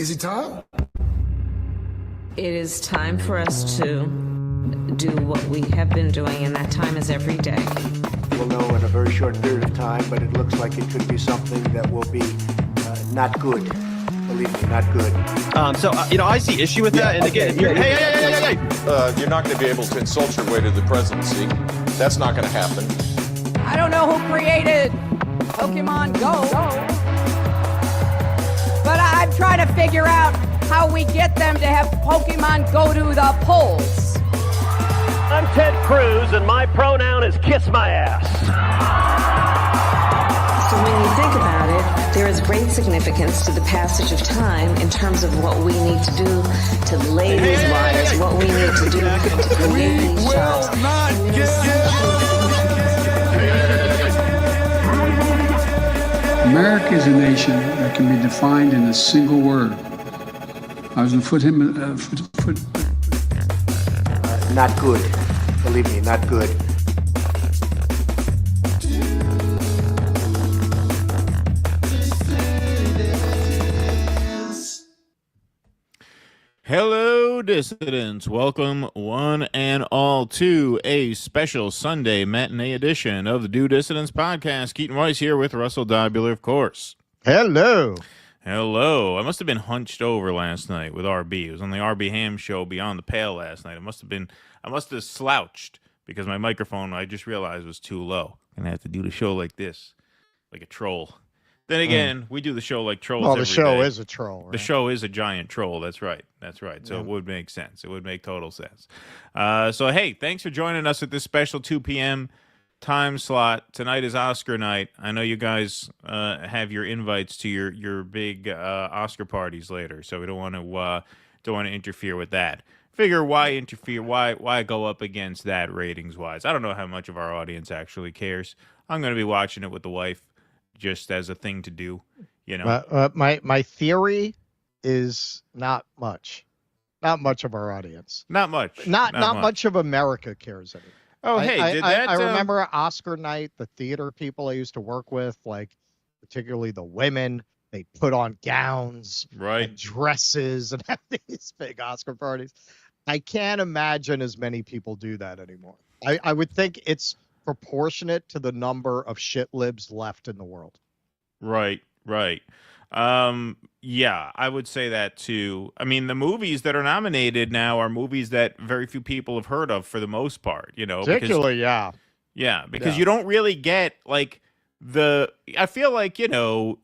Is it time? It is time for us to do what we have been doing, and that time is every day. We'll know in a very short period of time, but it looks like it could be something that will be not good. Believe me, not good. I see issue with that. And again, you're not going to be able to insult your way to the presidency. That's not going to happen. I don't know who created Pokemon Go, but I'm trying to figure out how we get them to have Pokemon go to the polls. I'm Ted Cruz, and my pronoun is kiss my ass. So when you think about it, there is great significance to the passage of time in terms of what we need to do to lay these wires, what we need to do to create these jobs. America is a nation that can be defined in a single word. I was going to foot. Not good. Believe me, not good. Hello, dissidents. Welcome, one and all, to a special Sunday matinee edition of the Do Dissidents podcast. Keaton Weiss here with Russell Dobular, of course. hello. Hello. I must have been hunched over last night with RB. It was on the RB Ham show Beyond the Pale last night. I must have slouched because my microphone, I just realized, was too low. I'm going to have to do the show like this, like a troll. Then again, we do the show like trolls every day. The show is a troll, right? The show is a giant troll. That's right. So It would make sense. It would make total sense. So, hey, thanks for joining us at this special 2 p.m. time slot. Tonight is Oscar night. I know you guys have your invites to your big Oscar parties later, so we don't want to interfere with that. Figure why interfere? Why go up against that ratings-wise? I don't know how much of our audience actually cares. I'm going to be watching it with the wife, just as a thing to do, you know. My theory is not much of our audience. Not much. Not much of America cares anymore. Oh, hey, I remember Oscar night, the theater people I used to work with, like particularly the women, they put on gowns, right, and dresses, and have these big Oscar parties. I can't imagine as many people do that anymore. I would think it's proportionate to the number of shit libs left in the world. Right. Yeah, I would say that too. I mean, the movies that are nominated now are movies that very few people have heard of for the most part, you know. Particularly, because you don't really get, like, I feel like, you know,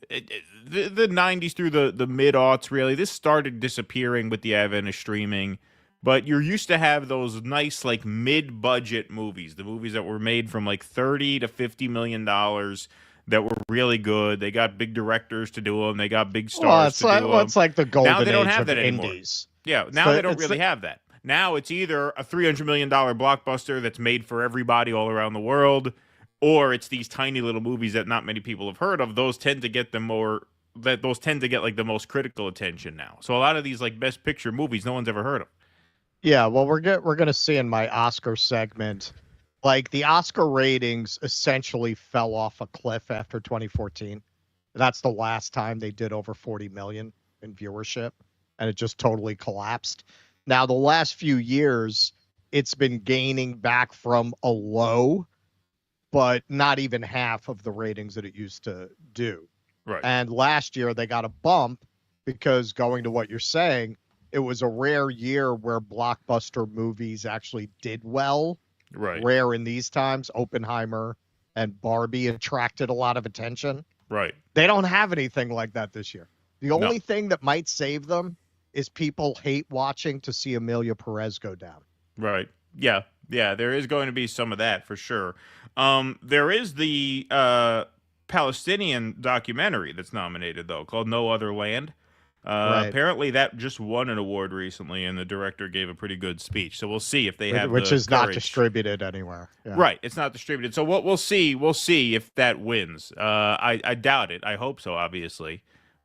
the 90s through the mid-aughts, really, this started disappearing with the advent of streaming. But you're used to have those nice, like, mid-budget movies, the movies that were made from, like, $30 to $50 million that were really good. They got big directors to do them. They got big stars to do them. It's like the golden age now they don't have that anymore. Indies. Yeah, now they don't really have that. Now it's either a $300 million blockbuster that's made for everybody all around the world, or it's these tiny little movies that not many people have heard of. Those tend to get like the most critical attention now. So a lot of these, like, Best Picture movies, no one's ever heard of. Yeah, well, we're gonna see in my Oscar segment, like, the Oscar ratings essentially fell off a cliff after 2014. That's the last time they did over 40 million in viewership, and it just totally collapsed. Now, the last few years, it's been gaining back from a low, but not even half of the ratings that it used to do. Right. And last year they got a bump because, going to what you're saying, it was a rare year where blockbuster movies actually did well. Right. Rare in these times. Oppenheimer and Barbie attracted a lot of attention. Right. They don't have anything like that this year. The only thing that might save them is people hate watching to see Amelia Perez go down. Right. Yeah. There is going to be some of that for sure. There is the Palestinian documentary that's nominated, though, called No Other Land. Right. Apparently that just won an award recently, and the director gave a pretty good speech. So we'll see if they have which the is courage. not distributed anywhere. Yeah. Right, it's not distributed. So we'll see if that wins. I doubt it. I hope so, obviously,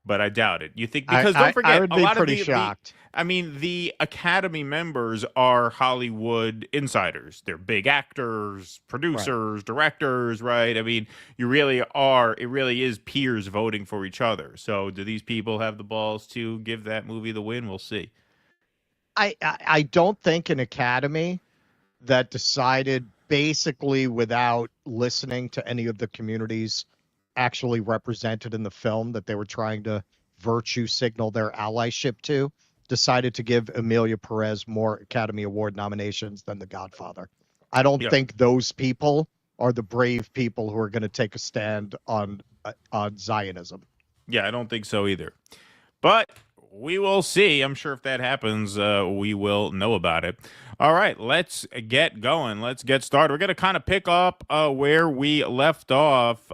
but I doubt it. You think, because don't I forget, would a be lot pretty of shocked. the Academy members are Hollywood insiders. They're big actors, producers, directors, right? I mean, it really is peers voting for each other. So do these people have the balls to give that movie the win? We'll see. I don't think an Academy that decided basically without listening to any of the communities actually represented in the film that they were trying to virtue signal their allyship to, decided to give Emilia Perez more Academy Award nominations than The Godfather. I don't think those people are the brave people who are going to take a stand on Zionism. Yeah, I don't think so either. But we will see. I'm sure if that happens, we will know about it. All right, let's get going. Let's get started. We're going to kind of pick up where we left off,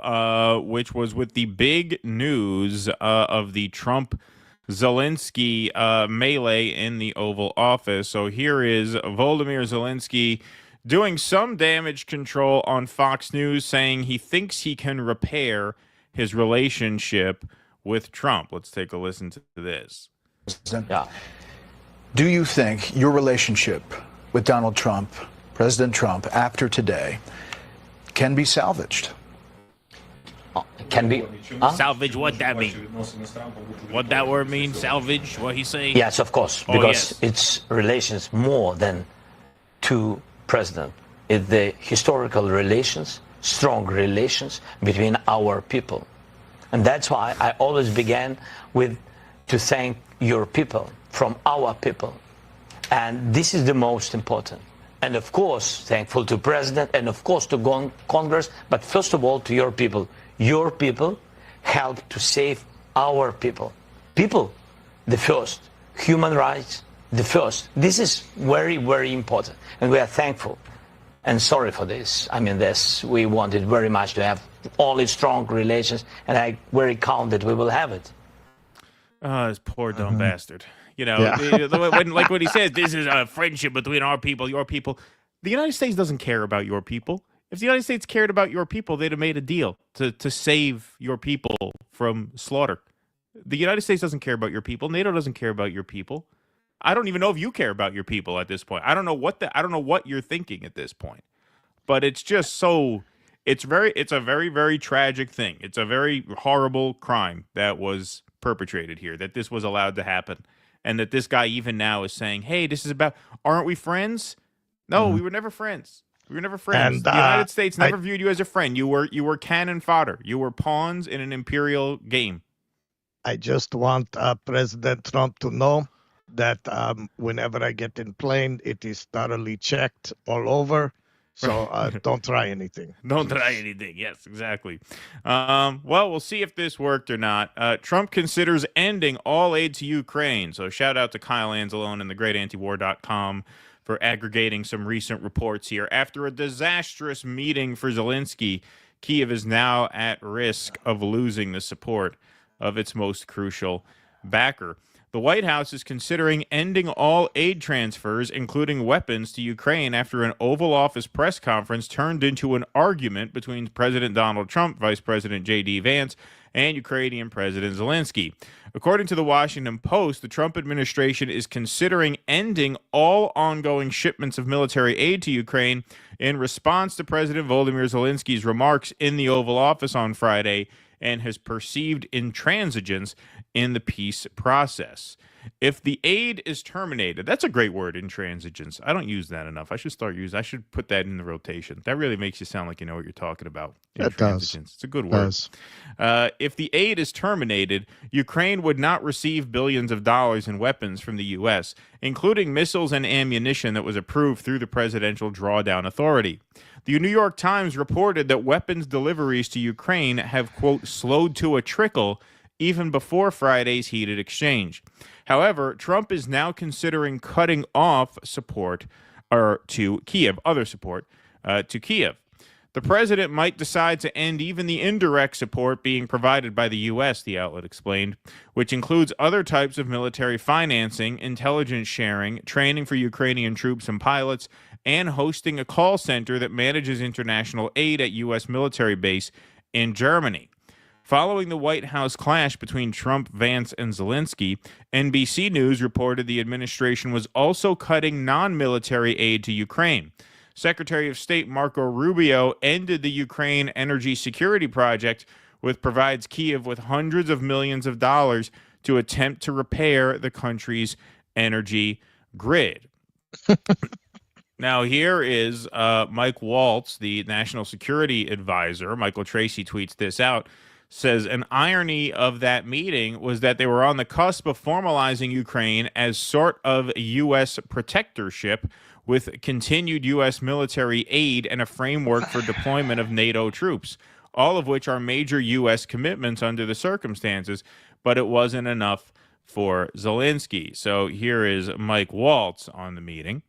which was with the big news of the Trump-Zelensky melee in the Oval Office. So here is Volodymyr Zelensky doing some damage control on Fox News, saying he thinks he can repair his relationship with Trump. Let's take a listen to this. Yeah. Do you think your relationship with Donald Trump, President Trump, after today, can be salvaged? Can be salvage? What that mean? What that word mean? Salvage? What he say? Yes, of course, because it's relations more than two presidents. It's the historical relations, strong relations between our people, and that's why I always began with to thank your people from our people, and this is the most important. And of course, thankful to President and of course to Congress, but first of all to your people. Your people help to save our people. People, the first. Human rights, the first. This is very, very important. And we are thankful and sorry for this. I mean, we wanted very much to have only strong relations, and I'm very confident that we will have it. Oh, this poor dumb bastard. You know, when he says this is a friendship between our people, your people, the United States doesn't care about your people. If the United States cared about your people, they'd have made a deal to save your people from slaughter. The United States doesn't care about your people. NATO doesn't care about your people. I don't even know if you care about your people at this point. I don't know what you're thinking at this point. But it's just so it's a very, very tragic thing. It's a very horrible crime that was perpetrated here, that this was allowed to happen. And that this guy even now is saying, hey, this is about, aren't we friends? No, we were never friends. We were never friends. And, the United States never viewed you as a friend. You were cannon fodder. You were pawns in an imperial game. I just want President Trump to know that whenever I get in plane, it is thoroughly checked all over. So don't try anything. Don't try anything. Yes, exactly. Well, we'll see if this worked or not. Trump considers ending all aid to Ukraine. So shout out to Kyle Anzalone and thegreatantiwar.com for aggregating some recent reports here. After a disastrous meeting for Zelensky, Kyiv is now at risk of losing the support of its most crucial backer. The White House is considering ending all aid transfers, including weapons, to Ukraine after an Oval Office press conference turned into an argument between President Donald Trump, Vice President J.D. Vance, and Ukrainian President Zelensky. According to the Washington Post, the Trump administration is considering ending all ongoing shipments of military aid to Ukraine in response to President Volodymyr Zelensky's remarks in the Oval Office on Friday and his perceived intransigence in the peace process. If the aid is terminated, that's a great word, intransigence. I don't use that enough. I should put that in the rotation. That really makes you sound like you know what you're talking about. It does. It's a good word. If the aid is terminated, Ukraine would not receive billions of dollars in weapons from the U.S., including missiles and ammunition that was approved through the Presidential Drawdown Authority. The New York Times reported that weapons deliveries to Ukraine have, quote, slowed to a trickle even before Friday's heated exchange. However, Trump is now considering cutting off support to Kyiv, other support to Kyiv. The president might decide to end even the indirect support being provided by the U.S., the outlet explained, which includes other types of military financing, intelligence sharing, training for Ukrainian troops and pilots, and hosting a call center that manages international aid at U.S. military base in Germany. Following the White House clash between Trump, Vance, and Zelensky, NBC News reported the administration was also cutting non-military aid to Ukraine. Secretary of State Marco Rubio ended the Ukraine Energy Security Project, which provides Kyiv with hundreds of millions of dollars to attempt to repair the country's energy grid. Now, here is Mike Waltz, the national security advisor. Michael Tracy tweets this out, says an irony of that meeting was that they were on the cusp of formalizing Ukraine as sort of a U.S. protectorship with continued U.S. military aid and a framework for deployment of NATO troops, all of which are major U.S. commitments under the circumstances, but it wasn't enough for Zelensky. So here is Mike Waltz on the meeting.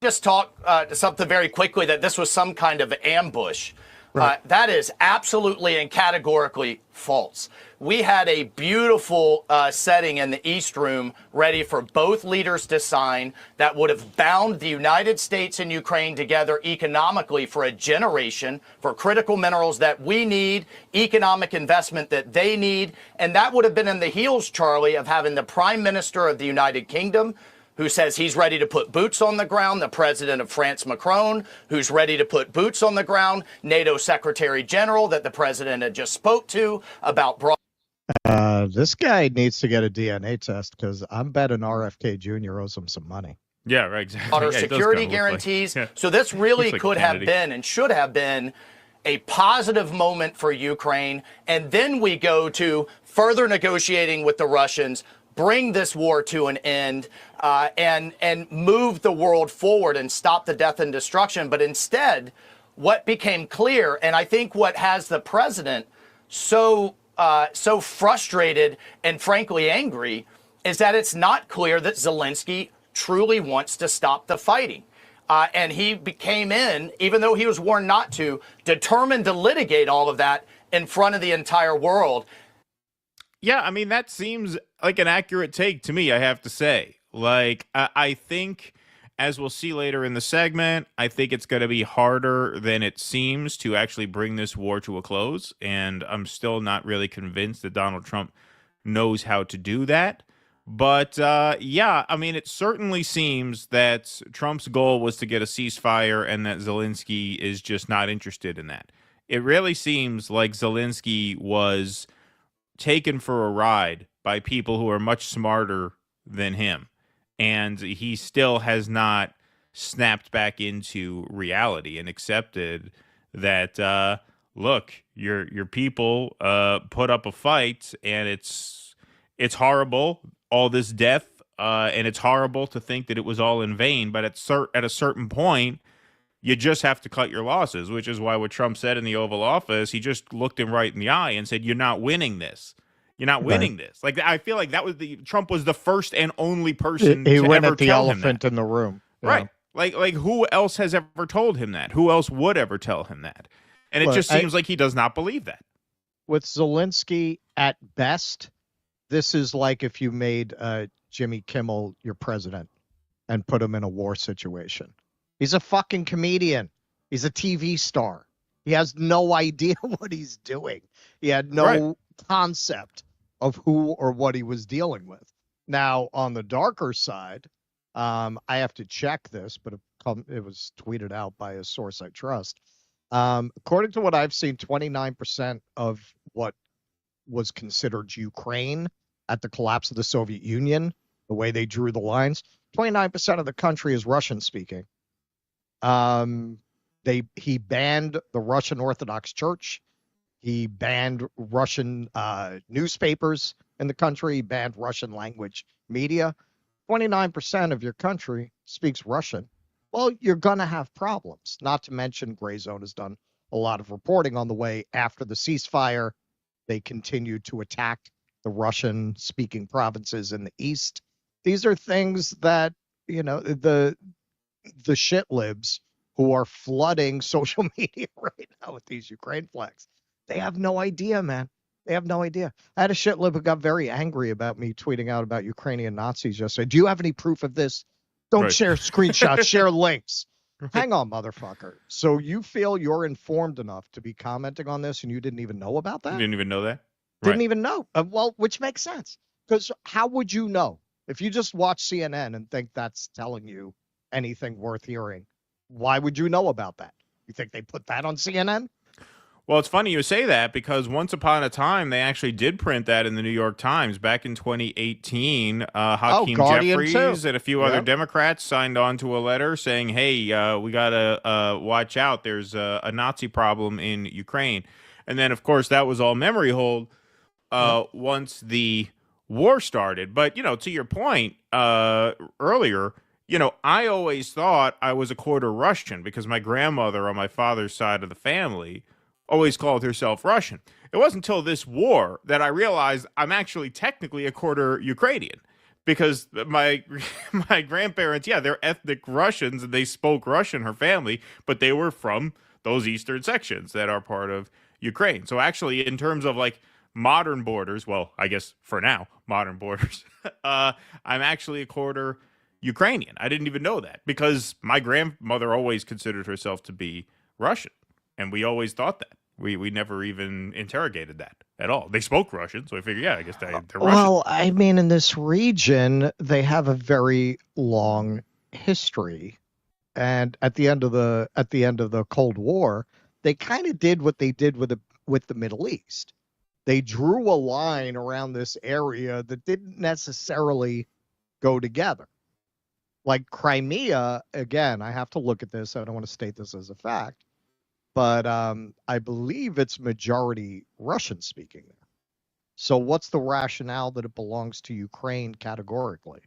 Just talk something very quickly that this was some kind of ambush. Right. That is absolutely and categorically false. We had a beautiful setting in the East Room ready for both leaders to sign that would have bound the United States and Ukraine together economically for a generation, for critical minerals that we need, economic investment that they need. And that would have been in the heels, Charlie, of having the Prime Minister of the United Kingdom, who says he's ready to put boots on the ground, the president of France, Macron, who's ready to put boots on the ground, NATO Secretary General that the president had just spoke to about this guy needs to get a DNA test because I'm betting RFK Jr. owes him some money. Yeah, right, exactly. broader Yeah, security guarantees. Like, yeah. So this really Like could have Kennedy. been and should have been a positive moment for Ukraine. And then we go to further negotiating with the Russians, bring this war to an end, and move the world forward and stop the death and destruction. But instead, what became clear, and I think what has the president so frustrated and frankly angry, is that it's not clear that Zelensky truly wants to stop the fighting. And he came in, even though he was warned not to, determined to litigate all of that in front of the entire world. Yeah, I mean, that seems like an accurate take to me, I have to say. Like, I think, as we'll see later in the segment, I think it's going to be harder than it seems to actually bring this war to a close. And I'm still not really convinced that Donald Trump knows how to do that. But, yeah, I mean, it certainly seems that Trump's goal was to get a ceasefire and that Zelensky is just not interested in that. It really seems like Zelensky was taken for a ride by people who are much smarter than him, and he still has not snapped back into reality and accepted that look, your people put up a fight, and it's horrible, all this death, and it's horrible to think that it was all in vain, but at a certain point you just have to cut your losses, which is why what Trump said in the Oval Office, he just looked him right in the eye and said, "You're not winning this. You're not winning this." Like, I feel like Trump was the first and only person He to went ever at the tell him elephant that. in the room. Right. Like who else has ever told him that? Who else would ever tell him that? And it Look, just seems like he does not believe that. With Zelensky, at best, this is like if you made Jimmy Kimmel your president and put him in a war situation. He's a fucking comedian. He's a TV star. He has no idea what he's doing. He had no concept of who or what he was dealing with. Now, on the darker side, I have to check this, but it was tweeted out by a source I trust. According to what I've seen, 29% of what was considered Ukraine at the collapse of the Soviet Union, the way they drew the lines, 29% of the country is Russian speaking. He banned the Russian Orthodox Church. He banned Russian newspapers in the country. He banned Russian language media. 29% of your country speaks Russian. Well, you're going to have problems. Not to mention, Gray Zone has done a lot of reporting on the way after the ceasefire. They continued to attack the Russian-speaking provinces in the east. These are things that, the shit libs who are flooding social media right now with these Ukraine flags. They have no idea, man. They have no idea. I had a shit lib who got very angry about me tweeting out about Ukrainian Nazis yesterday. Do you have any proof of this? Don't share screenshots, share links. Hang on, motherfucker. So you feel you're informed enough to be commenting on this and you didn't even know about that? You didn't even know that? Didn't even know. Well, which makes sense, because how would you know if you just watch CNN and think that's telling you anything worth hearing? Why would you know about that? You think they put that on CNN? Well, it's funny you say that, because once upon a time they actually did print that in the New York Times back in 2018. Hakeem Jeffries and a few other Democrats signed on to a letter saying, hey, we got to watch out. There's a Nazi problem in Ukraine. And then, of course, that was all memory hold once the war started. But, to your point earlier, I always thought I was a quarter Russian because my grandmother on my father's side of the family always called herself Russian. It wasn't until this war that I realized I'm actually technically a quarter Ukrainian, because my grandparents, they're ethnic Russians and they spoke Russian, her family, but they were from those eastern sections that are part of Ukraine. So actually, in terms of like modern borders, well, I guess for now, modern borders, I'm actually a quarter Ukrainian. I didn't even know that because my grandmother always considered herself to be Russian, and we always thought that. We never even interrogated that at all. They spoke Russian, so I figured, I guess they're Russian. Well, I mean, in this region, they have a very long history, and at the end of the Cold War, they kind of did what they did with the Middle East. They drew a line around this area that didn't necessarily go together. Like Crimea, again, I have to look at this. I don't want to state this as a fact, but I believe it's majority Russian speaking there. So what's the rationale that it belongs to Ukraine categorically?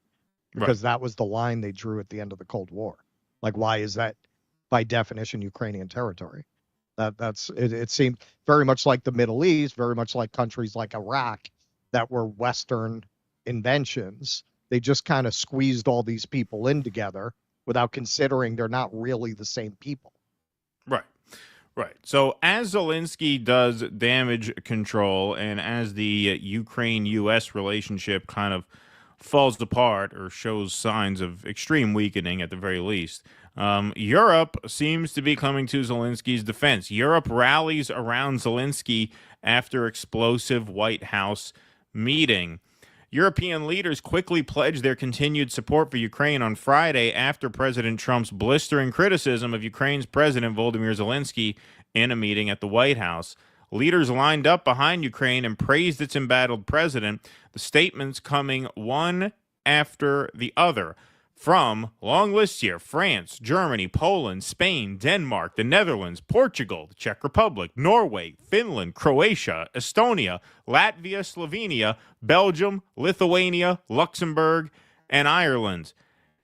Because that was the line they drew at the end of the Cold War. Like, why is that by definition Ukrainian territory? It seemed very much like the Middle East, very much like countries like Iraq that were Western inventions. They just kind of squeezed all these people in together without considering they're not really the same people. Right. So as Zelensky does damage control and as the Ukraine-U.S. relationship kind of falls apart or shows signs of extreme weakening at the very least, Europe seems to be coming to Zelensky's defense. Europe rallies around Zelensky after explosive White House meeting. European leaders quickly pledged their continued support for Ukraine on Friday after President Trump's blistering criticism of Ukraine's President Volodymyr Zelensky in a meeting at the White House. Leaders lined up behind Ukraine and praised its embattled president, the statements coming one after the other. From long lists here: France, Germany, Poland, Spain, Denmark, the Netherlands, Portugal, the Czech Republic, Norway, Finland, Croatia, Estonia, Latvia, Slovenia, Belgium, Lithuania, Luxembourg, and Ireland.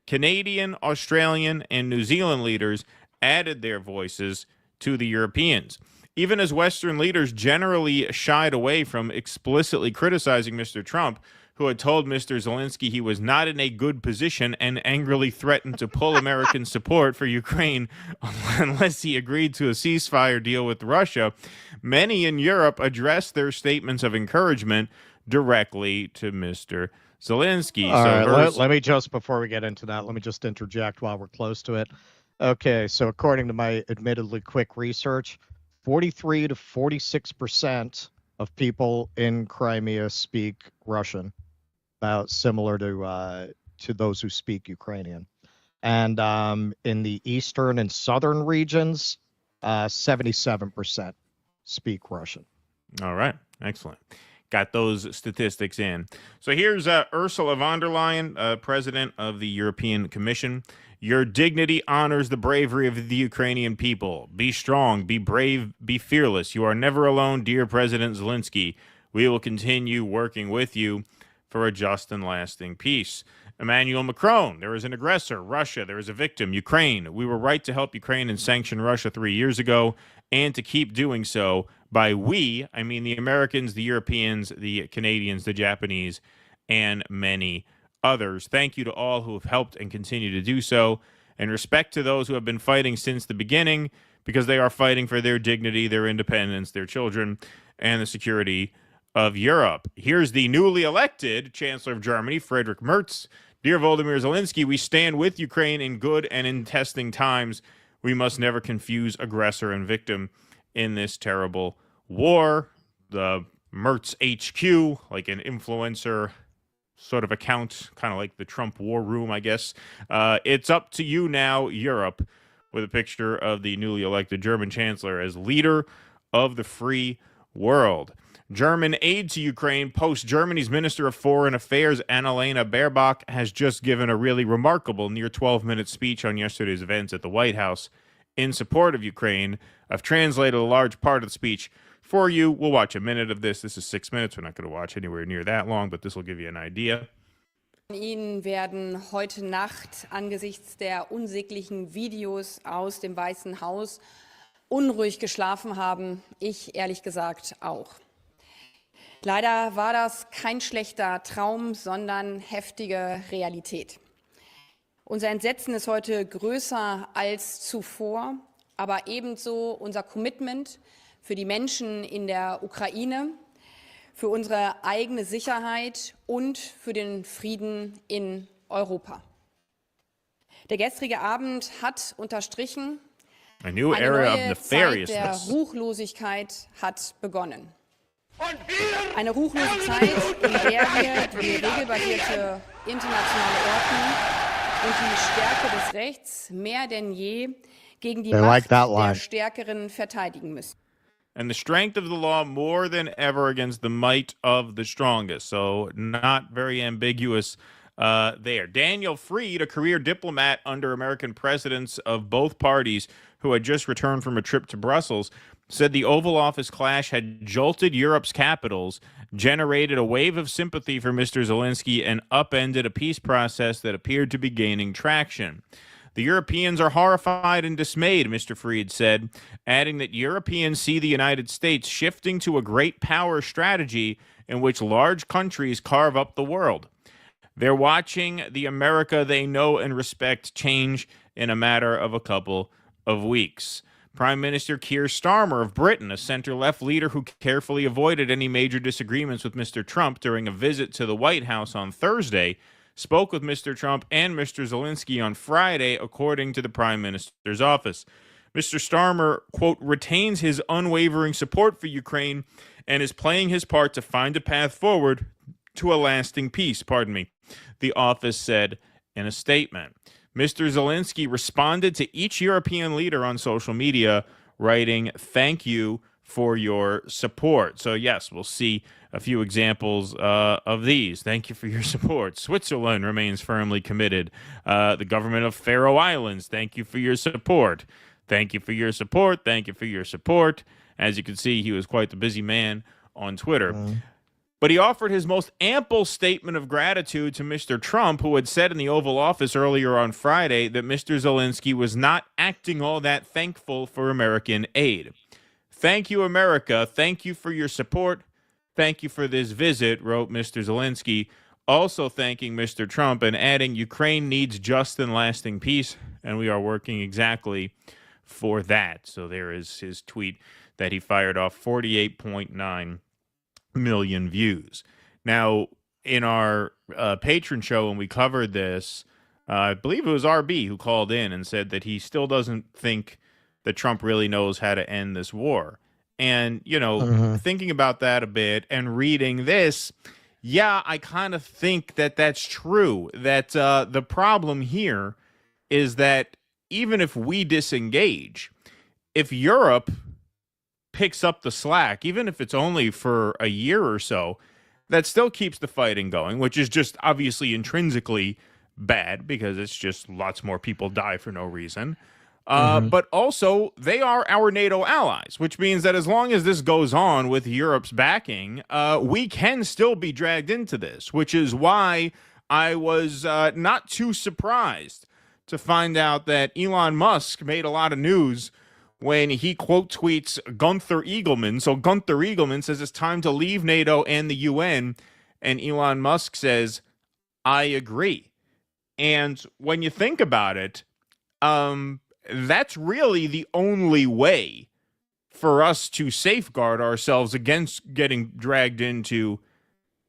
Canadian, Australian, and New Zealand leaders added their voices to the Europeans. Even as Western leaders generally shied away from explicitly criticizing Mr. Trump, who had told Mr. Zelensky he was not in a good position and angrily threatened to pull American support for Ukraine unless he agreed to a ceasefire deal with Russia, many in Europe addressed their statements of encouragement directly to Mr. Zelensky. All right, let me just, before we get into that, let me just interject while we're close to it. Okay, so according to my admittedly quick research, 43 to 46% of people in Crimea speak Russian, about similar to those who speak Ukrainian. And in the eastern and southern regions, 77% speak Russian. All right, excellent. Got those statistics in. So here's Ursula von der Leyen, president of the European Commission. Your dignity honors the bravery of the Ukrainian people. Be strong, be brave, be fearless. You are never alone, dear President Zelensky. We will continue working with you for a just and lasting peace. Emmanuel Macron, there is an aggressor, Russia. There is a victim, Ukraine. We were right to help Ukraine and sanction Russia 3 years ago, and to keep doing so. By we, I mean the Americans, the Europeans, the Canadians, the Japanese, and many others. Thank you to all who have helped and continue to do so. And respect to those who have been fighting since the beginning, because they are fighting for their dignity, their independence, their children, and the security of Europe. Here's the newly elected Chancellor of Germany, Friedrich Merz. Dear Volodymyr Zelensky, we stand with Ukraine in good and in testing times. We must never confuse aggressor and victim in this terrible war. The Mertz HQ, like an influencer sort of account, kind of like the Trump war room, I guess. It's up to you now, Europe, with a picture of the newly elected German chancellor as leader of the free world. German aid to Ukraine post Germany's Minister of Foreign Affairs, Annalena Baerbock, has just given a really remarkable near 12-minute speech on yesterday's events at the White House in support of Ukraine. I've translated a large part of the speech for you. We'll watch a minute of this. This is 6 minutes. We're not going to watch anywhere near that long, but this will give you an idea. Ihnen werden heute Nacht angesichts der unsäglichen Videos aus dem Weißen Haus unruhig geschlafen haben. Ich ehrlich gesagt auch. Leider war das kein schlechter Traum, sondern heftige Realität. Unser Entsetzen ist heute größer als zuvor, aber ebenso unser Commitment für die Menschen in der Ukraine, für unsere eigene Sicherheit und für den Frieden in Europa. Der gestrige Abend hat unterstrichen, eine neue Zeit der Ruchlosigkeit hat begonnen. Eine ruchlose Zeit, in der wir die regelbasierte internationale Ordnung und die Stärke des Rechts mehr denn je gegen die Macht der Stärkeren verteidigen müssen. And the strength of the law more than ever against the might of the strongest. So not very ambiguous there. Daniel Freed, a career diplomat under American presidents of both parties who had just returned from a trip to Brussels, said the Oval Office clash had jolted Europe's capitals, generated a wave of sympathy for Mr. Zelensky, and upended a peace process that appeared to be gaining traction. The Europeans are horrified and dismayed, Mr. Freed said, adding that Europeans see the United States shifting to a great power strategy in which large countries carve up the world. They're watching the America they know and respect change in a matter of a couple of weeks. Prime Minister Keir Starmer of Britain, a center-left leader who carefully avoided any major disagreements with Mr. Trump during a visit to the White House on Thursday, spoke with Mr. Trump and Mr. Zelensky on Friday, according to the Prime Minister's office. Mr. Starmer, quote, retains his unwavering support for Ukraine and is playing his part to find a path forward to a lasting peace, the office said in a statement. Mr. Zelensky responded to each European leader on social media, writing, "Thank you for your support." So, yes, we'll see a few examples of these. Thank you for your support. Switzerland remains firmly committed. The government of Faroe Islands, thank you for your support. Thank you for your support. Thank you for your support. As you can see, he was quite the busy man on Twitter. But he offered his most ample statement of gratitude to Mr. Trump, who had said in the Oval Office earlier on Friday that Mr. Zelensky was not acting all that thankful for American aid. Thank you, America. Thank you for your support. Thank you for this visit, wrote Mr. Zelensky, also thanking Mr. Trump and adding, Ukraine needs just and lasting peace, and we are working exactly for that. So there is his tweet that he fired off, 48.9 million views. Now, in our patron show, when we covered this, I believe it was RB who called in and said that he still doesn't think that Trump really knows how to end this war. And, you know, thinking about that a bit and reading this, yeah, I kind of think that that's true. That the problem here is that even if we disengage, if Europe picks up the slack, even if it's only for a year or so, that still keeps the fighting going, which is just obviously intrinsically bad because it's just lots more people die for no reason. But also, they are our NATO allies, which means that as long as this goes on with Europe's backing, we can still be dragged into this, which is why I was not too surprised to find out that Elon Musk made a lot of news when he quote tweets Gunther Eagleman. So Gunther Eagleman says it's time to leave NATO and the UN, and Elon Musk says, I agree. And when you think about it, that's really the only way for us to safeguard ourselves against getting dragged into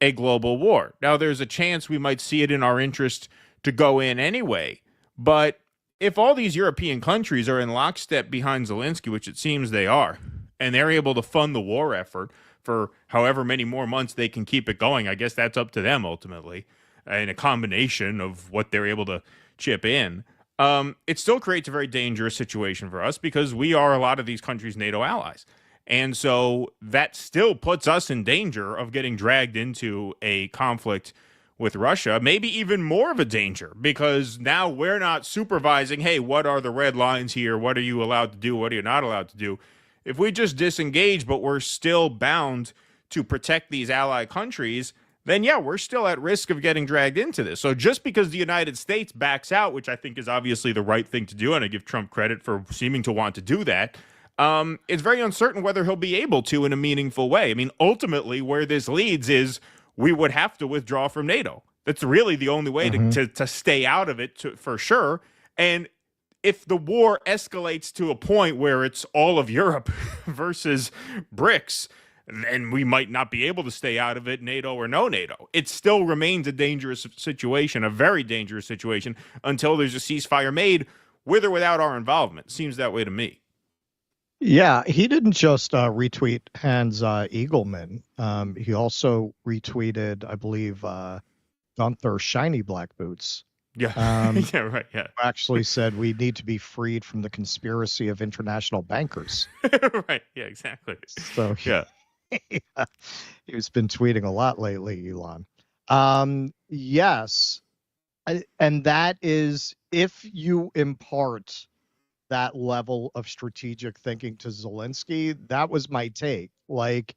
a global war. Now, there's a chance we might see it in our interest to go in anyway, but if all these European countries are in lockstep behind Zelensky, which it seems they are, and they're able to fund the war effort for however many more months they can keep it going. I guess that's up to them ultimately, and a combination of what they're able to chip in. It still creates a very dangerous situation for us because we are a lot of these countries' NATO allies. And so that still puts us in danger of getting dragged into a conflict with Russia, maybe even more of a danger, because now we're not supervising, hey, what are the red lines here? What are you allowed to do? What are you not allowed to do? If we just disengage, but we're still bound to protect these ally countries, then yeah, we're still at risk of getting dragged into this. So just because the United States backs out, which I think is obviously the right thing to do, and I give Trump credit for seeming to want to do that, it's very uncertain whether he'll be able to in a meaningful way. I mean, ultimately, where this leads is we would have to withdraw from NATO. That's really the only way to stay out of it, for sure. And if the war escalates to a point where it's all of Europe versus BRICS, then we might not be able to stay out of it, NATO or no NATO. It still remains a dangerous situation, a very dangerous situation, until there's a ceasefire made, with or without our involvement. Seems that way to me. Yeah, he didn't just retweet Hans Eagleman. He also retweeted, I believe, Gunther Shiny Black Boots. Yeah, yeah, right. Yeah, actually said we need to be freed from the conspiracy of international bankers. Right. Yeah, exactly. So yeah, he's been tweeting a lot lately, Elon. Yes, and that is if you impart that level of strategic thinking to Zelensky. That was my take. Like,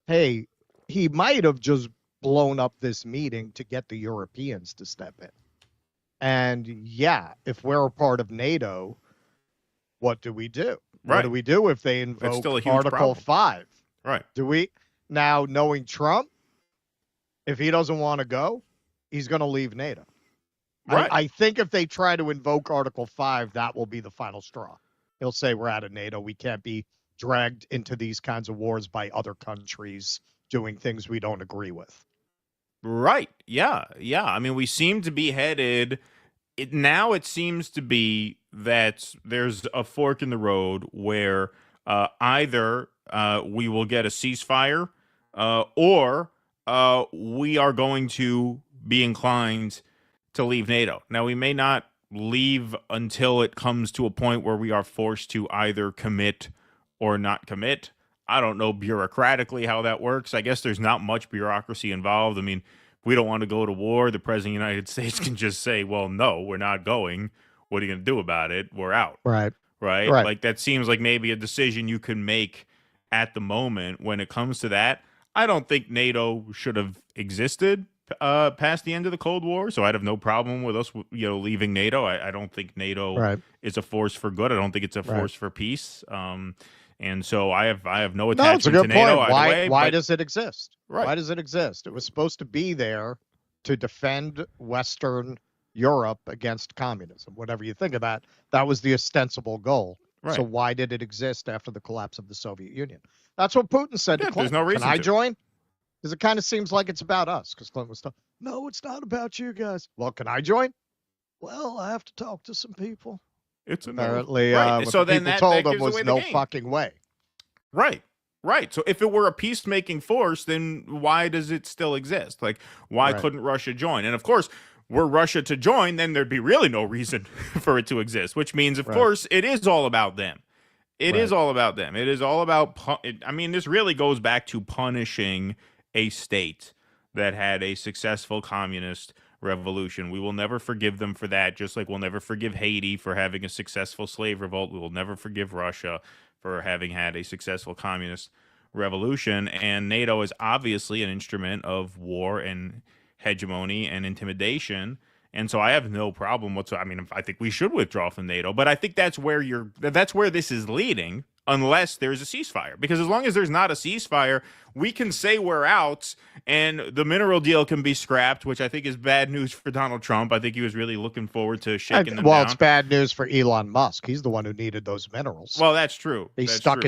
hey, he might have just blown up this meeting to get the Europeans to step in. And yeah, if we're a part of NATO, what do we do? Right. What do we do if they invoke Article problem. 5? Right. Do we now, knowing Trump, if he doesn't want to go, he's going to leave NATO. Right. I think if they try to invoke Article 5, that will be the final straw. He'll say, we're out of NATO. We can't be dragged into these kinds of wars by other countries doing things we don't agree with. Right. Yeah. Yeah. I mean, we seem to be headed. Now it seems to be that there's a fork in the road where either we will get a ceasefire or we are going to be inclined to leave NATO. Now, we may not leave until it comes to a point where we are forced to either commit or not commit. I don't know bureaucratically how that works. I guess there's not much bureaucracy involved. I mean, if we don't want to go to war, the president of the United States can just say, well, no, we're not going. What are you going to do about it? We're out. Right. Right? Like, that seems like maybe a decision you can make at the moment when it comes to that. I don't think NATO should have existed past the end of the Cold War, so I'd have no problem with us, leaving NATO. I don't think NATO is a force for good. I don't think it's a force for peace. And so I have no attachment to NATO. Why does it exist? Right. Why does it exist? It was supposed to be there to defend Western Europe against communism. Whatever you think of that, that was the ostensible goal. Right. So why did it exist after the collapse of the Soviet Union? That's what Putin said to Clinton. There's no reason Can I to. join? Because it kind of seems like it's about us. Because Clinton was no, it's not about you guys. Well, can I join? Well, I have to talk to some people. It's apparently right. What so the then people that told them gives was away no the game. fucking way. Right. Right. So if it were a peacemaking force, then why does it still exist? Like, why couldn't Russia join? And of course, were Russia to join, then there'd be really no reason for it to exist, which means, of course, it is all about them. It is all about them. It is all about, I mean, this really goes back to punishing a state that had a successful communist revolution. We will never forgive them for that, just like we'll never forgive Haiti for having a successful slave revolt. We will never forgive Russia for having had a successful communist revolution. And NATO is obviously an instrument of war and hegemony and intimidation. And so I have no problem whatsoever. I mean, I think we should withdraw from NATO, but I think that's where this is leading, unless there's a ceasefire. Because as long as there's not a ceasefire, we can say we're out and the mineral deal can be scrapped, which I think is bad news for Donald Trump. I think he was really looking forward to shaking them down. It's bad news for Elon Musk. He's the one who needed those minerals. Well, that's true. He stuck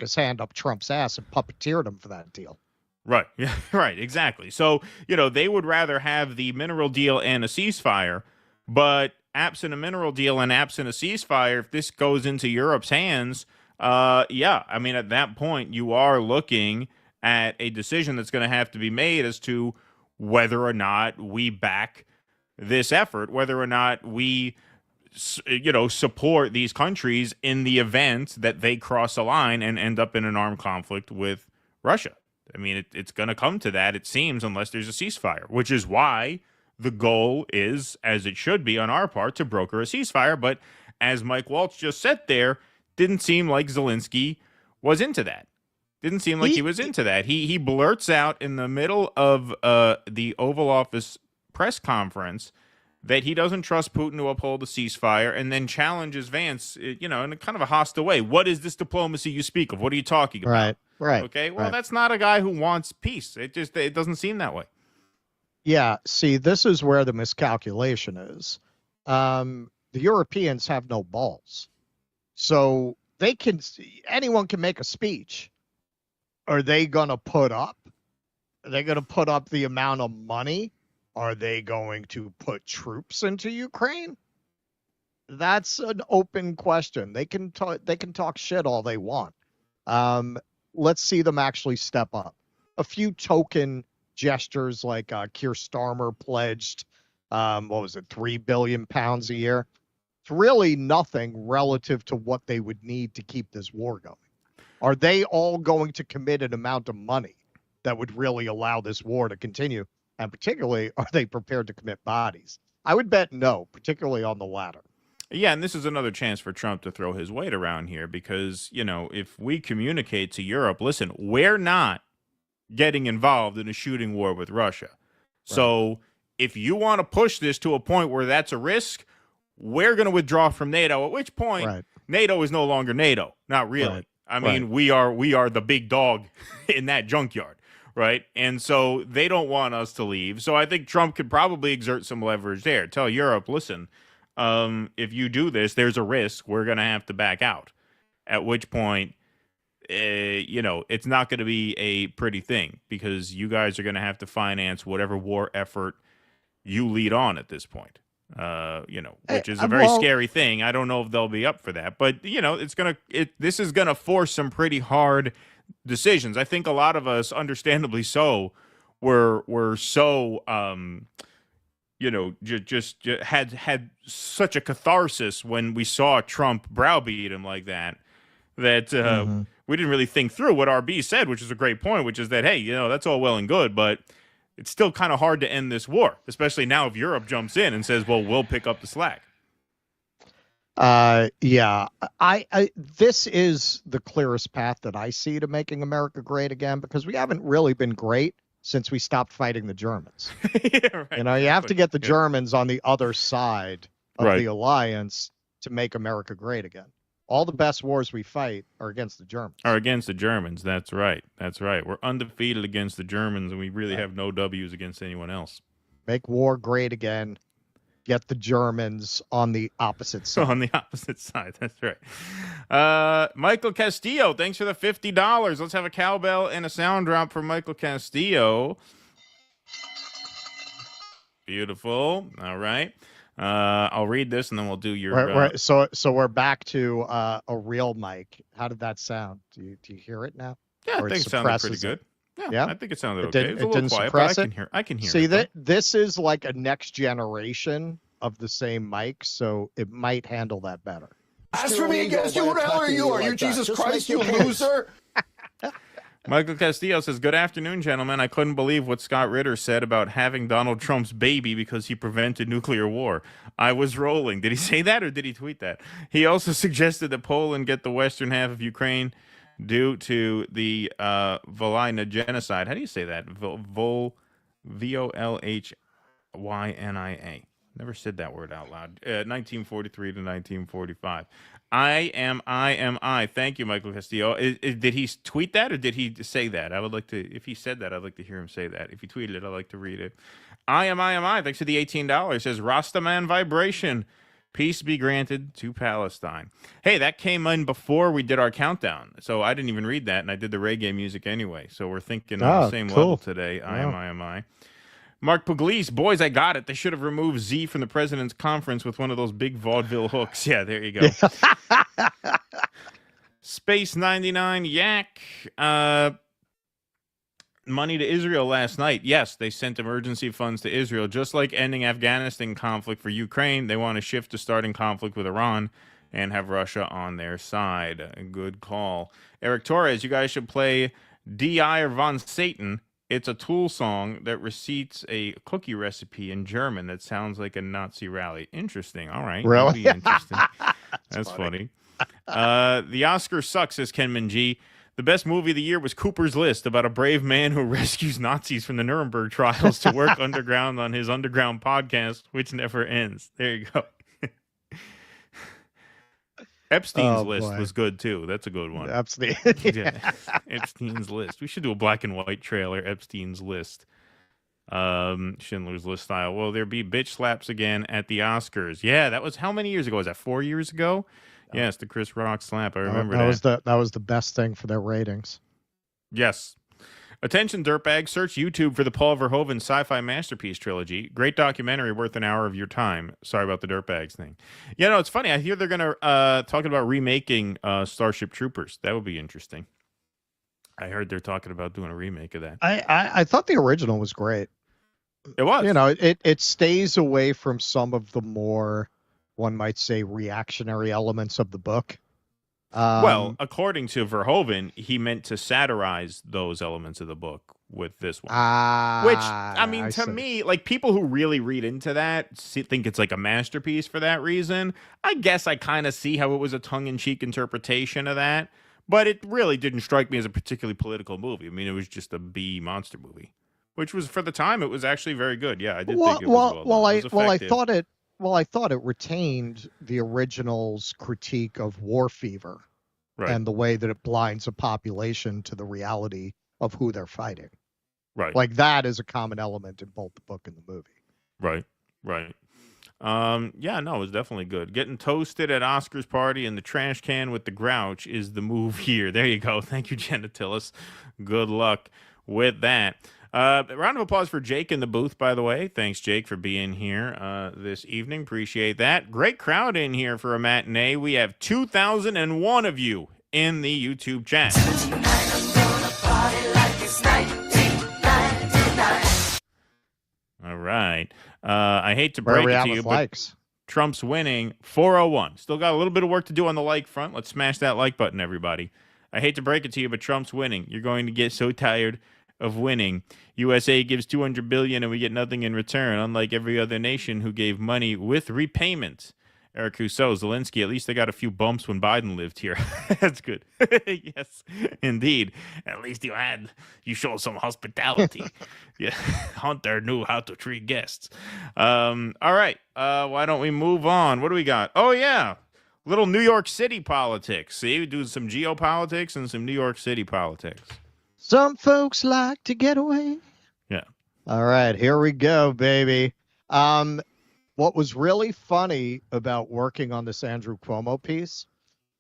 his hand up Trump's ass and puppeteered him for that deal. Right. Yeah. Right. Exactly. So, they would rather have the mineral deal and a ceasefire, but absent a mineral deal and absent a ceasefire, if this goes into Europe's hands, yeah, I mean, at that point, you are looking at a decision that's going to have to be made as to whether or not we back this effort, whether or not we, support these countries in the event that they cross a line and end up in an armed conflict with Russia. I mean, it's going to come to that, it seems, unless there's a ceasefire, which is why the goal is, as it should be on our part, to broker a ceasefire. But as Mike Waltz just said there, didn't seem like Zelensky was into that. Didn't seem like he was into that. He blurts out in the middle of the Oval Office press conference that he doesn't trust Putin to uphold the ceasefire, and then challenges Vance, in a kind of a hostile way. What is this diplomacy you speak of? What are you talking about? Right. Okay, well, that's not a guy who wants peace. It doesn't seem that way. Yeah, see, this is where the miscalculation is. The Europeans have no balls. So anyone can make a speech. Are they going to put up? Are they going to put up the amount of money? Are they going to put troops into Ukraine? That's an open question. They can talk shit all they want. Let's see them actually step up. A few token gestures like Keir Starmer pledged, £3 billion a year. It's really nothing relative to what they would need to keep this war going. Are they all going to commit an amount of money that would really allow this war to continue? And particularly, are they prepared to commit bodies? I would bet no, particularly on the latter. Yeah, and this is another chance for Trump to throw his weight around here because, if we communicate to Europe, listen, we're not getting involved in a shooting war with Russia. Right. So if you want to push this to a point where that's a risk, we're going to withdraw from NATO, at which point NATO is no longer NATO. Not really. Right. I mean, we are the big dog in that junkyard. Right. And so they don't want us to leave. So I think Trump could probably exert some leverage there. Tell Europe, listen, if you do this, there's a risk we're going to have to back out, at which point, it's not going to be a pretty thing because you guys are going to have to finance whatever war effort you lead on at this point, which is a very scary thing. I don't know if they'll be up for that. But, this is going to force some pretty hard decisions. I think a lot of us, understandably so, were so just had such a catharsis when we saw Trump browbeat him like that we didn't really think through what RB said, which is a great point, which is that, hey, that's all well and good, but it's still kind of hard to end this war, especially now if Europe jumps in and says, well, we'll pick up the slack. Yeah, this is the clearest path that I see to making America great again, because we haven't really been great since we stopped fighting the Germans. Yeah, right. You have to get the Germans on the other side of the alliance to make America great again. All the best wars we fight are against the Germans. That's right. We're undefeated against the Germans, and we really have no W's against anyone else. Make war great again. Get the Germans on the opposite side. On the opposite side, that's right. Michael Castillo, thanks for the $50. Let's have a cowbell and a sound drop for Michael Castillo. Beautiful. All right. I'll read this and then we'll do your. So we're back to a real mic. How did that sound? Do you hear it now? Yeah, I think it sounded pretty good. Yeah, I think it sounded okay. It was a little quiet, but I can hear it. See, this is like a next generation of the same mic, so it might handle that better. As for me against you, what the hell are you? Are you Jesus Christ, you loser? Michael Castillo says, good afternoon, gentlemen. I couldn't believe what Scott Ritter said about having Donald Trump's baby because he prevented nuclear war. I was rolling. Did he say that or did he tweet that? He also suggested that Poland get the western half of Ukraine due to the Volhynia genocide. How do you say that? V-O-L-H-Y-N-I-A. Never said that word out loud. 1943 to 1945. I am I. Thank you, Michael Castillo. Did he tweet that or did he say that? I would like to, if he said that, I'd like to hear him say that. If he tweeted it, I'd like to read it. I am I. Thanks for the $18. It says, Rastaman vibration. Peace be granted to Palestine. Hey, that came in before we did our countdown. So I didn't even read that, and I did the reggae music anyway. So we're thinking on the same level today. I am I. Mark Pugliese, boys, I got it. They should have removed Z from the president's conference with one of those big vaudeville hooks. Yeah, there you go. Space 99 Yak. Money to Israel last night. Yes, they sent emergency funds to Israel. Just like ending Afghanistan conflict for Ukraine, they want to shift to starting conflict with Iran and have Russia on their side. A good call. Eric Torres, you guys should play D.I. or Von Satan. It's a Tool song that receipts a cookie recipe in German that sounds like a Nazi rally. Interesting. All right. Really? Interesting. That's funny. The Oscar sucks, says Ken Minji. The best movie of the year was Cooper's List, about a brave man who rescues Nazis from the Nuremberg trials to work underground on his underground podcast, which never ends. There you go. Epstein's List was good, too. That's a good one. Epstein. Yeah. Epstein's List. We should do a black and white trailer, Epstein's List. Schindler's List style. Will there be bitch slaps again at the Oscars? Yeah, that was how many years ago? Was that 4 years ago? Yes, the Chris Rock slap. I remember that. That was the best thing for their ratings. Yes. Attention, dirtbag. Search YouTube for the Paul Verhoeven sci-fi masterpiece trilogy. Great documentary worth an hour of your time. Sorry about the dirtbags thing. Yeah, no, it's funny. I hear they're going to talking about remaking Starship Troopers. That would be interesting. I heard they're talking about doing a remake of that. I thought the original was great. It was. You know, it stays away from some of the more, one might say, reactionary elements of the book. Well, according to Verhoeven, he meant to satirize those elements of the book with this one. Which, I mean, to me, like, people who really read into that think it's like a masterpiece for that reason. I guess I kind of see how it was a tongue-in-cheek interpretation of that, but it really didn't strike me as a particularly political movie. I mean, it was just a B monster movie, which was, for the time, it was actually very good. Yeah, I did think it was I thought it retained the original's critique of war fever, right, and the way that it blinds a population to the reality of who they're fighting. Right. Like, that is a common element in both the book and the movie. Right. Yeah, no, it was definitely good. Getting toasted at Oscar's party in the trash can with the grouch is the move here. There you go. Thank you, Jenna Tillis. Good luck with that. Round of applause for Jake in the booth, by the way. Thanks, Jake, for being here this evening. Appreciate that. Great crowd in here for a matinee. We have 2,001 of you in the YouTube chat. All right. I hate to break it to you, but Trump's winning 401. Still got a little bit of work to do on the like front. Let's smash that like button, everybody. I hate to break it to you, but Trump's winning. You're going to get so tired of winning. USA gives $200 billion and we get nothing in return, unlike every other nation who gave money with repayment. Eric Rousseau, Zelensky, at least they got a few bumps when Biden lived here. That's good. Yes, indeed. At least you showed some hospitality. Yeah, Hunter knew how to treat guests. All right, why don't we move on? What do we got? Oh, yeah. Little New York City politics. See, we do some geopolitics and some New York City politics. Some folks like to get away. Yeah. All right, here we go, baby. What was really funny about working on this Andrew Cuomo piece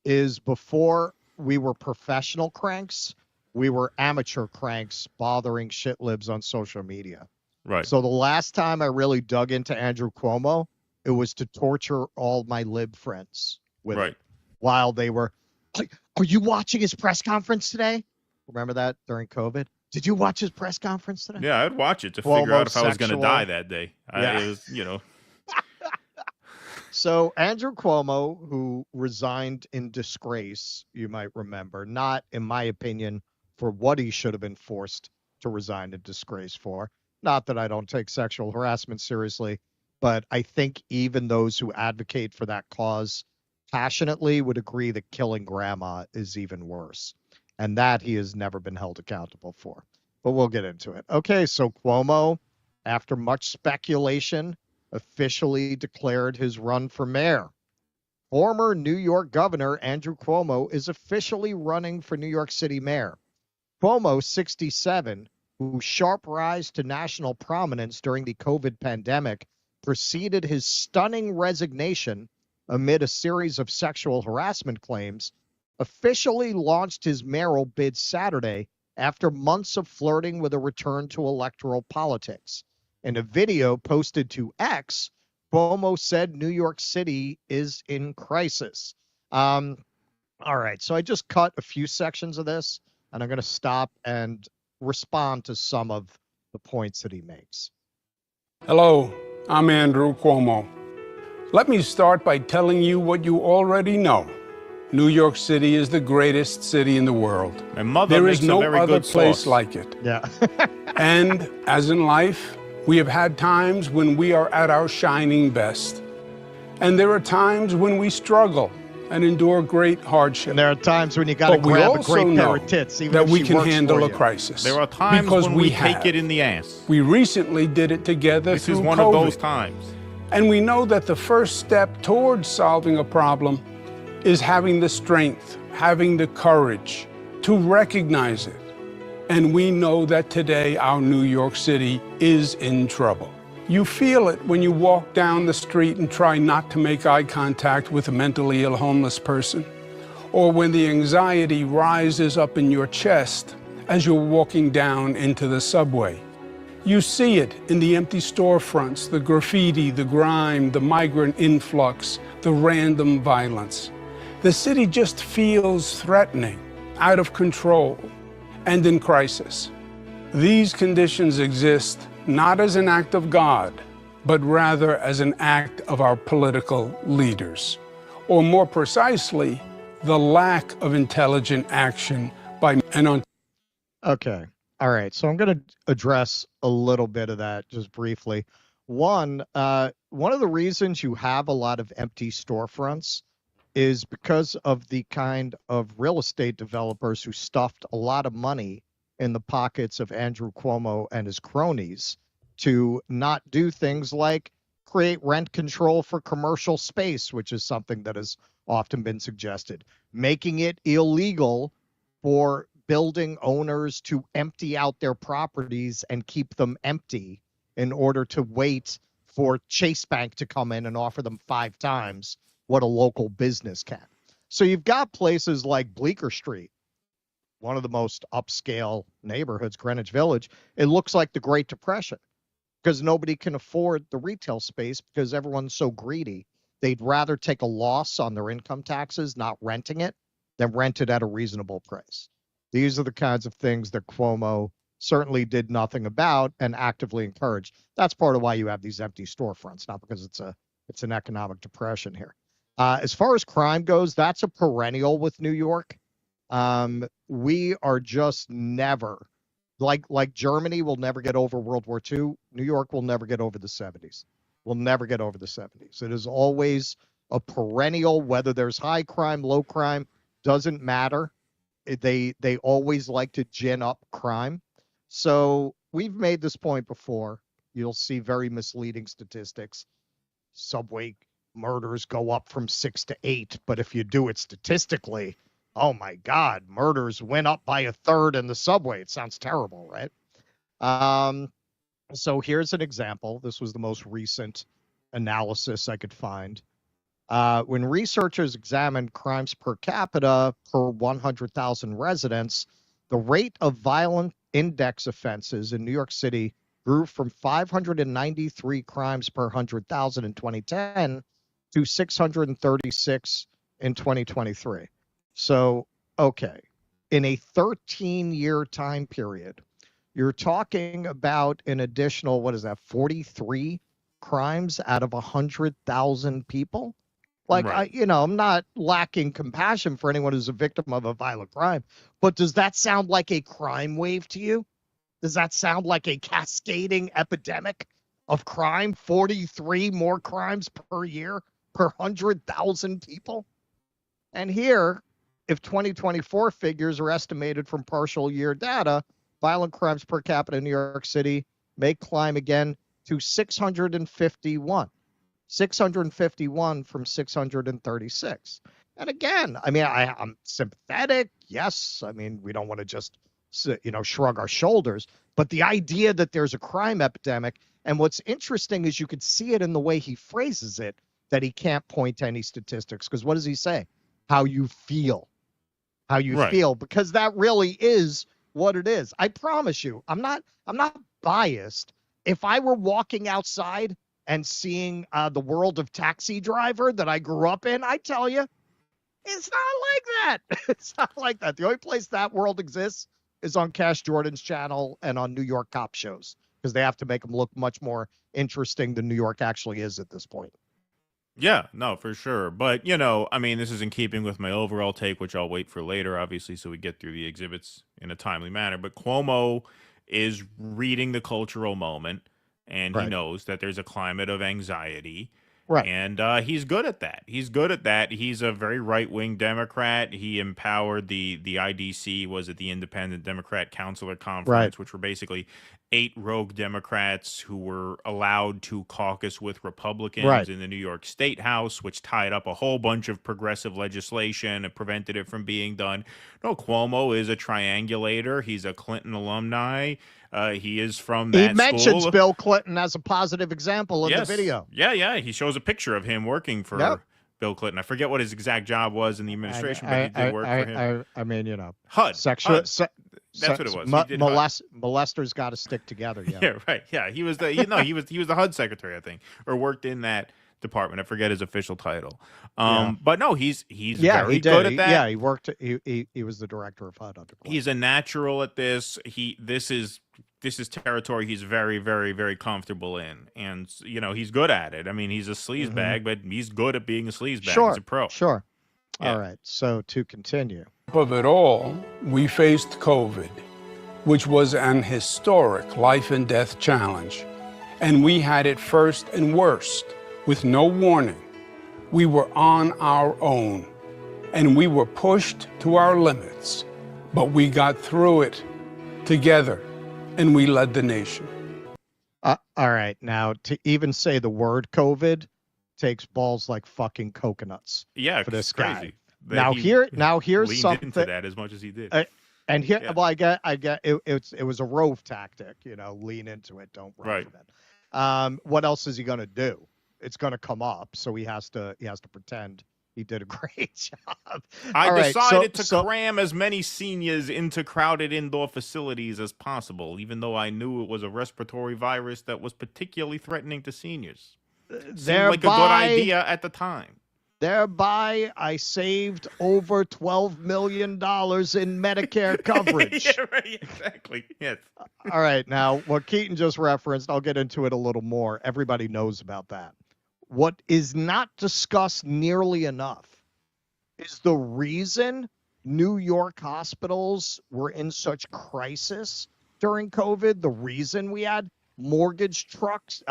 is before we were professional cranks, we were amateur cranks bothering shit libs on social media. Right. So the last time I really dug into Andrew Cuomo, it was to torture all my lib friends with it while they were like, are you watching his press conference today? Remember that during COVID? Did you watch his press conference today? Yeah, I'd watch it to figure out if I was going to die that day. Yeah. It was, you know. So Andrew Cuomo, who resigned in disgrace, you might remember, not, in my opinion, for what he should have been forced to resign in disgrace for. Not that I don't take sexual harassment seriously, but I think even those who advocate for that cause passionately would agree that killing grandma is even worse. And that he has never been held accountable for. But we'll get into it. Okay, so Cuomo, after much speculation, officially declared his run for mayor. Former New York Governor Andrew Cuomo is officially running for New York City mayor. Cuomo, 67, whose sharp rise to national prominence during the COVID pandemic preceded his stunning resignation amid a series of sexual harassment claims, officially launched his mayoral bid Saturday after months of flirting with a return to electoral politics. In a video posted to X, Cuomo said New York City is in crisis. All right, so I just cut a few sections of this, and I'm going to stop and respond to some of the points that he makes. Hello, I'm Andrew Cuomo. Let me start by telling you what you already know. New York City is the greatest city in the world. My mother There makes is no a very other good place sauce. like it. Yeah. And as in life, we have had times when we are at our shining best. And there are times when we struggle and endure great hardship. And there are times when you got to But we grab a also great pair know of tits, even that if we she can works handle for a you. crisis. There are times because when we have. take it in the ass. We recently did it together This through is one COVID. of those times. And we know that the first step towards solving a problem is having the strength, having the courage to recognize it. And we know that today our New York City is in trouble. You feel it when you walk down the street and try not to make eye contact with a mentally ill homeless person, or when the anxiety rises up in your chest as you're walking down into the subway. You see it in the empty storefronts, the graffiti, the grime, the migrant influx, the random violence. The city just feels threatening, out of control, and in crisis. These conditions exist not as an act of God, but rather as an act of our political leaders. Or more precisely, the lack of intelligent action by and on. Okay. All right. So I'm going to address a little bit of that just briefly. One of the reasons you have a lot of empty storefronts is because of the kind of real estate developers who stuffed a lot of money in the pockets of Andrew Cuomo and his cronies to not do things like create rent control for commercial space, which is something that has often been suggested, making it illegal for building owners to empty out their properties and keep them empty in order to wait for Chase Bank to come in and offer them 5 times what a local business can. So you've got places like Bleecker Street, one of the most upscale neighborhoods, Greenwich Village. It looks like the Great Depression because nobody can afford the retail space because everyone's so greedy. They'd rather take a loss on their income taxes, not renting it, than rent it at a reasonable price. These are the kinds of things that Cuomo certainly did nothing about and actively encouraged. That's part of why you have these empty storefronts, not because it's an economic depression here. As far as crime goes, that's a perennial with New York. We are just never, like Germany will never get over World War II. New York will never get over the 70s. We'll never get over the 70s. It is always a perennial, whether there's high crime, low crime, doesn't matter. They always like to gin up crime. So we've made this point before. You'll see very misleading statistics. Subway murders go up from 6 to 8, but if you do it statistically, oh my God, murders went up by 1/3 in the subway. It sounds terrible, right? So here's an example. This was the most recent analysis I could find. When researchers examined crimes per capita per 100,000 residents, the rate of violent index offenses in New York City grew from 593 crimes per 100,000 in 2010 to 636 in 2023. So, okay, in a 13-year time period, you're talking about an additional, 43 crimes out of 100,000 people? Like, right. I'm not lacking compassion for anyone who's a victim of a violent crime, but does that sound like a crime wave to you? Does that sound like a cascading epidemic of crime? 43 more crimes per year per 100,000 people? And here, if 2024 figures are estimated from partial year data, violent crimes per capita in New York City may climb again to 651. 651 from 636. And again, I mean, I'm sympathetic. Yes. I mean, we don't want to just, shrug our shoulders, but the idea that there's a crime epidemic, and what's interesting is you could see it in the way he phrases it, that he can't point to any statistics. Because what does he say? How you feel. How you right. feel, because that really is what it is. I promise you, I'm not biased. If I were walking outside and seeing the world of Taxi Driver that I grew up in, I tell you, It's not like that. It's not like that. The only place that world exists is on Cash Jordan's channel and on New York cop shows, because they have to make them look much more interesting than New York actually is at this point. Yeah, no, for sure. But, you know, I mean, this is in keeping with my overall take, which I'll wait for later, obviously, so we get through the exhibits in a timely manner. But Cuomo is reading the cultural moment, and he knows that there's a climate of anxiety. Right. And he's good at that. He's good at that. He's a very right-wing Democrat. He empowered the IDC, was it the Independent Democrat Counselor Conference, which were basically 8 rogue Democrats who were allowed to caucus with Republicans in the New York State House, which tied up a whole bunch of progressive legislation and prevented it from being done. No, Cuomo is a triangulator. He's a Clinton alumni. He is from that He mentions school. Bill Clinton as a positive example in the video. Yeah. He shows a picture of him working for Bill Clinton. I forget what his exact job was in the administration, but he did work for him. I mean, you know, HUD. sexual. HUD. That's what it was. He did molesters got to stick together. Yeah. Yeah, right. Yeah, he was the he was the HUD secretary, I think, or worked in that department. I forget his official title. But no, he's very good at that. Yeah, he worked. He was the director of HUD under Clinton. He's a natural at this. This is territory he's very, very, very comfortable in, and you know he's good at it. I mean, he's a sleazebag, but he's good at being a sleazebag. Sure, he's a pro. Sure. Yeah. All right. So to continue. Of it all, we faced COVID, which was an historic life and death challenge. And we had it first and worst, with no warning. We were on our own, and we were pushed to our limits. But we got through it together, and we led the nation. All right. Now, to even say the word COVID takes balls like fucking coconuts. Yeah, for this it's guy. crazy. Now here's leaned something into that as much as he did. And here, well, I get it was a rove tactic, you know, lean into it, don't run from it. What else is he going to do? It's going to come up, so he has to pretend he did a great job. I decided to cram as many seniors into crowded indoor facilities as possible, even though I knew it was a respiratory virus that was particularly threatening to seniors. Seemed like a good idea at the time. Thereby, I saved over $12 million in Medicare coverage. Yeah, right, exactly. Yes. All right. Now, what Keaton just referenced, I'll get into it a little more. Everybody knows about that. What is not discussed nearly enough is the reason New York hospitals were in such crisis during COVID. The reason we had morgue trucks.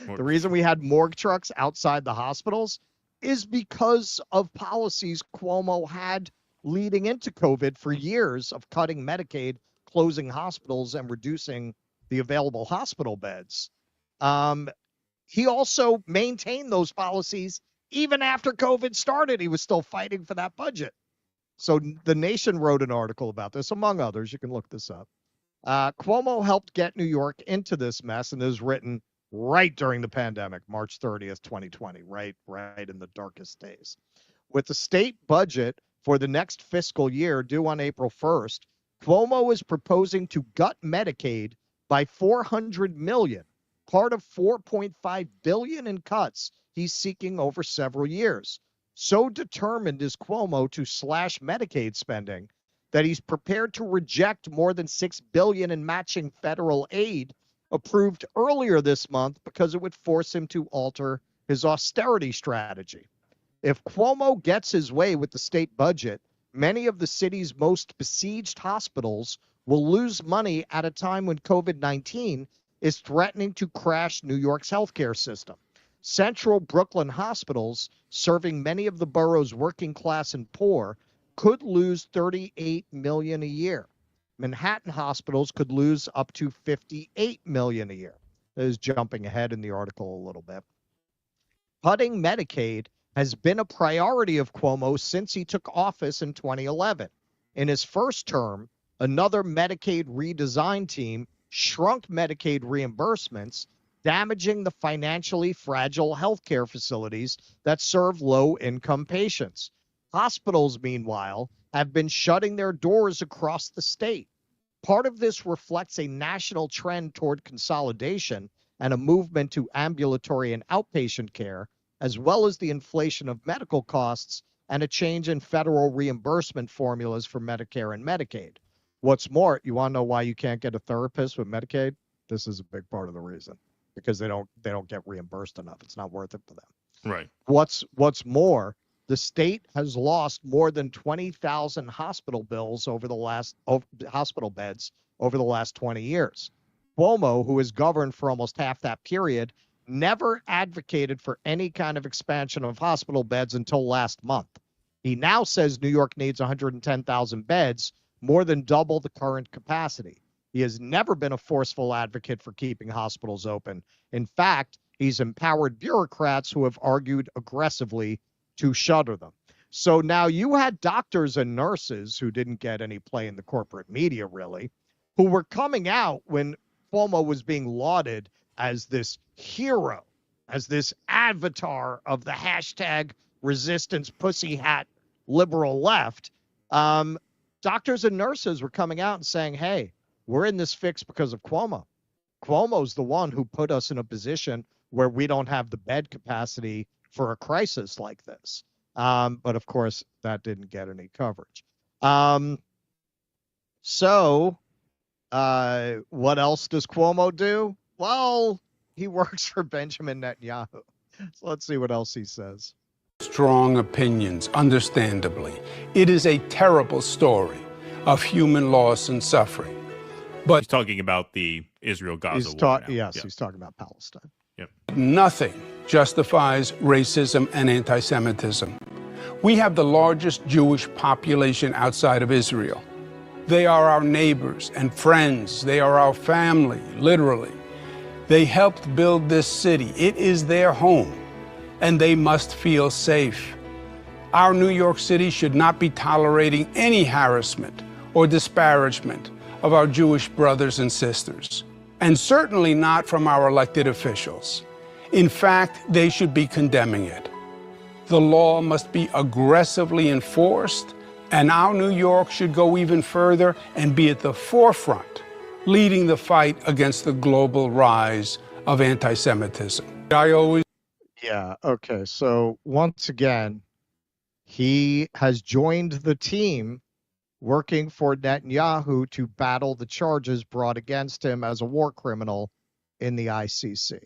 The reason we had morgue trucks outside the hospitals is because of policies Cuomo had leading into COVID for years of cutting Medicaid, closing hospitals, and reducing the available hospital beds. He also maintained those policies even after COVID started. He was still fighting for that budget. So The Nation wrote an article about this, among others. You can look this up. Cuomo helped get New York into this mess, and it was written right during the pandemic, March 30th, 2020, right in the darkest days. With the state budget for the next fiscal year due on April 1st, Cuomo is proposing to gut Medicaid by $400 million, part of $4.5 billion in cuts he's seeking over several years. So determined is Cuomo to slash Medicaid spending that he's prepared to reject more than $6 billion in matching federal aid approved earlier this month because it would force him to alter his austerity strategy. If Cuomo gets his way with the state budget, many of the city's most besieged hospitals will lose money at a time when COVID-19 is threatening to crash New York's healthcare system. Central Brooklyn hospitals, serving many of the borough's working class and poor, could lose $38 million a year. Manhattan hospitals could lose up to $58 million a year. That is jumping ahead in the article a little bit. Cutting Medicaid has been a priority of Cuomo since he took office in 2011. In his first term, another Medicaid redesign team shrunk Medicaid reimbursements, damaging the financially fragile healthcare facilities that serve low-income patients. Hospitals, meanwhile, have been shutting their doors across the state. Part of this reflects a national trend toward consolidation and a movement to ambulatory and outpatient care, as well as the inflation of medical costs and a change in federal reimbursement formulas for Medicare and Medicaid. What's more, you want to know why you can't get a therapist with Medicaid? This is a big part of the reason, because they don't get reimbursed enough. It's not worth it for them. Right. What's more, the state has lost more than 20,000 hospital bills hospital beds over the last 20 years. Cuomo, who has governed for almost half that period, never advocated for any kind of expansion of hospital beds until last month. He now says New York needs 110,000 beds, more than double the current capacity. He has never been a forceful advocate for keeping hospitals open. In fact, he's empowered bureaucrats who have argued aggressively to shutter them. So now you had doctors and nurses who didn't get any play in the corporate media, really, who were coming out when Cuomo was being lauded as this hero, as this avatar of the hashtag resistance pussy hat liberal left. Doctors and nurses were coming out and saying, hey, we're in this fix because of Cuomo. Cuomo's the one who put us in a position where we don't have the bed capacity for a crisis like this. But of course, that didn't get any coverage. So what else does Cuomo do? Well, he works for Benjamin Netanyahu. So let's see what else he says. Strong opinions, understandably. It is a terrible story of human loss and suffering. But he's talking about the Israel-Gaza war now. Yes, he's talking about Palestine. Yep. Nothing justifies racism and anti-Semitism. We have the largest Jewish population outside of Israel. They are our neighbors and friends. They are our family, literally. They helped build this city. It is their home, and they must feel safe. Our New York City should not be tolerating any harassment or disparagement of our Jewish brothers and sisters, and certainly not from our elected officials. In fact, they should be condemning it. The law must be aggressively enforced, and our New York should go even further and be at the forefront, leading the fight against the global rise of anti-Semitism. Yeah, okay. So once again, he has joined the team working for Netanyahu to battle the charges brought against him as a war criminal in the ICC.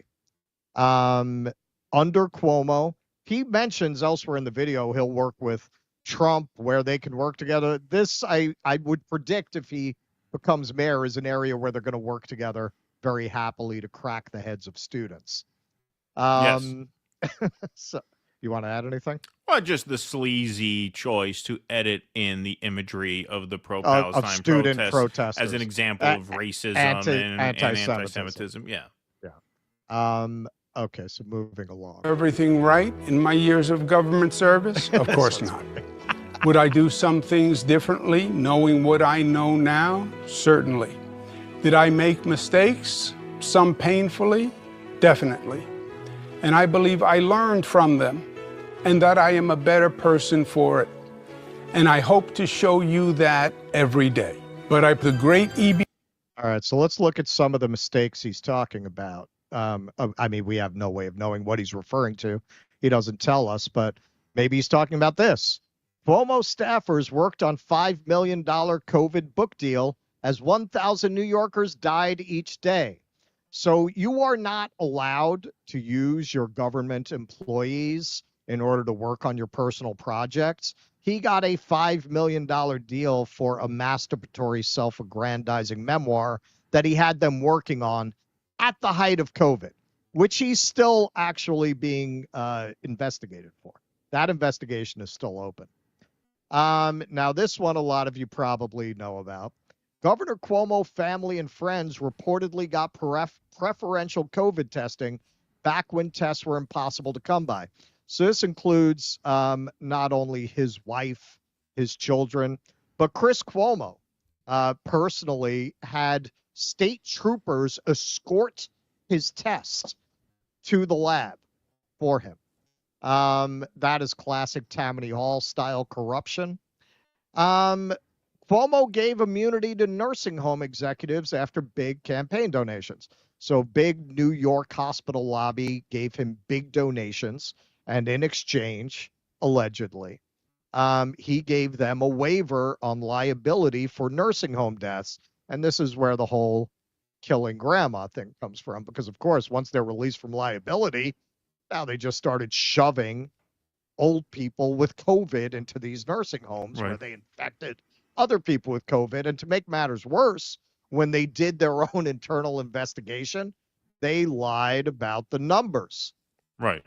Under Cuomo, he mentions elsewhere in the video he'll work with Trump where they can work together. This, I would predict, if he becomes mayor, is an area where they're going to work together very happily to crack the heads of students. Yes. So, you want to add anything? Well, just the sleazy choice to edit in the imagery of the pro-Palestine student protesters as an example of racism and anti-Semitism. Yeah. Yeah. Okay, so moving along. Everything right in my years of government service? Of course not. Would I do some things differently, knowing what I know now? Certainly. Did I make mistakes? Some painfully? Definitely. And I believe I learned from them and that I am a better person for it. And I hope to show you that every day. But the great EB... All right, so let's look at some of the mistakes he's talking about. I mean, we have no way of knowing what he's referring to. He doesn't tell us, but maybe he's talking about this. Cuomo staffers worked on $5 million COVID book deal as 1,000 New Yorkers died each day. So you are not allowed to use your government employees in order to work on your personal projects. He got a $5 million deal for a masturbatory self-aggrandizing memoir that he had them working on at the height of COVID, which he's still actually being investigated for. That investigation is still open. Now, this one a lot of you probably know about. Governor Cuomo family and friends reportedly got preferential COVID testing back when tests were impossible to come by. So this includes not only his wife, his children, but Chris Cuomo personally had state troopers escort his test to the lab for him. That is classic Tammany Hall style corruption. Cuomo gave immunity to nursing home executives after big campaign donations. So big New York hospital lobby gave him big donations. And in exchange, allegedly, he gave them a waiver on liability for nursing home deaths. And this is where the whole killing grandma thing comes from, because of course, once they're released from liability, now they just started shoving old people with COVID into these nursing homes where they infected other people with COVID. And to make matters worse, when they did their own internal investigation, they lied about the numbers. Right.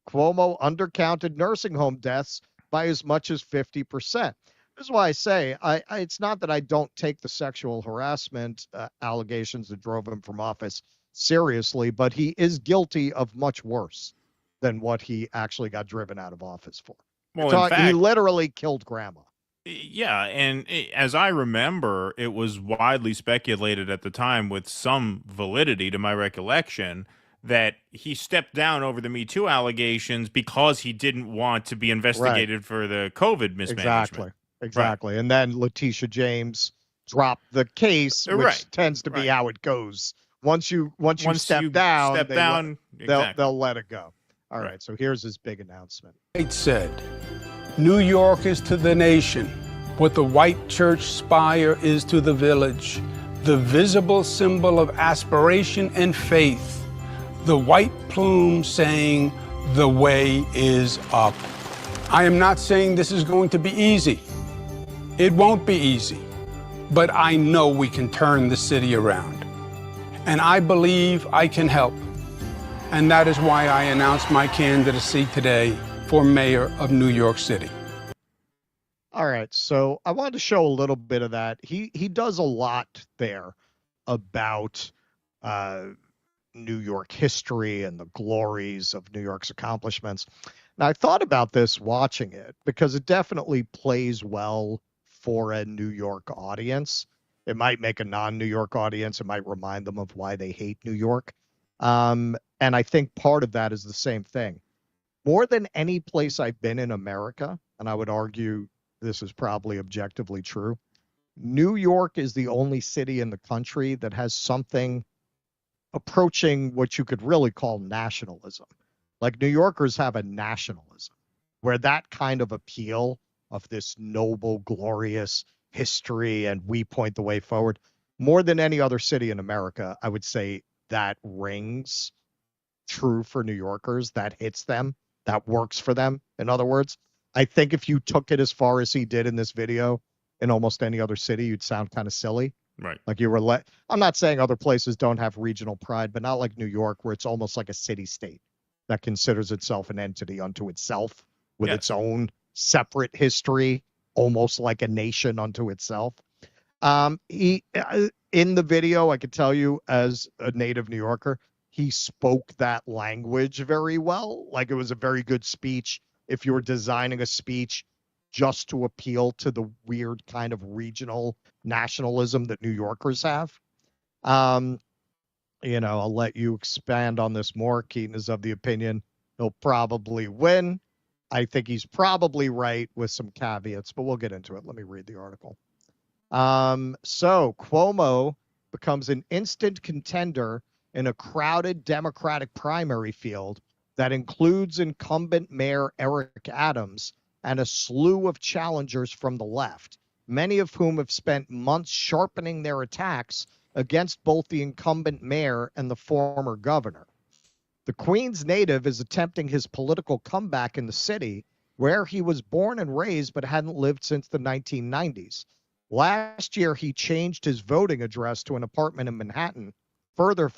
Cuomo undercounted nursing home deaths by as much as 50%. This is why I say it's not that I don't take the sexual harassment allegations that drove him from office seriously, but he is guilty of much worse than what he actually got driven out of office for. Well, in fact, he literally killed grandma. Yeah, and as I remember, it was widely speculated at the time, with some validity to my recollection, that he stepped down over the Me Too allegations because he didn't want to be investigated for the COVID mismanagement. Exactly. Right. And then Letitia James dropped the case, which tends to be how it goes. Once you step down, they'll let it go. All right, so here's his big announcement. It said, New York is to the nation what the white church spire is to the village, the visible symbol of aspiration and faith, the white plume saying, the way is up. I am not saying this is going to be easy. It won't be easy, but I know we can turn the city around. And I believe I can help. And that is why I announced my candidacy today for mayor of New York City. All right, so I wanted to show a little bit of that. He does a lot there about New York history and the glories of New York's accomplishments. Now, I thought about this watching it because it definitely plays well for a New York audience. It might make a non-New York audience. It might remind them of why they hate New York. And I think part of that is the same thing. More than any place I've been in America, and I would argue this is probably objectively true, New York is the only city in the country that has something approaching what you could really call nationalism. Like, New Yorkers have a nationalism where that kind of appeal of this noble, glorious history and we point the way forward, more than any other city in America, I would say that rings true for New Yorkers, that hits them, that works for them. In other words, I think if you took it as far as he did in this video in almost any other city, you'd sound kind of silly. Right. Like you were I'm not saying other places don't have regional pride, but not like New York, where it's almost like a city state that considers itself an entity unto itself with its own separate history, almost like a nation unto itself. He in the video, I could tell you as a native New Yorker, he spoke that language very well. Like, it was a very good speech. If you were designing a speech just to appeal to the weird kind of regional nationalism that New Yorkers have. You know, I'll let you expand on this more. Keaton is of the opinion he'll probably win. I think he's probably right with some caveats, but we'll get into it. Let me read the article. So Cuomo becomes an instant contender in a crowded Democratic primary field that includes incumbent Mayor Eric Adams and a slew of challengers from the left, many of whom have spent months sharpening their attacks against both the incumbent mayor and the former governor. The Queens native is attempting his political comeback in the city, where he was born and raised but hadn't lived since the 1990s. Last year, he changed his voting address to an apartment in Manhattan, further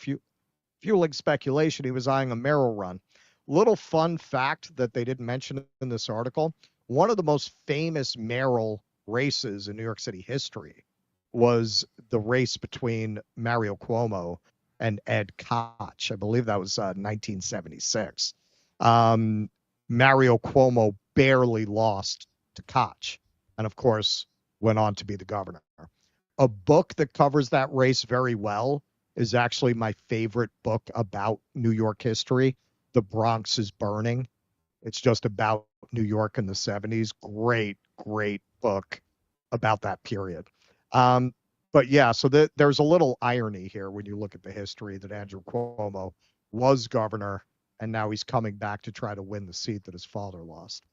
fueling speculation he was eyeing a mayoral run. Little fun fact that they didn't mention in this article, one of the most famous mayoral races in New York City history was the race between Mario Cuomo and Ed Koch. I believe that was 1976. Mario Cuomo barely lost to Koch, and of course went on to be the governor. A book that covers that race very well is actually my favorite book about New York history, The Bronx is Burning. It's just about New York in the 70s. Great, great book about that period. But yeah, so there's a little irony here when you look at the history that Andrew Cuomo was governor and now he's coming back to try to win the seat that his father lost.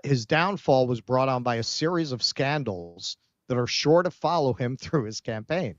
His downfall was brought on by a series of scandals that are sure to follow him through his campaign.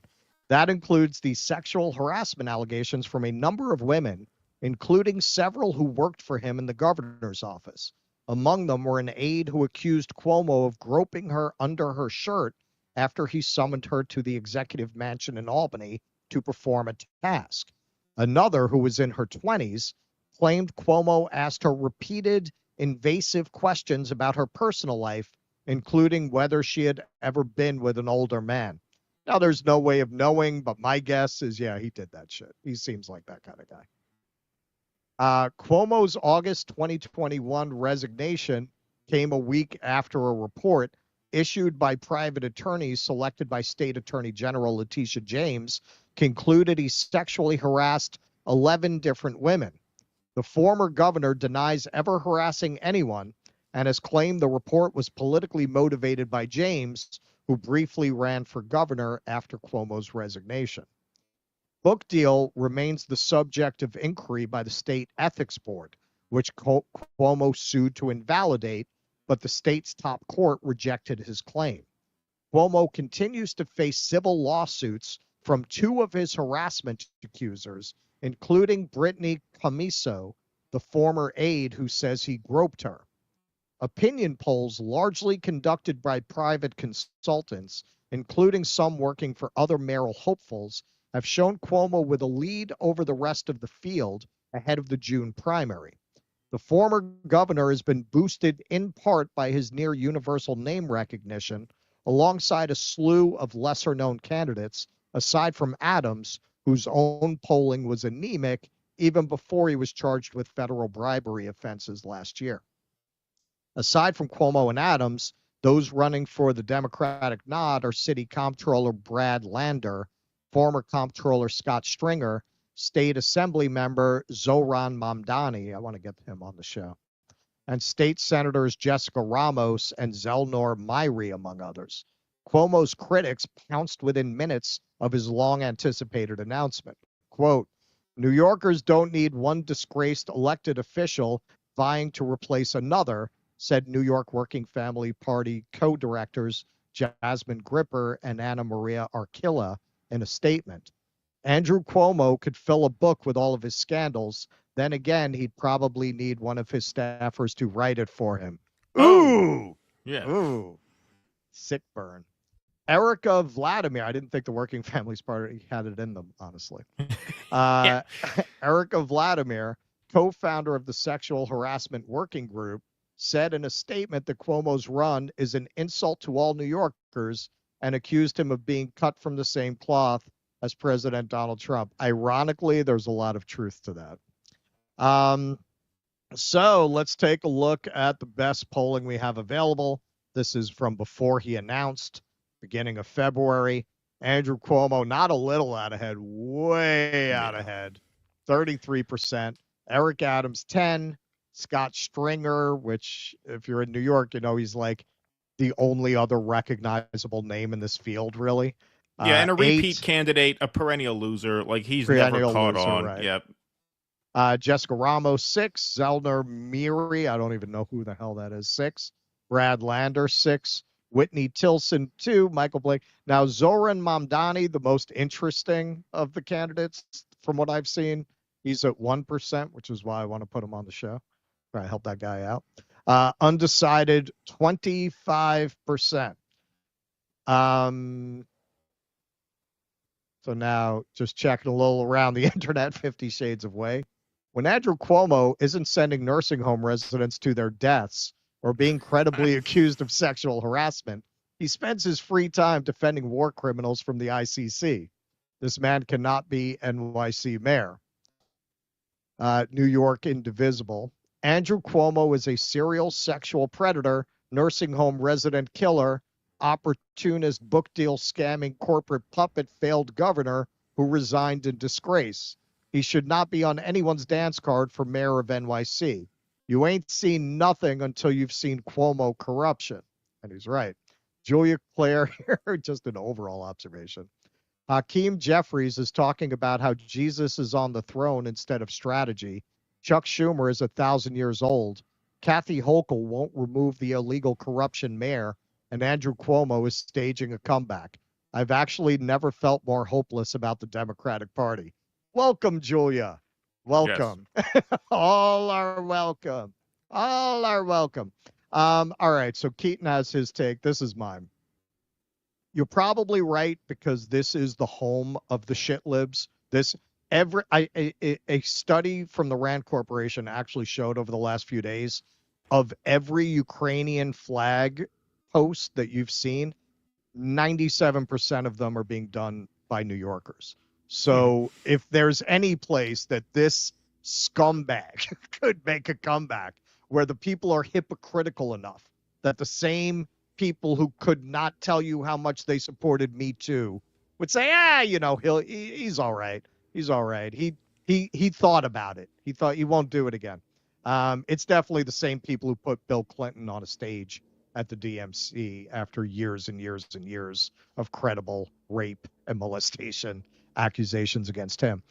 That includes the sexual harassment allegations from a number of women, including several who worked for him in the governor's office. Among them were an aide who accused Cuomo of groping her under her shirt after he summoned her to the executive mansion in Albany to perform a task. Another, who was in her 20s, claimed Cuomo asked her repeated, invasive questions about her personal life, including whether she had ever been with an older man. Now, there's no way of knowing, but my guess is, yeah, he did that shit. He seems like that kind of guy. Cuomo's August 2021 resignation came a week after a report issued by private attorneys selected by State Attorney General Letitia James concluded he sexually harassed 11 different women. The former governor denies ever harassing anyone and has claimed the report was politically motivated by James, who briefly ran for governor after Cuomo's resignation. Book deal remains the subject of inquiry by the state ethics board, which Cuomo sued to invalidate, but the state's top court rejected his claim. Cuomo continues to face civil lawsuits from two of his harassment accusers, including Brittany Camiso, the former aide who says he groped her. Opinion polls largely conducted by private consultants, including some working for other mayoral hopefuls, have shown Cuomo with a lead over the rest of the field ahead of the June primary. The former governor has been boosted in part by his near universal name recognition, alongside a slew of lesser-known candidates, aside from Adams, whose own polling was anemic even before he was charged with federal bribery offenses last year. Aside from Cuomo and Adams, those running for the Democratic nod are City Comptroller Brad Lander, former Comptroller Scott Stringer, State Assembly member Zohran Mamdani, I want to get him on the show, and State Senators Jessica Ramos and Zelnor Myrie, among others. Cuomo's critics pounced within minutes of his long-anticipated announcement. Quote, New Yorkers don't need one disgraced elected official vying to replace another, said New York Working Family Party co-directors Jasmine Gripper and Anna Maria Archila in a statement. Andrew Cuomo could fill a book with all of his scandals. Then again, he'd probably need one of his staffers to write it for him. Ooh! Yeah. Ooh. Sick burn. Erica Vladimir. I didn't think the Working Families Party had it in them, honestly. Erica Vladimir, co-founder of the Sexual Harassment Working Group, said in a statement that Cuomo's run is an insult to all New Yorkers and accused him of being cut from the same cloth as President Donald Trump. Ironically, there's a lot of truth to that. So let's take a look at the best polling we have available. This is from before he announced, beginning of February. Andrew Cuomo, not a little out ahead, way out ahead, 33%. Eric Adams, 10. Scott Stringer, which if you're in New York, you know, he's like the only other recognizable name in this field, really. Yeah, and a repeat candidate, a perennial loser. Like, he's never caught on. Right. Yep. Jessica Ramos, 6. Zelnor Myrie, I don't even know who the hell that is, 6. Brad Lander, 6. Whitney Tilson, 2. Michael Blake. Now, Zohran Mamdani, the most interesting of the candidates from what I've seen, he's at 1%, which is why I want to put him on the show. Try to help that guy out. Undecided, 25%. So now, just checking a little around the internet, 50 Shades of Way. When Andrew Cuomo isn't sending nursing home residents to their deaths or being credibly accused of sexual harassment, he spends his free time defending war criminals from the ICC. This man cannot be NYC mayor. New York Indivisible. Andrew Cuomo is a serial sexual predator, nursing home resident killer, opportunist book deal scamming corporate puppet failed governor who resigned in disgrace. He should not be on anyone's dance card for mayor of NYC. You ain't seen nothing until you've seen Cuomo corruption. And he's right. Julia Claire here, just an overall observation. Hakeem Jeffries is talking about how Jesus is on the throne instead of strategy. Chuck Schumer is 1,000 years old. Kathy Hochul won't remove the illegal corruption mayor, and Andrew Cuomo is staging a comeback. I've actually never felt more hopeless about the Democratic Party. Welcome, Julia. Welcome. Yes. All are welcome. All are welcome. All right, so Keaton has his take. This is mine. You're probably right, because this is the home of the shit libs. A study from the Rand Corporation actually showed over the last few days, of every Ukrainian flag post that you've seen, 97% of them are being done by New Yorkers. So if there's any place that this scumbag could make a comeback, where the people are hypocritical enough that the same people who could not tell you how much they supported Me Too would say, he's all right. He's all right. He thought about it. He thought he won't do it again. It's definitely the same people who put Bill Clinton on a stage at the DMC after years and years and years of credible rape and molestation accusations against him.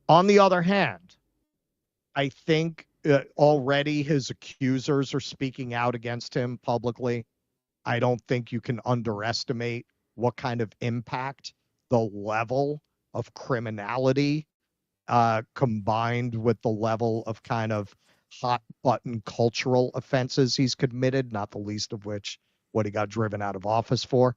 On the other hand, I think already his accusers are speaking out against him publicly. I don't think you can underestimate what kind of impact the level of criminality combined with the level of kind of hot button cultural offenses he's committed, not the least of which what he got driven out of office for.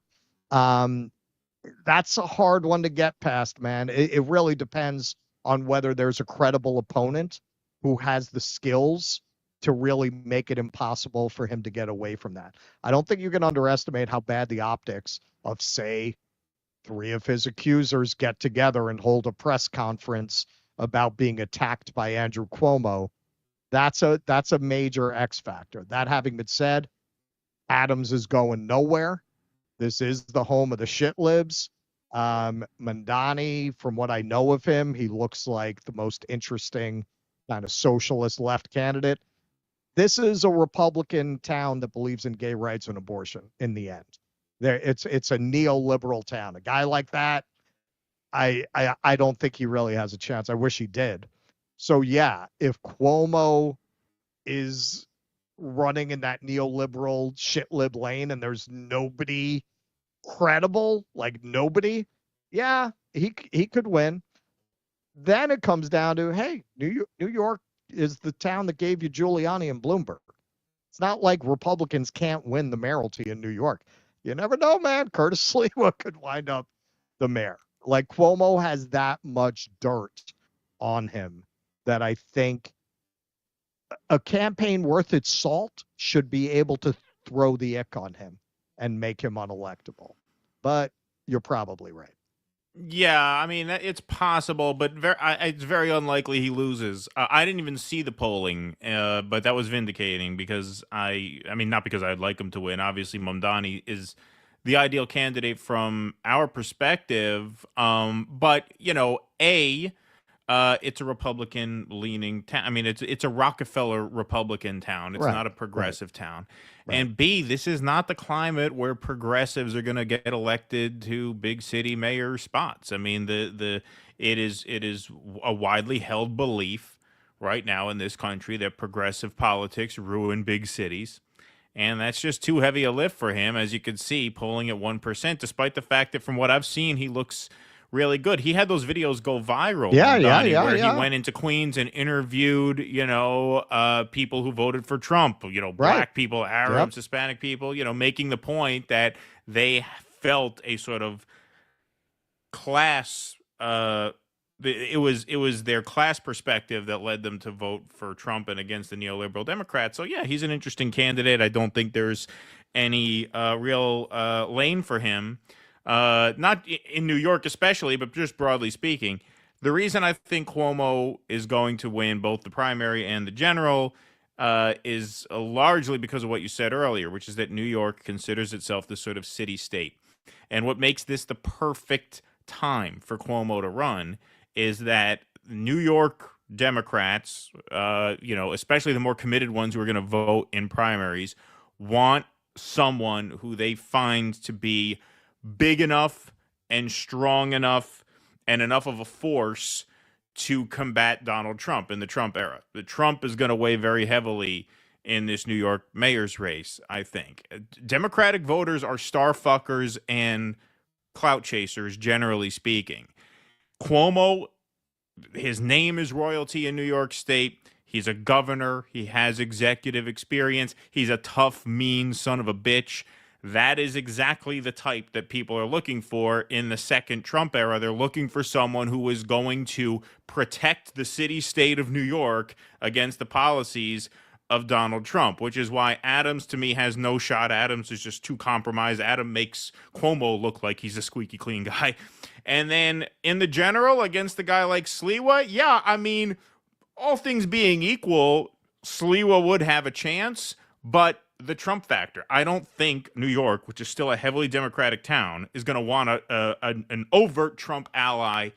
That's a hard one to get past, man. It really depends on whether there's a credible opponent who has the skills to really make it impossible for him to get away from that. I don't think you can underestimate how bad the optics of, say, 3 of his accusers get together and hold a press conference about being attacked by Andrew Cuomo. That's a major X factor. That having been said, Adams is going nowhere. This is the home of the shit libs. Mandani, from what I know of him, he looks like the most interesting kind of socialist left candidate. This is a Republican town that believes in gay rights and abortion in the end. It's a neoliberal town. A guy like that, I don't think he really has a chance. I wish he did. So yeah, if Cuomo is running in that neoliberal shit lib lane and there's nobody credible, like nobody, yeah, he could win. Then it comes down to, hey, New York is the town that gave you Giuliani and Bloomberg. It's not like Republicans can't win the mayoralty in New York. You never know, man. Curtis Sliwa could wind up the mayor. Like, Cuomo has that much dirt on him that I think a campaign worth its salt should be able to throw the ick on him and make him unelectable. But you're probably right. Yeah, I mean, it's possible, but it's very unlikely he loses. I didn't even see the polling, but that was vindicating because I mean, not because I'd like him to win. Obviously, Mamdani is the ideal candidate from our perspective. But, it's a Republican-leaning town. I mean, it's a Rockefeller Republican town. It's not a progressive town. Right. And B, this is not the climate where progressives are going to get elected to big city mayor spots. I mean, it is a widely held belief right now in this country that progressive politics ruin big cities. And that's just too heavy a lift for him, as you can see, polling at 1%, despite the fact that from what I've seen, he looks really good. He had those videos go viral. Where he went into Queens and interviewed, people who voted for Trump, black people, Arabs, Hispanic people, making the point that they felt a sort of class, it was their class perspective that led them to vote for Trump and against the neoliberal Democrats. So yeah, he's an interesting candidate. I don't think there's any real lane for him. Not in New York especially, but just broadly speaking. The reason I think Cuomo is going to win both the primary and the general is largely because of what you said earlier, which is that New York considers itself this sort of city-state. And what makes this the perfect time for Cuomo to run is that New York Democrats, especially the more committed ones who are going to vote in primaries, want someone who they find to be big enough and strong enough and enough of a force to combat Donald Trump in the Trump era. The Trump is going to weigh very heavily in this New York mayor's race, I think. Democratic voters are star fuckers and clout chasers, generally speaking. Cuomo, his name is royalty in New York State. He's a governor. He has executive experience. He's a tough, mean son of a bitch. That is exactly the type that people are looking for in the second Trump era. They're looking for someone who is going to protect the city-state of New York against the policies of Donald Trump, which is why Adams, to me, has no shot. Adams is just too compromised. Adam makes Cuomo look like he's a squeaky clean guy. And then in the general, against a guy like Sliwa, yeah, I mean, all things being equal, Sliwa would have a chance, but the Trump factor. I don't think New York, which is still a heavily Democratic town, is going to want an overt Trump ally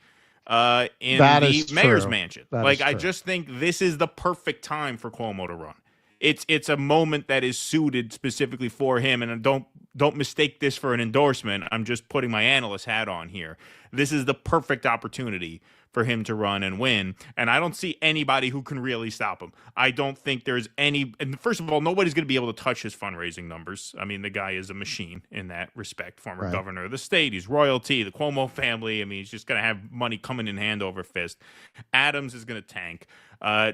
in the mayor's mansion. I just think this is the perfect time for Cuomo to run. It's a moment that is suited specifically for him, and don't mistake this for an endorsement. I'm just putting my analyst hat on here. This is the perfect opportunity for him to run and win, and I don't see anybody who can really stop him. I don't think there's any, and first of all, nobody's going to be able to touch his fundraising numbers. I mean, the guy is a machine in that respect, former governor of the state. He's royalty, the Cuomo family. I mean, he's just going to have money coming in hand over fist. Adams is going to tank.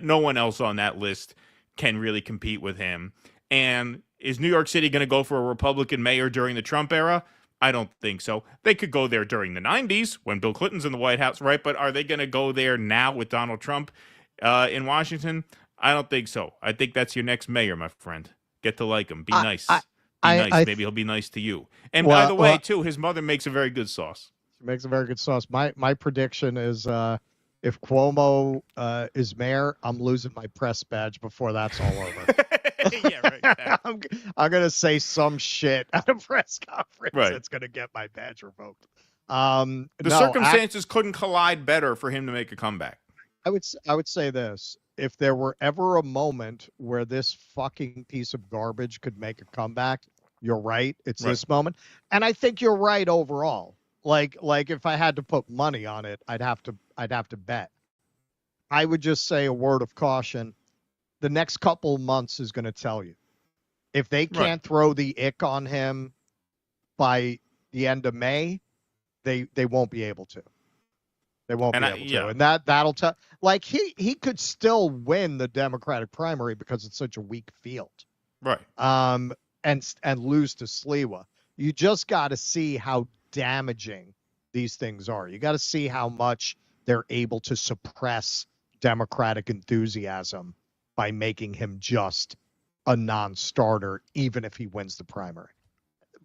No one else on that list can really compete with him. And is New York City going to go for a Republican mayor during the Trump era? I don't think so. They could go there during the 90s when Bill Clinton's in the White House, right? But are they going to go there now with Donald Trump in Washington? I don't think so. I think that's your next mayor, my friend. Get to like him. Be nice. Be nice. Maybe he'll be nice to you. And by the way, too, his mother makes a very good sauce. She makes a very good sauce. My prediction is if Cuomo is mayor, I'm losing my press badge before that's all over. Yeah, right. I'm gonna say some shit at a press conference that's gonna get my badge revoked. The circumstances couldn't collide better for him to make a comeback. I would say this: if there were ever a moment where this fucking piece of garbage could make a comeback, you're right. It's this moment, and I think you're right overall. Like if I had to put money on it, I'd have to bet. I would just say a word of caution. The next couple months is going to tell you. If they can't throw the ick on him by the end of May, they won't be able to. They won't be able to. And that'll tell. Like he could still win the Democratic primary because it's such a weak field. Right. And lose to Sliwa. You just got to see how damaging these things are. You got to see how much they're able to suppress Democratic enthusiasm by making him just a non-starter, even if he wins the primary.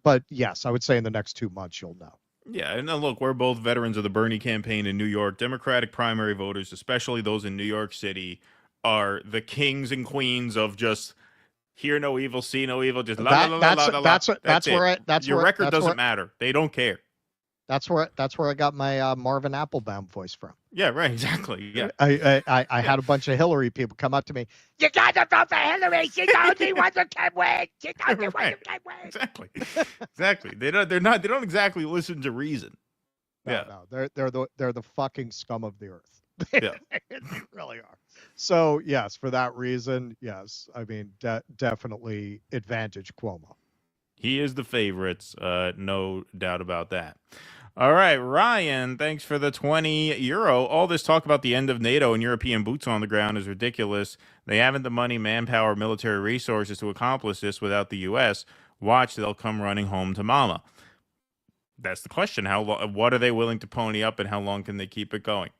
But yes, I would say in the next 2 months, you'll know. Yeah, and look, we're both veterans of the Bernie campaign in New York. Democratic primary voters, especially those in New York City, are the kings and queens of just hear no evil, see no evil, just la la la la la. That's your record doesn't matter. They don't care. That's where I got my Marvin Applebaum voice from. Yeah, right, exactly. Yeah, I had a bunch of Hillary people come up to me. You got to vote for Hillary. She's the only one who can win. She's the only one who can win. Exactly. They don't exactly listen to reason. No, they're the fucking scum of the earth. Yeah, they really are. So yes, for that reason, yes, I mean definitely advantage Cuomo. He is the favorites, no doubt about that. All right, Ryan, thanks for the €20. All this talk about the end of NATO and European boots on the ground is ridiculous. They haven't the money, manpower, military resources to accomplish this without the U.S. Watch, they'll come running home to mama. That's the question. What are they willing to pony up, and how long can they keep it going?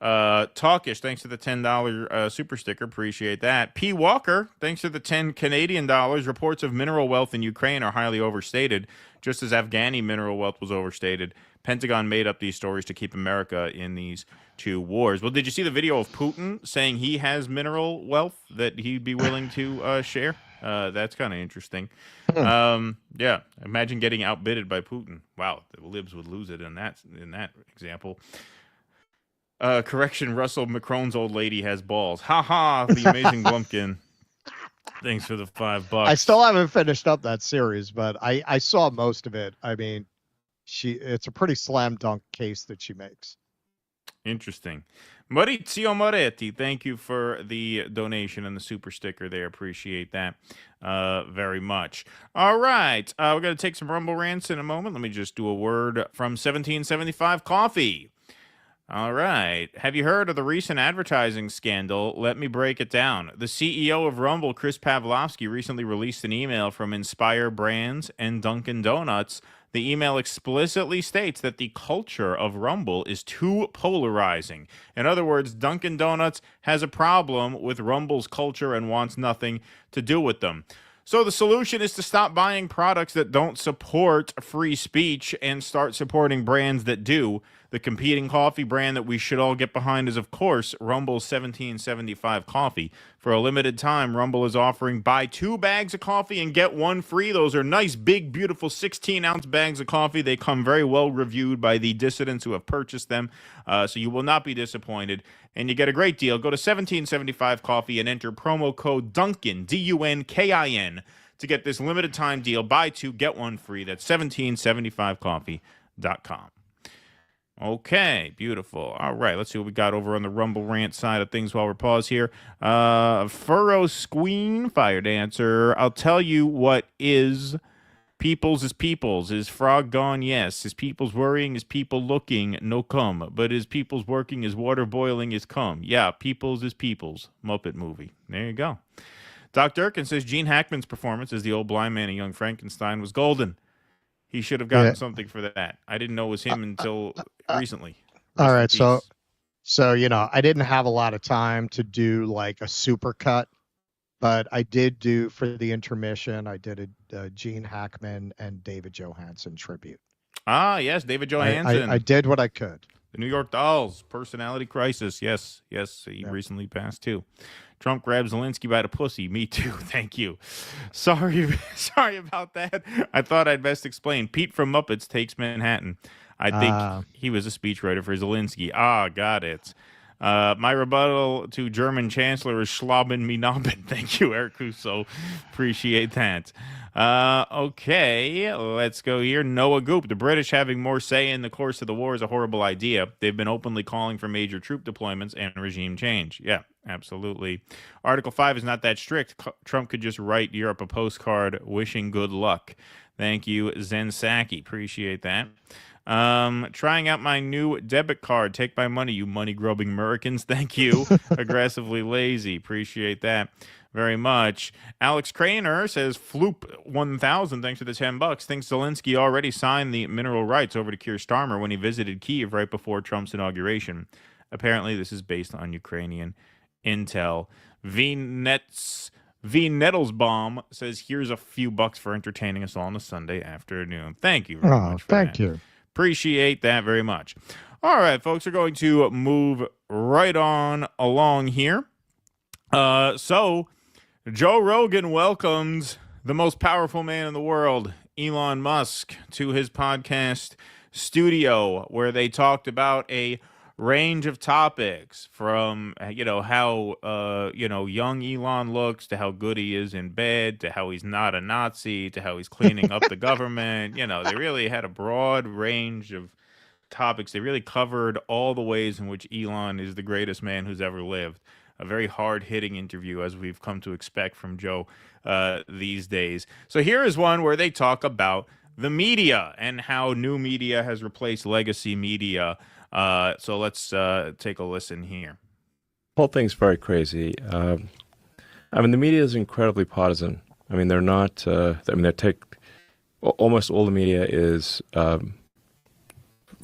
Talkish, thanks for the $10 super sticker. Appreciate that. P. Walker, thanks for the 10 Canadian dollars. Reports of mineral wealth in Ukraine are highly overstated, just as Afghani mineral wealth was overstated. Pentagon made up these stories to keep America in these two wars. Well, did you see the video of Putin saying he has mineral wealth that he'd be willing to share? That's kind of interesting. Yeah, imagine getting outbidded by Putin. Wow, the libs would lose it in that example. Correction, Russell Macron's old lady has balls. Ha ha, the amazing Blumpkin. Thanks for the $5. I still haven't finished up that series, but I saw most of it. I mean, it's a pretty slam dunk case that she makes. Interesting. Maurizio Moretti, thank you for the donation and the super sticker there. Appreciate that very much. All right. We're going to take some Rumble Rants in a moment. Let me just do a word from 1775 Coffee. All right. Have you heard of the recent advertising scandal? Let me break it down. The CEO of Rumble, Chris Pavlovsky, recently released an email from Inspire Brands and Dunkin' Donuts. The email explicitly states that the culture of Rumble is too polarizing. In other words, Dunkin' Donuts has a problem with Rumble's culture and wants nothing to do with them. So the solution is to stop buying products that don't support free speech and start supporting brands that do. The competing coffee brand that we should all get behind is, of course, Rumble's 1775 Coffee. For a limited time, Rumble is offering buy 2 bags of coffee and get 1 free. Those are nice, big, beautiful 16-ounce bags of coffee. They come very well reviewed by the dissidents who have purchased them, so you will not be disappointed. And you get a great deal. Go to 1775 Coffee and enter promo code DUNKIN, DUNKIN, to get this limited time deal. Buy 2, get 1 free. That's 1775coffee.com. Okay, beautiful. All right, let's see what we got over on the Rumble Rant side of things while we're paused here. Furrow Squeen, Fire Dancer. I'll tell you what is people's is people's. Is frog gone? Yes. Is people's worrying? Is people looking? No come. But is people's working? Is water boiling? Is come. Yeah, people's is people's. Muppet movie. There you go. Doc Durkin says Gene Hackman's performance as the old blind man in Young Frankenstein was golden. He should have gotten something for that. I didn't know it was him until recently. All right, so I didn't have a lot of time to do like a super cut, but I did do for the intermission. I did a Gene Hackman and David Johansen tribute. Ah, yes, David Johansen. I did what I could. The New York Dolls, personality crisis. Yes, he recently passed too. Trump grabs Zelensky by the pussy. Me too. Thank you. Sorry about that. I thought I'd best explain. Pete from Muppets Takes Manhattan. I think he was a speechwriter for Zelensky. Got it. My rebuttal to German Chancellor is Schlauben me nobben. Thank you, Eric Cuso. Appreciate that. Okay, let's go here. Noah Goop. The British having more say in the course of the war is a horrible idea. They've been openly calling for major troop deployments and regime change. Yeah, absolutely. Article 5 is not that strict. Trump could just write Europe a postcard wishing good luck. Thank you, Zen Saki. Appreciate that. Trying out my new debit card. Take my money, you money-grubbing Americans. Thank you. Aggressively lazy. Appreciate that very much. Alex Craner says, Floop 1000, thanks for the $10. Thinks Zelensky already signed the mineral rights over to Keir Starmer when he visited Kyiv right before Trump's inauguration. Apparently, this is based on Ukrainian intel. V. Nettlesbaum says, here's a few bucks for entertaining us all on a Sunday afternoon. Thank you very much for thank you. Appreciate that very much. All right, folks, we're going to move right on along here. So Joe Rogan welcomes the most powerful man in the world, Elon Musk, to his podcast studio, where they talked about a range of topics from, how, young Elon looks, to how good he is in bed, to how he's not a Nazi, to how he's cleaning up the government. They really had a broad range of topics. They really covered all the ways in which Elon is the greatest man who's ever lived. A very hard-hitting interview, as we've come to expect from Joe these days. So here is one where they talk about the media and how new media has replaced legacy media. So let's take a listen here. The whole thing's very crazy. The media is incredibly partisan. They're not. Almost all the media is,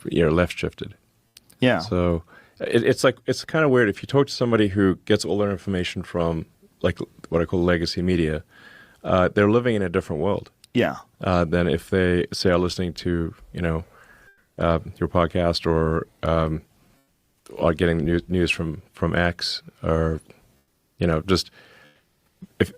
left shifted. Yeah. So it's kind of weird if you talk to somebody who gets all their information from like what I call legacy media. They're living in a different world. Yeah. Than if they say are listening to your podcast or getting news from X or just if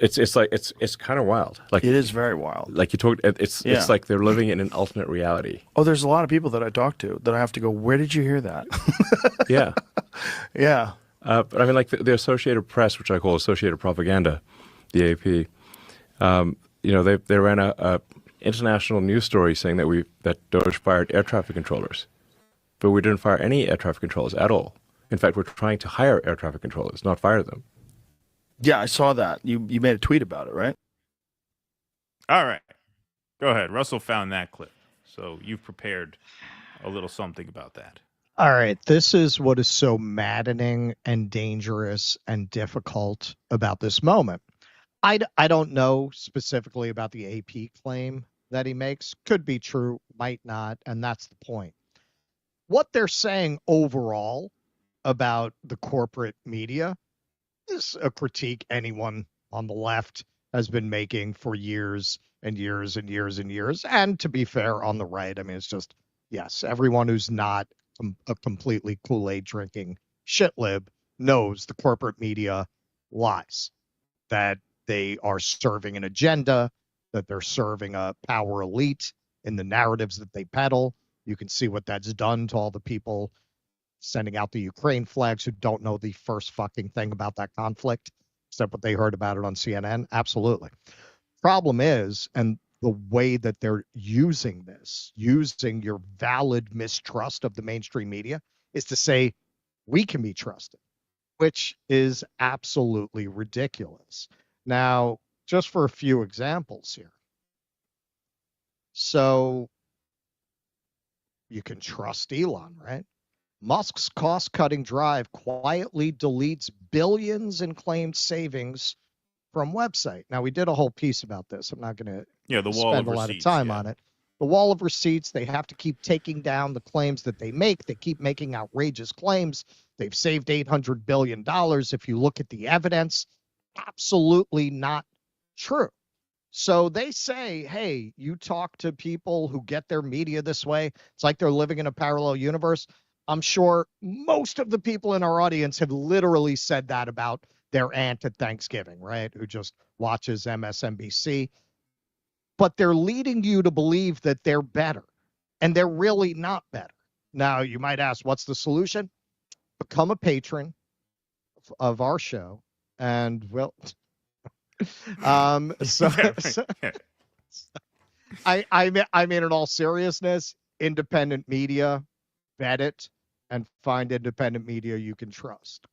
it's kind of wild. Like it is very wild. Like you talked, it's like they're living in an alternate reality. Oh, there's a lot of people that I talk to that I have to go, where did you hear that? Yeah. Yeah. But like the Associated Press, which I call Associated Propaganda, the AP. They ran a international news story saying that DOGE fired air traffic controllers, but we didn't fire any air traffic controllers at all. In fact, we're trying to hire air traffic controllers, not fire them. Yeah, I saw that. You made a tweet about it, right? All right. Go ahead. Russell found that clip. So you've prepared a little something about that. All right. This is what is so maddening and dangerous and difficult about this moment. I don't know specifically about the AP claim that he makes. Could be true, might not, and that's the point. What they're saying overall about the corporate media is a critique anyone on the left has been making for years and years and years and years. And to be fair, on the right, I mean, it's just, yes, everyone who's not a completely Kool-Aid drinking shitlib knows the corporate media lies, that they are serving an agenda, that they're serving a power elite in the narratives that they peddle. You can see what that's done to all the people sending out the Ukraine flags who don't know the first fucking thing about that conflict, except what they heard about it on CNN. Absolutely. Problem is, and the way that they're using this, using your valid mistrust of the mainstream media, is to say we can be trusted, which is absolutely ridiculous. Now, just for a few examples here. So you can trust Elon, right? Musk's cost-cutting drive quietly deletes billions in claimed savings from website. Now, we did a whole piece about this. I'm not going to spend a lot of time on it. The wall of receipts, they have to keep taking down the claims that they make. They keep making outrageous claims. They've saved $800 billion. If you look at the evidence, absolutely not true. So they say, hey, you talk to people who get their media this way. It's like they're living in a parallel universe. I'm sure most of the people in our audience have literally said that about their aunt at Thanksgiving, right? Who just watches MSNBC. But they're leading you to believe that they're better, and they're really not better. Now, you might ask, what's the solution? Become a patron of our show, and well, I mean, in all seriousness, independent media, vet it, and find independent media you can trust.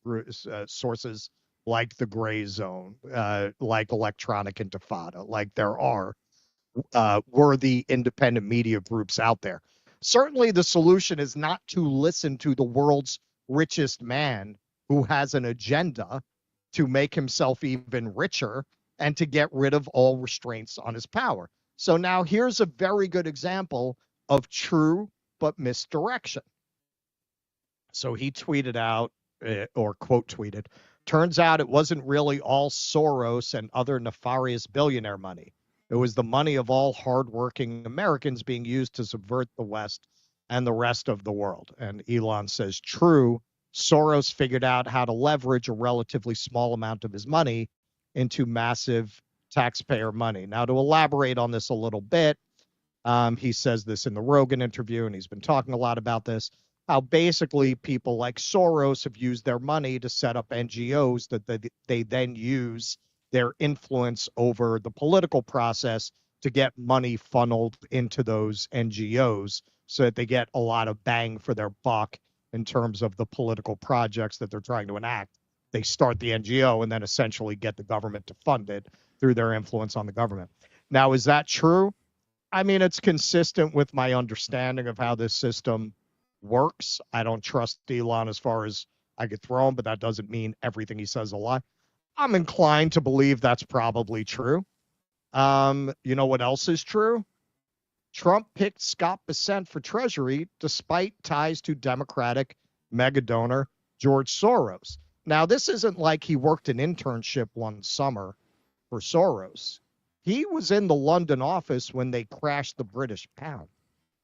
Sources like the Gray Zone, like Electronic Intifada, like there are worthy independent media groups out there. Certainly the solution is not to listen to the world's richest man who has an agenda to make himself even richer and to get rid of all restraints on his power. So now here's a very good example of true but misdirection. So he tweeted out, or quote tweeted, turns out it wasn't really all Soros and other nefarious billionaire money. It was the money of all hardworking Americans being used to subvert the West and the rest of the world. And Elon says, true, Soros figured out how to leverage a relatively small amount of his money into massive taxpayer money. Now, to elaborate on this a little bit, he says this in the Rogan interview, and he's been talking a lot about this, how basically people like Soros have used their money to set up NGOs that they then use their influence over the political process to get money funneled into those NGOs so that they get a lot of bang for their buck in terms of the political projects that they're trying to enact. They start the NGO and then essentially get the government to fund it through their influence on the government. Now, is that true? I mean, it's consistent with my understanding of how this system works. I don't trust Elon as far as I could throw him, but that doesn't mean everything he says is a lie. I'm inclined to believe that's probably true. You know what else is true? Trump picked Scott Bessent for Treasury despite ties to Democratic mega donor George Soros. Now, this isn't like he worked an internship one summer for Soros. He was in the London office when they crashed the British pound.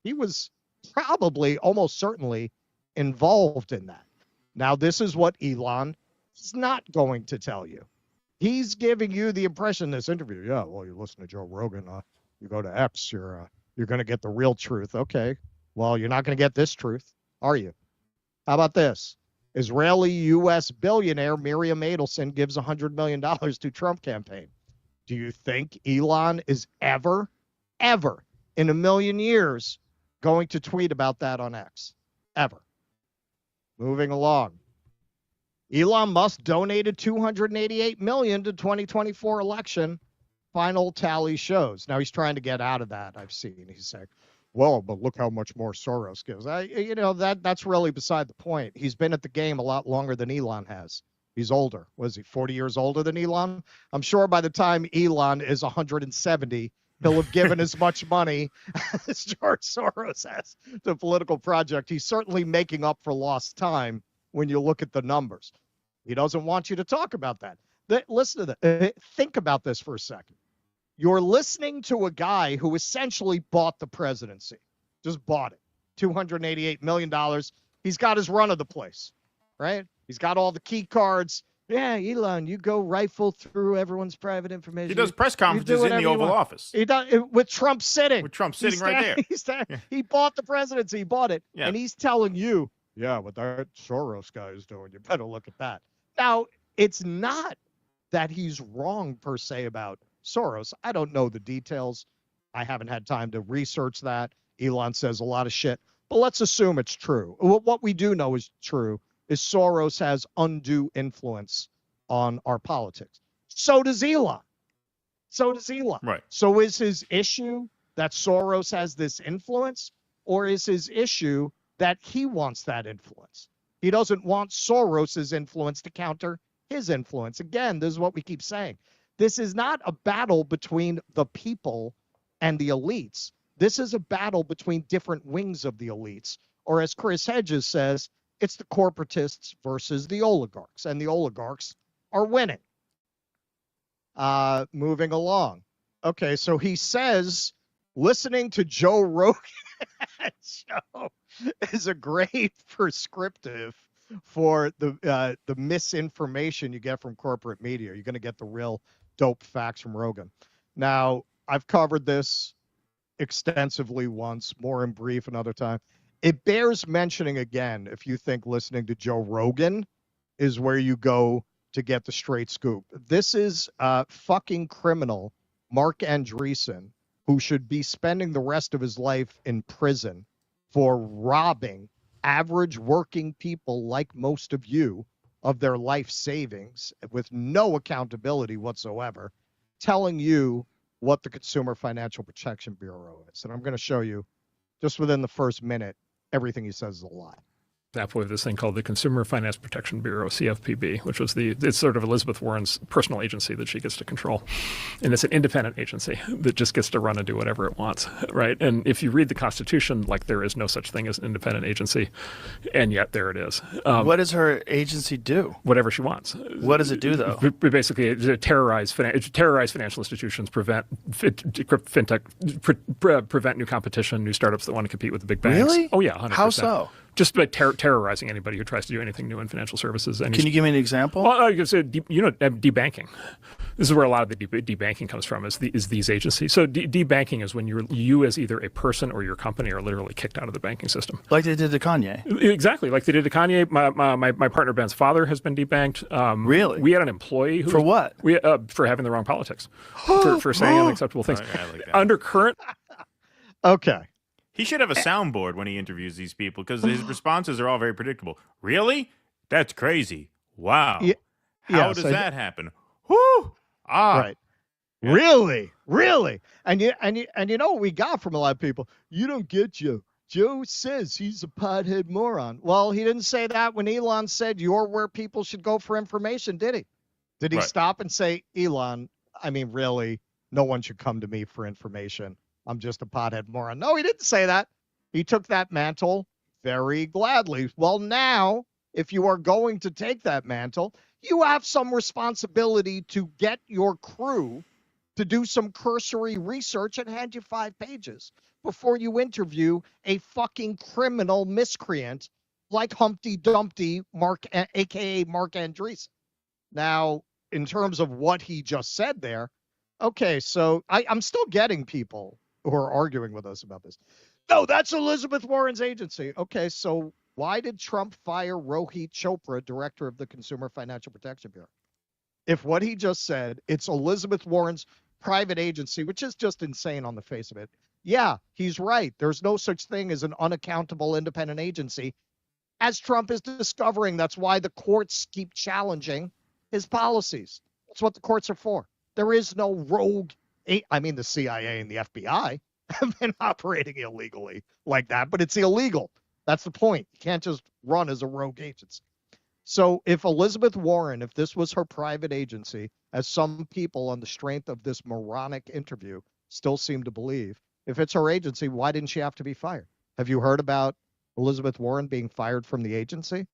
He was probably, almost certainly, involved in that. Now, this is what Elon is not going to tell you. He's giving you the impression in this interview, yeah, well, you listen to Joe Rogan, you go to X, you're going to get the real truth. Okay, well, you're not going to get this truth, are you? How about this? Israeli-U.S. billionaire Miriam Adelson gives $100 million to Trump campaign. Do you think Elon is ever ever in a million years going to tweet about that on X. Ever. Moving along. Elon Musk donated $288 million to 2024 election. Final tally shows. Now he's trying to get out of that. I've seen. He's saying, "Well, but look how much more Soros gives." That's really beside the point. He's been at the game a lot longer than Elon has. He's older. Was he 40 years older than Elon? I'm sure by the time Elon is 170, he'll have given as much money as George Soros has to the political project. He's certainly making up for lost time when you look at the numbers. He doesn't want you to talk about that. Listen to that. Think about this for a second. You're listening to a guy who essentially bought the presidency. Just bought it. $288 million. He's got his run of the place, right? He's got all the key cards. Yeah, Elon, you go rifle through everyone's private information. He does press conferences in the Oval Office. He does with Trump sitting. With Trump sitting right there. He's there. Yeah. He bought the presidency. He bought it. Yeah. And he's telling you, yeah, what that Soros guy is doing, you better look at that. Now, it's not that he's wrong per se about Soros. I don't know the details. I haven't had time to research that. Elon says a lot of shit, but let's assume it's true. What we do know is true is Soros has undue influence on our politics. So does Elon. Right. So is his issue that Soros has this influence, or is his issue that he wants that influence? He doesn't want Soros's influence to counter his influence. Again, this is what we keep saying. This is not a battle between the people and the elites. This is a battle between different wings of the elites. Or as Chris Hedges says, it's the corporatists versus the oligarchs, and the oligarchs are winning. Moving along. Okay, so he says listening to Joe Rogan show is a great prescriptive for the misinformation you get from corporate media. You're going to get the real dope facts from Rogan. Now, I've covered this extensively once, more in brief another time. It bears mentioning again if you think listening to Joe Rogan is where you go to get the straight scoop. This is fucking criminal Mark Andreessen, who should be spending the rest of his life in prison for robbing average working people like most of you of their life savings with no accountability whatsoever, telling you what the Consumer Financial Protection Bureau is. And I'm going to show you just within the first minute, everything he says is a lie. Example of this thing called the Consumer Finance Protection Bureau, CFPB, which was it's sort of Elizabeth Warren's personal agency that she gets to control. And it's an independent agency that just gets to run and do whatever it wants, right? And if you read the Constitution, like there is no such thing as an independent agency, and yet there it is. What does her agency do? Whatever she wants. What does it do, though? Basically, it terrorize financial institutions, prevent fintech, prevent new competition, new startups that want to compete with the big banks. Really? Oh, yeah, 100%. How so? Just by terrorizing anybody who tries to do anything new in financial services. Can you give me an example? Well, I could say, debanking. This is where a lot of the debanking comes from, is these agencies. So debanking is when you as either a person or your company are literally kicked out of the banking system. Like they did to Kanye. Exactly, like they did to Kanye. My partner Ben's father has been debanked. Really? We had an employee who for what? For having the wrong politics, for saying unacceptable things. I like that. Under current. Okay. He should have a soundboard when he interviews these people because his responses are all very predictable. Really? That's crazy. Wow. How does that happen? Whoo! Right. Yeah. Really. And you know what we got from a lot of people? You don't get Joe. Joe says he's a pothead moron. Well, he didn't say that when Elon said you're where people should go for information, did he? Did he stop and say, Elon, I mean, really, no one should come to me for information. I'm just a pothead moron. No, he didn't say that. He took that mantle very gladly. Well, now, if you are going to take that mantle, you have some responsibility to get your crew to do some cursory research and hand you 5 pages before you interview a fucking criminal miscreant like Humpty Dumpty, a.k.a. Mark Andreessen. Now, in terms of what he just said there, okay, so I'm still getting people who are arguing with us about this. No, that's Elizabeth Warren's agency. Okay, so why did Trump fire Rohit Chopra, director of the Consumer Financial Protection Bureau? If what he just said, it's Elizabeth Warren's private agency, which is just insane on the face of it. Yeah, he's right. There's no such thing as an unaccountable independent agency, as Trump is discovering. That's why the courts keep challenging his policies. That's what the courts are for. There is no rogue. I mean, the CIA and the FBI have been operating illegally like that, but it's illegal. That's the point. You can't just run as a rogue agency. So if Elizabeth Warren, if this was her private agency, as some people on the strength of this moronic interview still seem to believe, if it's her agency, why didn't she have to be fired? Have you heard about Elizabeth Warren being fired from the agency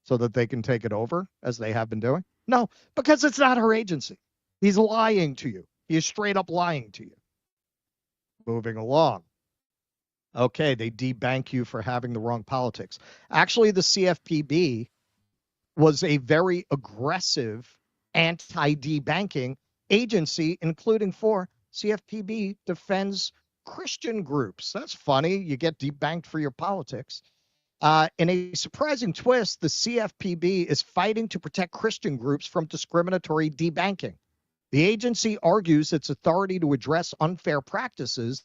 so that they can take it over, as they have been doing? No, because it's not her agency. He's lying to you. He is straight up lying to you. Moving along. Okay, they debank you for having the wrong politics. Actually, the CFPB was a very aggressive anti-debanking agency, including for CFPB defends Christian groups. That's funny. You get debanked for your politics. In a surprising twist, the CFPB is fighting to protect Christian groups from discriminatory debanking. The agency argues its authority to address unfair practices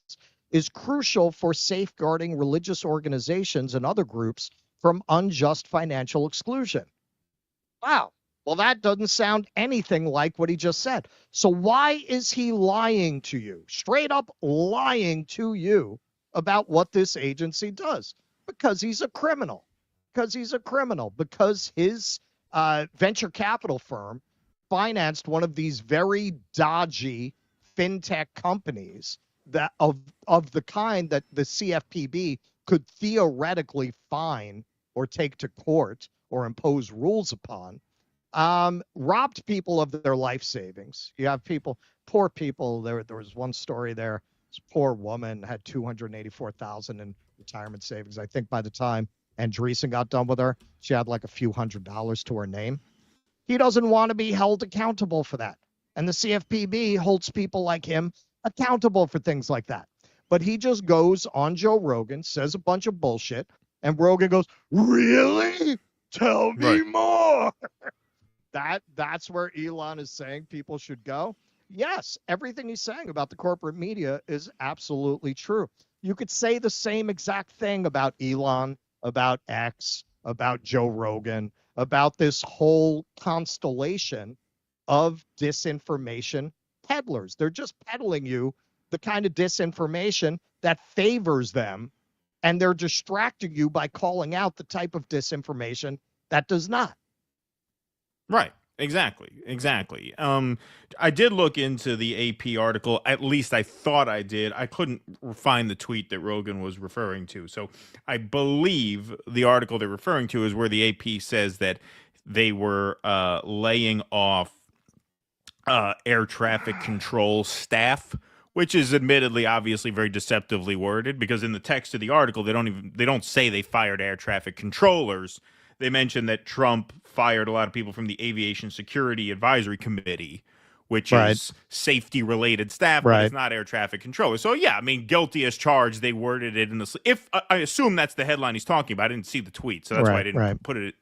is crucial for safeguarding religious organizations and other groups from unjust financial exclusion. Wow. Well, that doesn't sound anything like what he just said. So why is he lying to you? Straight up lying to you about what this agency does? Because he's a criminal. Because his venture capital firm financed one of these very dodgy fintech companies that of the kind that the CFPB could theoretically fine or take to court or impose rules upon, robbed people of their life savings. You have people, poor people. There was one story there. This poor woman had $284,000 in retirement savings. I think by the time Andreessen got done with her, she had like a few $100s to her name. He doesn't want to be held accountable for that. And the CFPB holds people like him accountable for things like that. But he just goes on Joe Rogan, says a bunch of bullshit, and Rogan goes, "Really? Tell me more." That's where Elon is saying people should go. Yes, everything he's saying about the corporate media is absolutely true. You could say the same exact thing about Elon, about X, about Joe Rogan, about this whole constellation of disinformation peddlers. They're just peddling you the kind of disinformation that favors them, and they're distracting you by calling out the type of disinformation that does not. Right. Exactly. I did look into the AP article. At least I thought I did. I couldn't find the tweet that Rogan was referring to. So I believe the article they're referring to is where the AP says that they were laying off air traffic control staff, which is admittedly obviously very deceptively worded, because in the text of the article they don't say they fired air traffic controllers. They mentioned that Trump fired a lot of people from the Aviation Security Advisory Committee, which is safety-related staff, but it's not air traffic controllers. So, yeah, I mean, guilty as charged, they worded it in the... If I assume that's the headline he's talking about. I didn't see the tweet, so that's why I didn't put it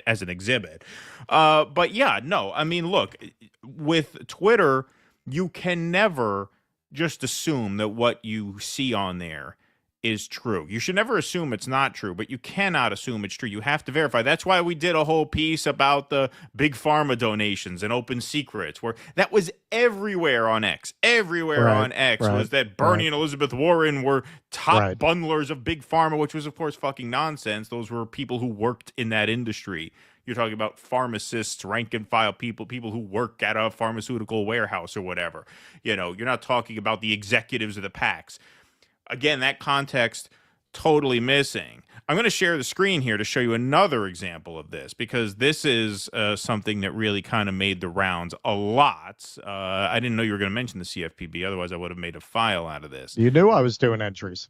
as an exhibit. But, yeah, no, I mean, look, with Twitter, you can never just assume that what you see on there is true. You should never assume it's not true, but you cannot assume it's true. You have to verify. That's why we did a whole piece about the big pharma donations and open secrets, where that was everywhere on X. Was that Bernie and Elizabeth Warren were top bundlers of big pharma, which was, of course, fucking nonsense. Those were people who worked in that industry. You're talking about pharmacists, rank and file people who work at a pharmaceutical warehouse or whatever. You know, you're not talking about the executives of the PACs. Again, that context totally missing. I'm going to share the screen here to show you another example of this, because this is something that really kind of made the rounds a lot. I didn't know you were going to mention the CFPB. Otherwise, I would have made a file out of this. You knew I was doing entries.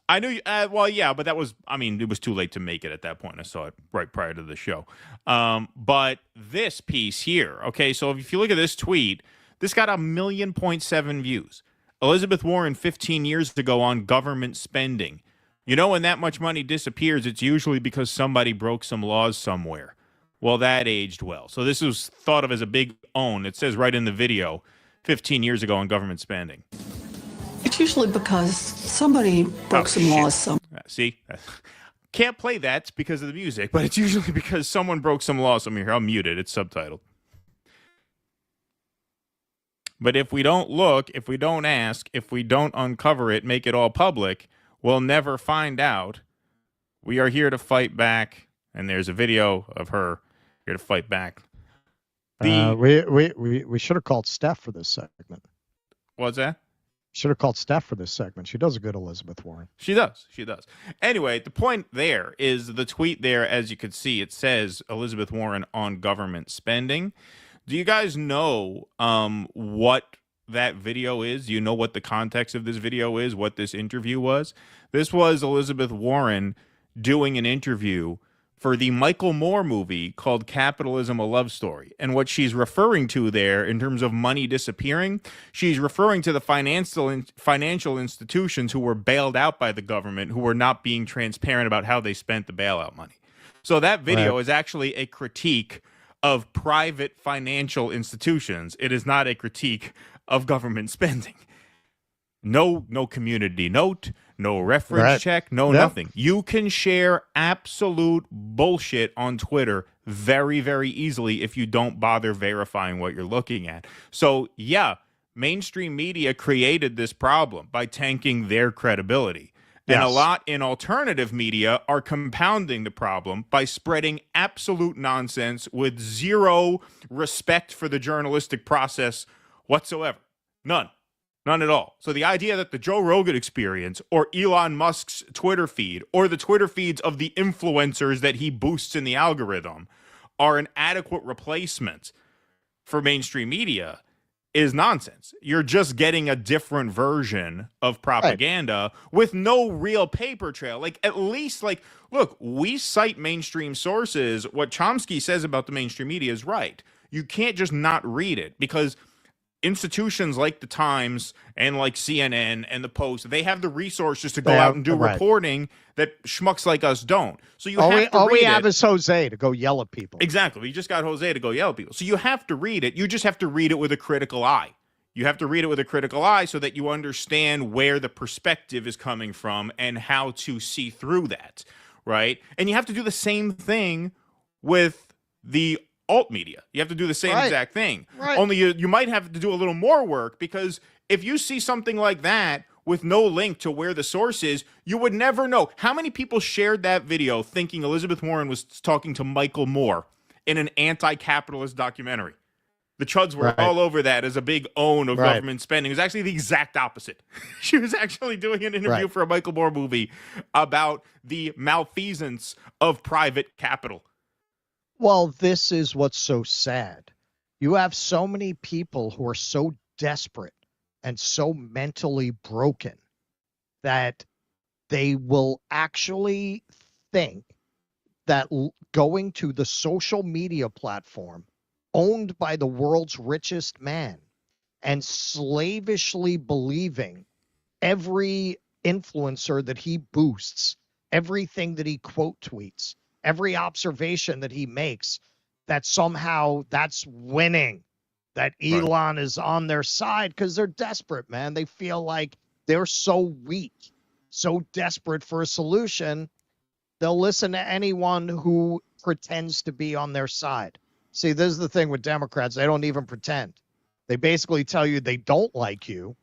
I knew. Well, yeah, but that was, I mean, it was too late to make it at that point. I saw it right prior to the show. But this piece here, okay, so if you look at this tweet, this got 1.7 million views. Elizabeth Warren 15 years ago on government spending. You know, when that much money disappears, it's usually because somebody broke some laws somewhere. Well, that aged well. So this was thought of as a big own. It says right in the video, 15 years ago on government spending? It's usually because somebody broke some laws. See? Can't play that because of the music, but it's usually because someone broke some laws. Here, I'll mute it. It's subtitled. But if we don't look, if we don't ask, if we don't uncover it, make it all public, we'll never find out. We are here to fight back, and there's a video of her here to fight back. We should have called Steph for this segment. What's that? Should have called Steph for this segment. She does a good Elizabeth Warren. She does. She does. Anyway, the point there is the tweet there, as you can see, it says Elizabeth Warren on government spending. Do you guys know what that video is? Do you know what the context of this video is, what this interview was? This was Elizabeth Warren doing an interview for the Michael Moore movie called Capitalism, a Love Story. And what she's referring to there in terms of money disappearing, she's referring to the financial institutions who were bailed out by the government, who were not being transparent about how they spent the bailout money. So that video is actually a critique of private financial institutions. It is not a critique of government spending. No community note, no reference check, nothing. You can share absolute bullshit on Twitter very, very easily if you don't bother verifying what you're looking at. So, yeah, mainstream media created this problem by tanking their credibility. And a lot in alternative media are compounding the problem by spreading absolute nonsense with zero respect for the journalistic process whatsoever. None at all. So the idea that the Joe Rogan Experience or Elon Musk's Twitter feed or the Twitter feeds of the influencers that he boosts in the algorithm are an adequate replacement for mainstream media is nonsense. You're just getting a different version of propaganda with no real paper trail. Like, at least, like, look, we cite mainstream sources. What Chomsky says about the mainstream media is right. You can't just not read it because institutions like the Times and like CNN and the Post, they have the resources to go out and do reporting that schmucks like us don't. So you all we have is Jose to go yell at people. Exactly. We just got Jose to go yell at people. So you have to read it. You just have to read it with a critical eye. You have to read it with a critical eye so that you understand where the perspective is coming from and how to see through that, right? And you have to do the same thing with the alt media. You have to do the same exact thing. Only you might have to do a little more work, because if you see something like that with no link to where the source is, you would never know. How many people shared that video thinking Elizabeth Warren was talking to Michael Moore in an anti-capitalist documentary? The Chuds were all over that as a big own of government spending. It was actually the exact opposite. She was actually doing an interview for a Michael Moore movie about the malfeasance of private capital. Well, this is what's so sad. You have so many people who are so desperate and so mentally broken that they will actually think that going to the social media platform owned by the world's richest man and slavishly believing every influencer that he boosts, everything that he quote tweets, every observation that he makes, that somehow that's winning, that Elon is on their side, because they're desperate, man. They feel like they're so weak, so desperate for a solution, they'll listen to anyone who pretends to be on their side. See, this is the thing with Democrats. They don't even pretend. They basically tell you they don't like you.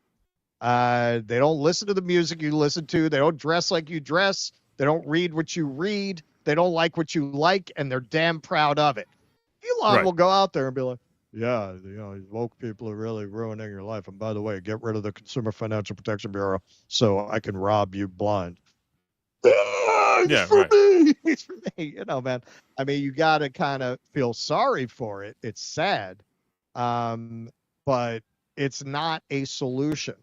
They don't listen to the music you listen to. They don't dress like you dress. They don't read what you read. They don't like what you like, and they're damn proud of it. Elon will go out there and be like, yeah, these woke people are really ruining your life. And by the way, get rid of the Consumer Financial Protection Bureau so I can rob you blind. It's for me. It's for me. Man. I mean, you got to kind of feel sorry for it. It's sad. But it's not a solution.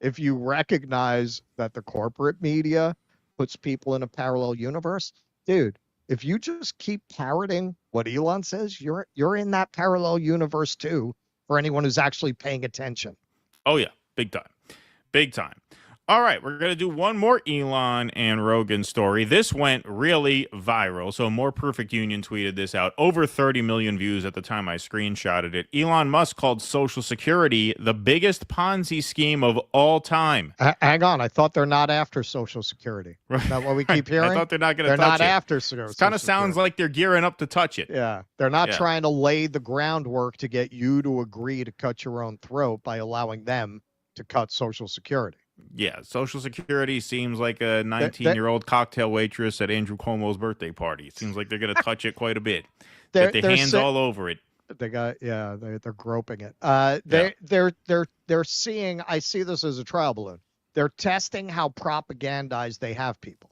If you recognize that the corporate media puts people in a parallel universe, dude, if you just keep parroting what Elon says, you're in that parallel universe too, for anyone who's actually paying attention. Oh yeah, big time. Big time. All right, we're going to do one more Elon and Rogan story. This went really viral. So More Perfect Union tweeted this out. Over 30 million views at the time I screenshotted it. Elon Musk called Social Security the biggest Ponzi scheme of all time. Hang on. I thought they're not after Social Security. Is that what we keep hearing? I thought they're not going to touch They're not it. after Social It kind of sounds like they're gearing up to touch it. Yeah. They're not Yeah. trying to lay the groundwork to get you to agree to cut your own throat by allowing them to cut Social Security. Yeah, Social Security seems like a 19-year-old cocktail waitress at Andrew Cuomo's birthday party. It seems like they're going to touch it quite a bit. Get their hands all over it. They got they're groping it. They're seeing. I see this as a trial balloon. They're testing how propagandized they have people.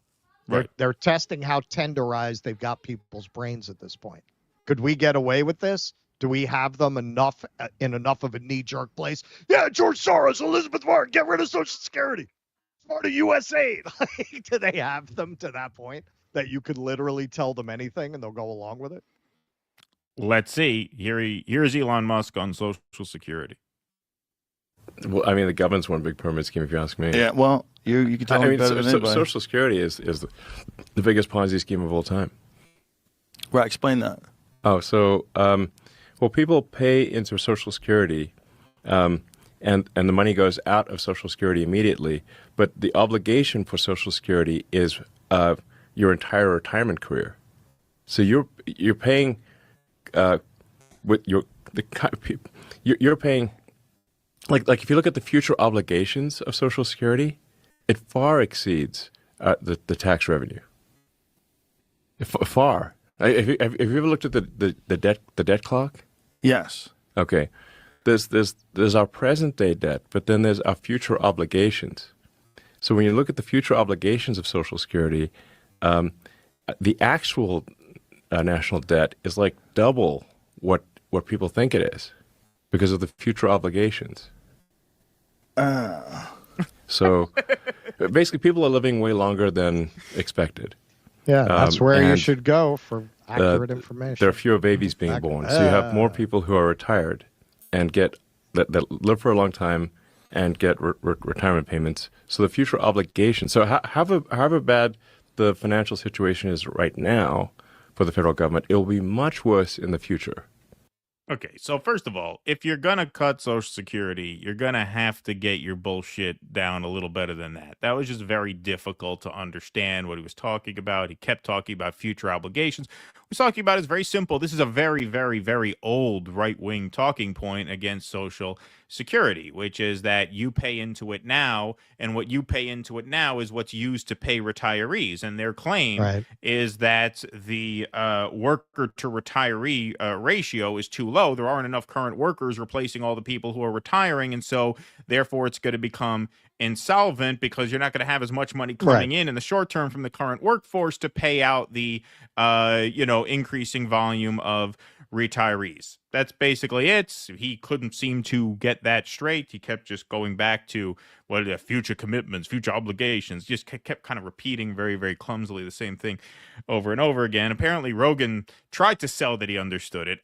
They're testing how tenderized they've got people's brains at this point. Could we get away with this? Do we have them enough of a knee-jerk place? Yeah, George Soros, Elizabeth Warren, get rid of Social Security. Part of USA. Do they have them to that point that you could literally tell them anything and they'll go along with it? Let's see. Here's Elon Musk on Social Security. Well, I mean, the government's one big pyramid scheme, if you ask me. Yeah, well, you can tell me better than anybody. Social Security is the biggest Ponzi scheme of all time. Right, explain that. Oh, so, well, people pay into Social Security, and the money goes out of Social Security immediately, but the obligation for Social Security is your entire retirement career. So you're paying with you're paying like if you look at the future obligations of Social Security, it far exceeds the tax revenue. Far. Have you ever looked at the debt clock? Yes. Okay. There's our present day debt, but then there's our future obligations. So when you look at the future obligations of Social Security, the actual national debt is like double what people think it is because of the future obligations. So basically, people are living way longer than expected. Yeah, that's where you should go for accurate information. There are fewer babies being born, so you have more people who are retired and get that live for a long time and get retirement payments. So the future obligations. So however bad the financial situation is right now for the federal government, it will be much worse in the future. Okay, so first of all, if you're going to cut Social Security, you're going to have to get your bullshit down a little better than that. That was just very difficult to understand what he was talking about. He kept talking about future obligations. What he's talking about is very simple. This is a very, very, very old right-wing talking point against Social Security, which is that you pay into it now, and what you pay into it now is what's used to pay retirees. And their claim is that the worker-to-retiree ratio is too low. There aren't enough current workers replacing all the people who are retiring, and so therefore it's going to become insolvent because you're not going to have as much money coming in the short term from the current workforce to pay out the increasing volume of retirees. That's basically it. He couldn't seem to get that straight. He kept just going back to what are the future commitments, future obligations, just kept kind of repeating very, very clumsily the same thing over and over again. Apparently, Rogan tried to sell that he understood it.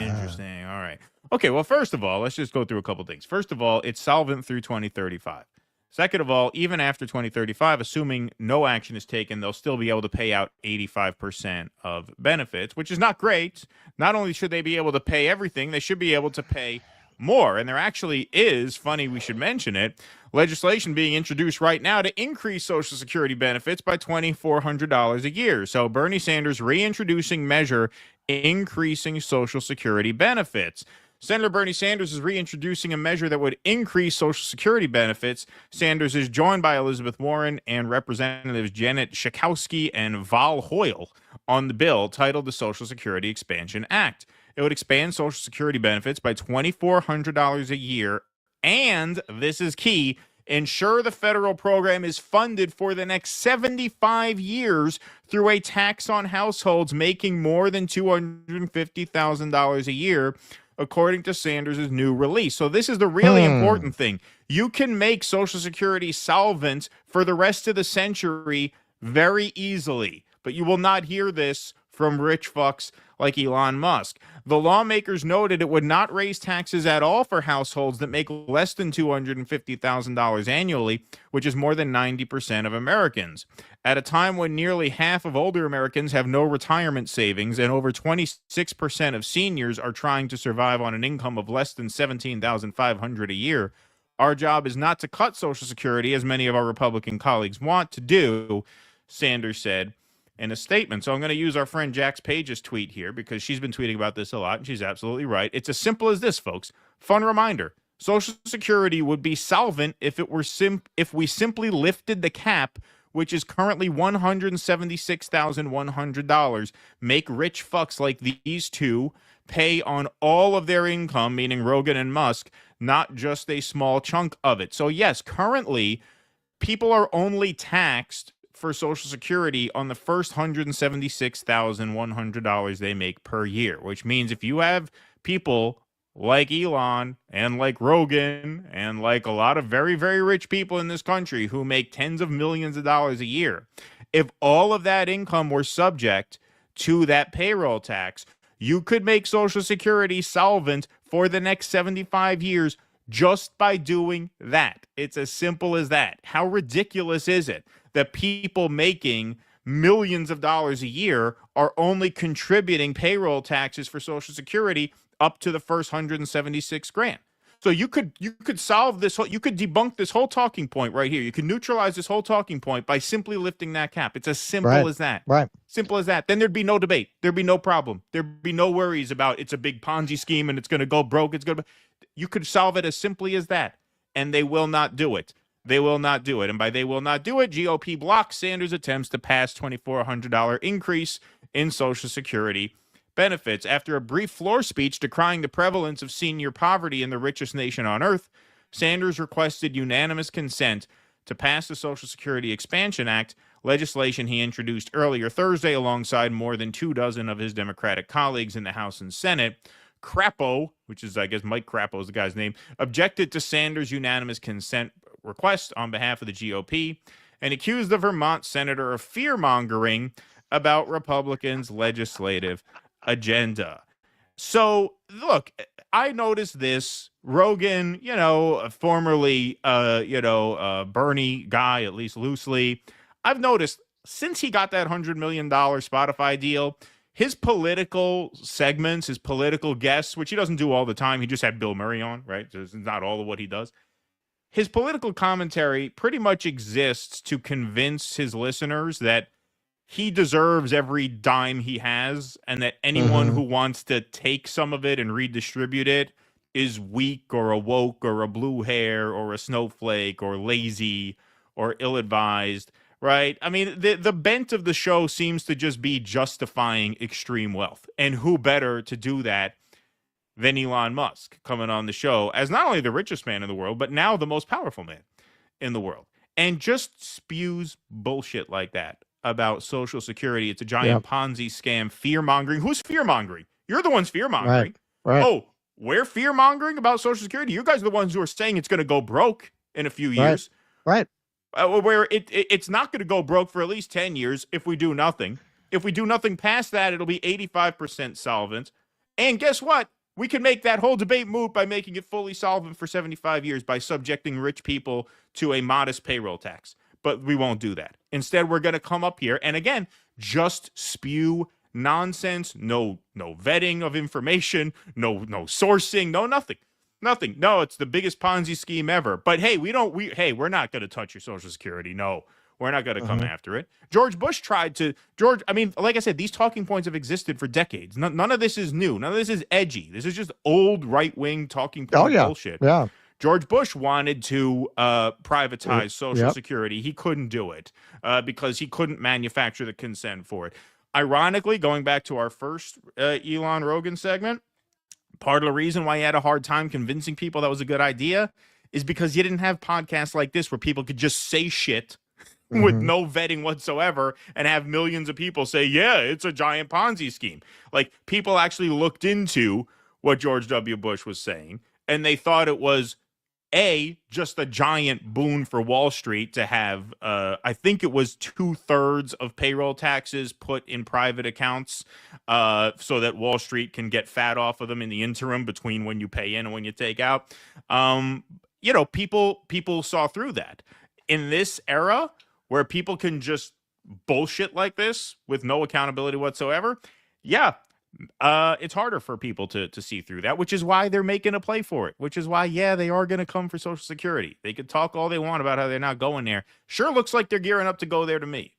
Interesting. All right. Okay, well, first of all, let's just go through a couple things. First of all, it's solvent through 2035. Second of all, even after 2035, assuming no action is taken, they'll still be able to pay out 85% of benefits, which is not great. Not only should they be able to pay everything, they should be able to pay more. And there actually is, funny we should mention it, legislation being introduced right now to increase Social Security benefits by $2,400 a year. So Bernie Sanders reintroducing measure increasing Social Security benefits. Senator Bernie Sanders is reintroducing a measure that would increase Social Security benefits. Sanders is joined by Elizabeth Warren and Representatives Janet Schakowsky and Val Hoyle on the bill titled the Social Security Expansion Act. It would expand Social Security benefits by $2,400 a year, and, this is key, ensure the federal program is funded for the next 75 years through a tax on households making more than $250,000 a year, according to Sanders' new release. So this is the really important thing. You can make Social Security solvent for the rest of the century very easily, but you will not hear this from rich fucks like Elon Musk. The lawmakers noted it would not raise taxes at all for households that make less than $250,000 annually, which is more than 90% of Americans. At a time when nearly half of older Americans have no retirement savings and over 26% of seniors are trying to survive on an income of less than $17,500 a year, our job is not to cut Social Security, as many of our Republican colleagues want to do, Sanders said in a statement. So I'm going to use our friend Jax Page's tweet here because she's been tweeting about this a lot, and she's absolutely right. It's as simple as this, folks. Fun reminder. Social Security would be solvent if it were if we simply lifted the cap, which is currently $176,100. Make rich fucks like these two pay on all of their income, meaning Rogan and Musk, not just a small chunk of it. So yes, currently people are only taxed for Social Security on the first $176,100 they make per year, which means if you have people like Elon and like Rogan and like a lot of very, very rich people in this country who make tens of millions of dollars a year, if all of that income were subject to that payroll tax, you could make Social Security solvent for the next 75 years just by doing that. It's as simple as that. How ridiculous is it that people making millions of dollars a year are only contributing payroll taxes for Social Security up to the first 176 grand? So you could solve this whole, you could debunk this whole talking point right here. You can neutralize this whole talking point by simply lifting that cap. It's as simple as that. Right. Simple as that. Then there'd be no debate. There'd be no problem. There'd be no worries about it's a big Ponzi scheme and it's going to go broke. You could solve it as simply as that. And they will not do it. They will not do it. And by they will not do it, GOP blocks Sanders' attempts to pass $2,400 increase in Social Security benefits. After a brief floor speech decrying the prevalence of senior poverty in the richest nation on earth, Sanders requested unanimous consent to pass the Social Security Expansion Act, legislation he introduced earlier Thursday alongside more than 24 of his Democratic colleagues in the House and Senate. Crapo, which is, I guess, Mike Crapo is the guy's name, objected to Sanders' unanimous consent request on behalf of the GOP and accused the Vermont senator of fear-mongering about Republicans' legislative agenda. So, look, I noticed this. Rogan, formerly, Bernie guy, at least loosely. I've noticed since he got that $100 million Spotify deal, his political segments, his political guests, which he doesn't do all the time. He just had Bill Murray on, right? So it's not all of what he does. His political commentary pretty much exists to convince his listeners that he deserves every dime he has and that anyone who wants to take some of it and redistribute it is weak or a woke or a blue hair or a snowflake or lazy or ill-advised, right? I mean, the bent of the show seems to just be justifying extreme wealth. And who better to do that than Elon Musk coming on the show as not only the richest man in the world, but now the most powerful man in the world. And just spews bullshit like that about Social Security. It's a giant Ponzi scam, fear-mongering. Who's fear-mongering? You're the ones fear-mongering. Right. Oh, we're fear-mongering about Social Security? You guys are the ones who are saying it's going to go broke in a few years. Right. Where it's not going to go broke for at least 10 years if we do nothing. If we do nothing past that, it'll be 85% solvent. And guess what? We can make that whole debate moot by making it fully solvent for 75 years by subjecting rich people to a modest payroll tax. But we won't do that. Instead, we're going to come up here and, again, just spew nonsense, no vetting of information, no sourcing, no nothing. Nothing. No, it's the biggest Ponzi scheme ever. But hey, we're not going to touch your Social Security. No, we're not going to come after it. George Bush tried to. Like I said, these talking points have existed for decades. None of this is new. None of this is edgy. This is just old right-wing talking point bullshit. Yeah. George Bush wanted to privatize Social Security. He couldn't do it because he couldn't manufacture the consent for it. Ironically, going back to our first Elon Rogan segment, part of the reason why he had a hard time convincing people that was a good idea is because you didn't have podcasts like this where people could just say shit with no vetting whatsoever and have millions of people say, yeah, it's a giant Ponzi scheme. Like, people actually looked into what George W. Bush was saying, and they thought it was just a giant boon for Wall Street to have, I think it was 2/3 of payroll taxes put in private accounts so that Wall Street can get fat off of them in the interim between when you pay in and when you take out. People saw through that. In this era where people can just bullshit like this with no accountability whatsoever, it's harder for people to see through that, which is why they're making a play for it, which is why, they are going to come for Social Security. They could talk all they want about how they're not going there. Sure looks like they're gearing up to go there to me.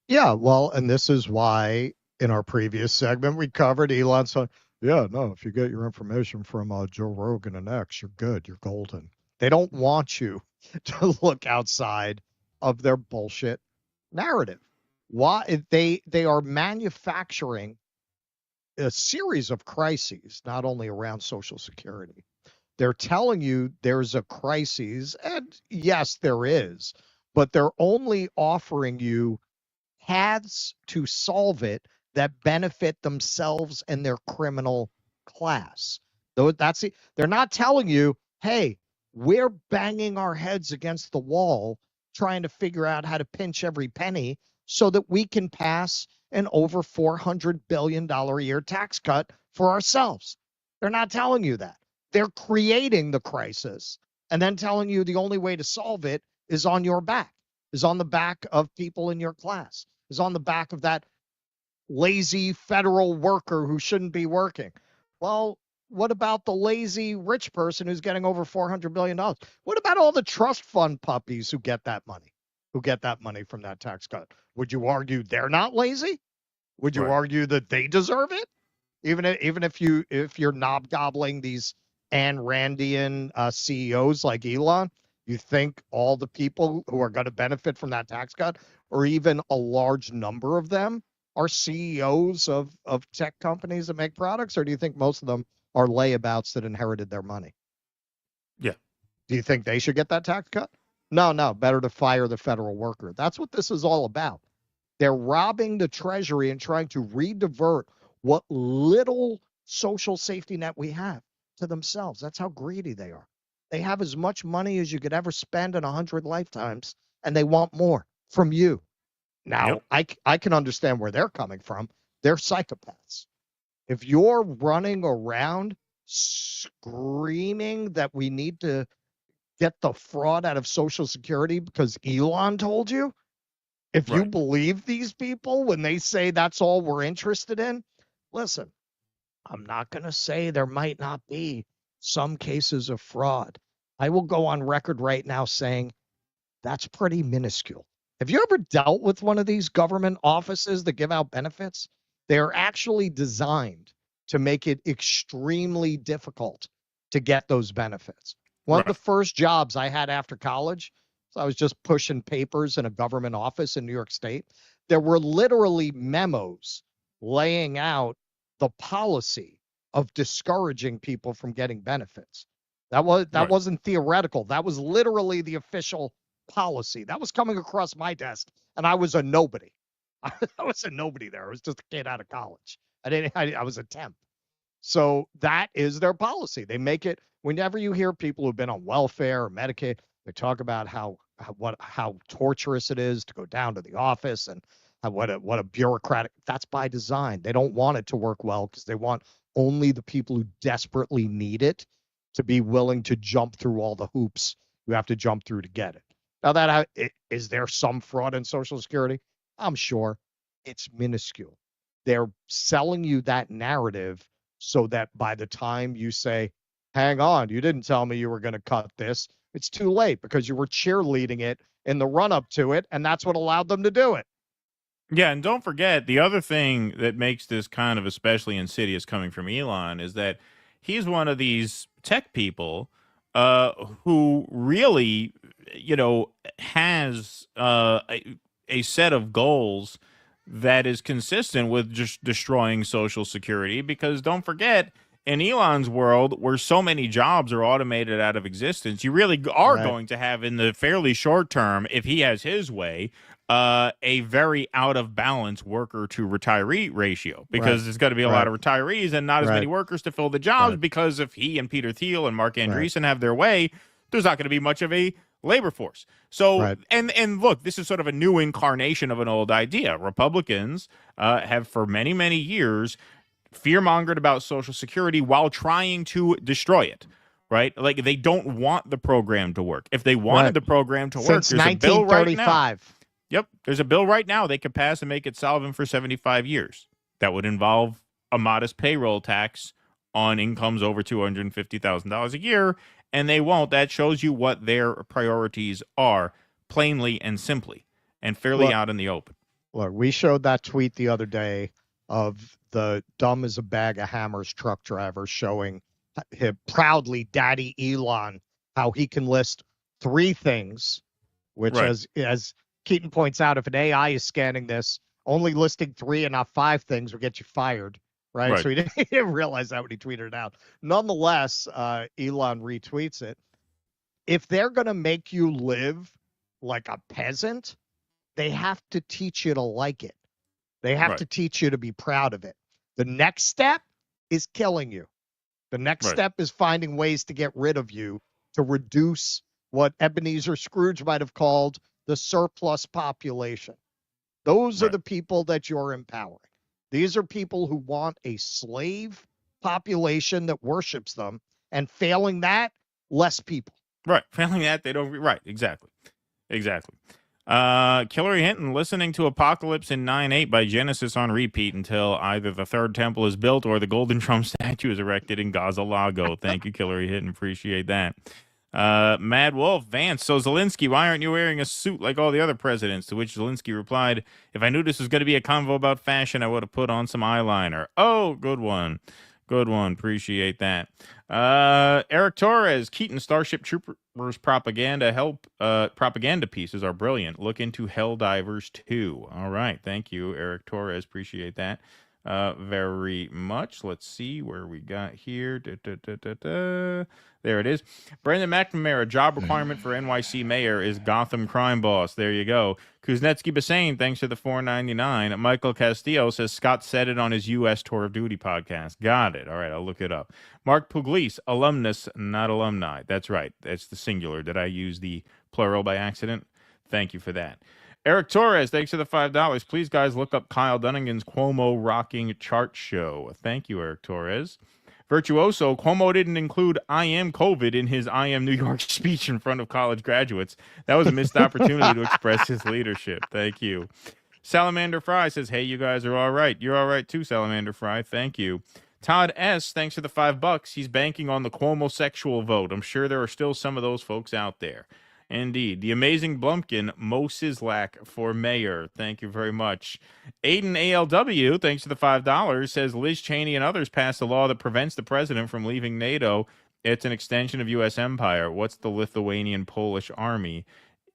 Yeah, well, and this is why in our previous segment we covered Elon saying, if you get your information from Joe Rogan and X, you're good, you're golden. They don't want you to look outside of their bullshit narrative. Why they are manufacturing a series of crises, not only around Social Security. They're telling you there's a crisis, and yes, there is, but they're only offering you paths to solve it that benefit themselves and their criminal class. Though that's it. They're not telling you, hey, we're banging our heads against the wall trying to figure out how to pinch every penny so that we can pass an over $400 billion a year tax cut for ourselves. They're not telling you that. They're creating the crisis and then telling you the only way to solve it is on your back, is on the back of people in your class, is on the back of that lazy federal worker who shouldn't be working. Well, what about the lazy rich person who's getting over $400 billion? What about all the trust fund puppies who get that money? From that tax cut? Would you argue they're not lazy? Would you argue that they deserve it? Even if you're knob-gobbling these Ayn Randian CEOs like Elon, you think all the people who are going to benefit from that tax cut, or even a large number of them, are CEOs of tech companies that make products, or do you think most of them are layabouts that inherited their money? Yeah. Do you think they should get that tax cut? No, better to fire the federal worker. That's what this is all about. They're robbing the Treasury and trying to redivert what little social safety net we have to themselves. That's how greedy they are. They have as much money as you could ever spend in 100 lifetimes, and they want more from you. Now, I can understand where they're coming from. They're psychopaths. If you're running around screaming that we need to get the fraud out of Social Security because Elon told you, if you believe these people when they say that's all we're interested in, listen, I'm not going to say there might not be some cases of fraud. I will go on record right now saying that's pretty minuscule. Have you ever dealt with one of these government offices that give out benefits? They are actually designed to make it extremely difficult to get those benefits. One of the first jobs I had after college, so I was just pushing papers in a government office in New York State. There were literally memos laying out the policy of discouraging people from getting benefits. That wasn't theoretical. That was literally the official policy. That was coming across my desk, and I was a nobody. I was a nobody there. I was just a kid out of college. I was a temp. So that is their policy. They make it, whenever you hear people who've been on welfare or Medicaid, they talk about how torturous it is to go down to the office and what a bureaucratic. That's by design. They don't want it to work well because they want only the people who desperately need it to be willing to jump through all the hoops you have to jump through to get it. Now, is there some fraud in Social Security? I'm sure. It's minuscule. They're selling you that narrative so that by the time you say, hang on, you didn't tell me you were going to cut this, it's too late because you were cheerleading it in the run-up to it, and that's what allowed them to do it. Yeah, and don't forget, the other thing that makes this kind of especially insidious coming from Elon is that he's one of these tech people who really, has a set of goals that is consistent with just destroying Social Security. Because don't forget, in Elon's world, where so many jobs are automated out of existence, you really are going to have, in the fairly short term, if he has his way, a very out of balance worker to retiree ratio, because there's got to be a lot of retirees and not as many workers to fill the jobs, because if he and Peter Thiel and Mark Andreessen have their way, there's not going to be much of a labor force. So, and look, this is sort of a new incarnation of an old idea. Republicans have for many, many years fear-mongered about Social Security while trying to destroy it, right? Like, they don't want the program to work. If they wanted the program to work, since there's a bill right now. 1935. Yep, there's a bill right now they could pass and make it solvent for 75 years. That would involve a modest payroll tax on incomes over $250,000 a year, and they won't. That shows you what their priorities are, plainly and simply, and fairly out in the open. Look, we showed that tweet the other day of the dumb as a bag of hammers truck driver showing him proudly, Daddy Elon, how he can list 3 things, which, as Keaton points out, if an AI is scanning this, only listing 3 and not 5 things will get you fired. Right. So he didn't realize that when he tweeted it out. Nonetheless, Elon retweets it. If they're going to make you live like a peasant, they have to teach you to like it. They have to teach you to be proud of it. The next step is killing you. The next step is finding ways to get rid of you, to reduce what Ebenezer Scrooge might have called the surplus population. Those are the people that you're empowering. These are people who want a slave population that worships them, and failing that, less people. Right. Failing that, they don't. Right. Exactly. Hillary Hinton listening to Apocalypse in 9/8 by Genesis on repeat until either the third temple is built or the Golden Trump statue is erected in Gaza Lago. Thank you, Hillary Hinton. Appreciate that. Mad Wolf, Vance, so Zelensky, why aren't you wearing a suit like all the other presidents? To which Zelensky replied, if I knew this was going to be a convo about fashion, I would have put on some eyeliner. Oh, good one. Appreciate that. Eric Torres, Keaton, Starship Troopers propaganda pieces are brilliant. Look into Helldivers 2. All right. Thank you, Eric Torres. Appreciate that very much. Let's see where we got here. There it is. Brandon McNamara, job requirement for NYC mayor is Gotham crime boss. There you go. Kuznetsky Bassane, thanks for the $4.99. Michael Castillo says Scott said it on his U.S. Tour of Duty podcast. Got it. All right, I'll look it up. Mark Pugliese, alumnus, not alumni. That's right. That's the singular. Did I use the plural by accident? Thank you for that. Eric Torres, thanks for the $5. Please, guys, look up Kyle Dunnigan's Cuomo Rocking Chart Show. Thank you, Eric Torres. Virtuoso, Cuomo didn't include I am COVID in his I am New York speech in front of college graduates. That was a missed opportunity to express his leadership. Thank you. Salamander Fry says, hey, you guys are all right. You're all right too, Salamander Fry. Thank you. Todd S., thanks for the $5. He's banking on the Cuomo sexual vote. I'm sure there are still some of those folks out there. Indeed. The amazing Blumpkin, Mo Sislak for mayor. Thank you very much. Aiden ALW, thanks to the $5, says Liz Cheney and others passed a law that prevents the president from leaving NATO. It's an extension of U.S. empire. What's the Lithuanian Polish army,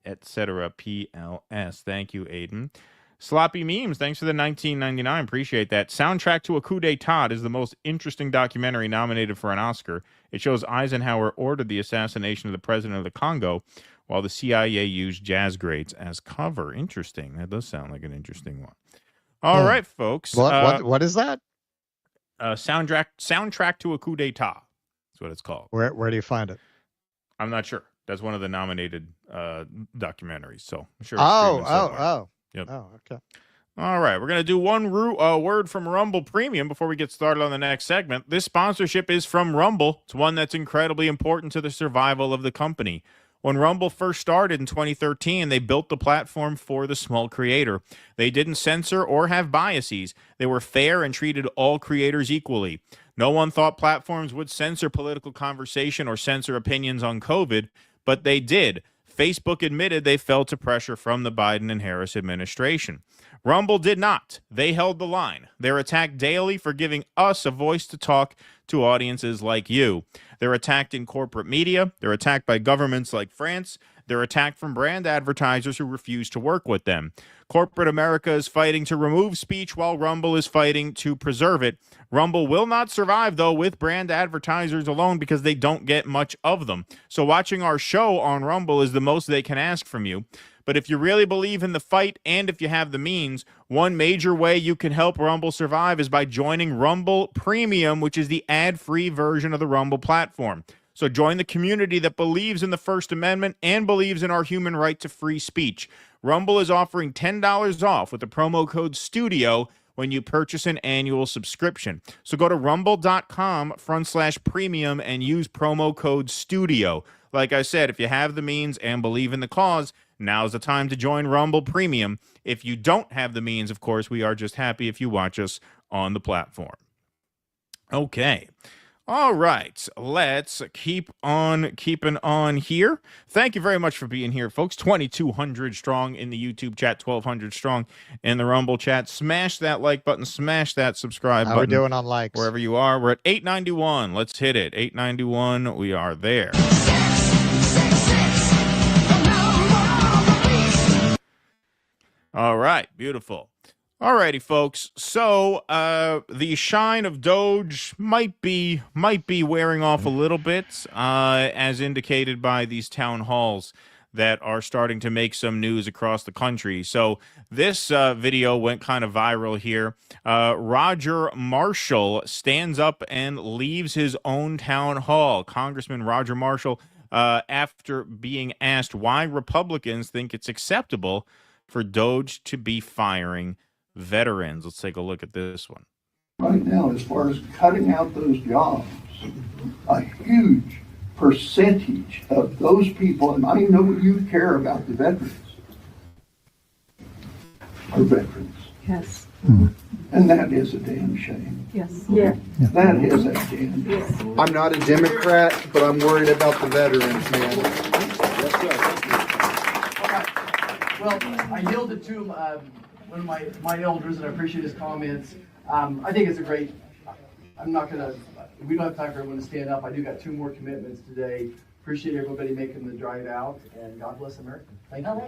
etc. PLS. Thank you, Aiden. Sloppy Memes, thanks for the $19.99. Appreciate that. Soundtrack to a Coup d'etat is the most interesting documentary nominated for an Oscar. It shows Eisenhower ordered the assassination of the president of the Congo, while the CIA used jazz grades as cover. Interesting. That does sound like an interesting one. All right, folks. What is that? Soundtrack to a Coup d'etat. That's what it's called. Where do you find it? I'm not sure. That's one of the nominated documentaries. So I'm sure. Yep. Oh, okay. All right, we're going to do one word from Rumble Premium before we get started on the next segment. This sponsorship is from Rumble. It's one that's incredibly important to the survival of the company. When Rumble first started in 2013, they built the platform for the small creator. They didn't censor or have biases. They were fair and treated all creators equally. No one thought platforms would censor political conversation or censor opinions on COVID, but they did. Facebook admitted they fell to pressure from the Biden and Harris administration. Rumble did not. They held the line. They're attacked daily for giving us a voice to talk to audiences like you. They're attacked in corporate media. They're attacked by governments like France. They're attacked from brand advertisers who refuse to work with them. Corporate America is fighting to remove speech while Rumble is fighting to preserve it. Rumble will not survive, though, with brand advertisers alone because they don't get much of them. So watching our show on Rumble is the most they can ask from you. But if you really believe in the fight and if you have the means, one major way you can help Rumble survive is by joining Rumble Premium, which is the ad-free version of the Rumble platform. So join the community that believes in the First Amendment and believes in our human right to free speech. Rumble is offering $10 off with the promo code STUDIO when you purchase an annual subscription. So go to rumble.com/premium and use promo code STUDIO. Like I said, if you have the means and believe in the cause, now's the time to join Rumble Premium. If you don't have the means, of course, we are just happy if you watch us on the platform. Okay. All right, let's keep on keeping on here. Thank you very much for being here, folks. 2,200 strong in the YouTube chat, 1,200 strong in the Rumble chat. Smash that like button, smash that subscribe button. How are we doing on likes? Wherever you are, we're at 891. Let's hit it. 891, we are there. All right, beautiful. Alrighty, folks. So the shine of DOGE might be wearing off a little bit, as indicated by these town halls that are starting to make some news across the country. So this video went kind of viral here. Roger Marshall stands up and leaves his own town hall. Congressman Roger Marshall, after being asked why Republicans think it's acceptable for DOGE to be firing veterans. Let's take a look at this one. Right now, as far as cutting out those jobs, a huge percentage of those people, and I know you care about the veterans, are veterans. Yes. And that is a damn shame. Yes. Yeah. That is a damn shame. I'm not a Democrat, but I'm worried about the veterans, man. Well, I yielded to one of my elders, and I appreciate his comments. I think it's a great. I'm not gonna. We don't have time for everyone to stand up. I do got 2 more commitments today. Appreciate everybody making the drive out, and God bless America. Thank you. And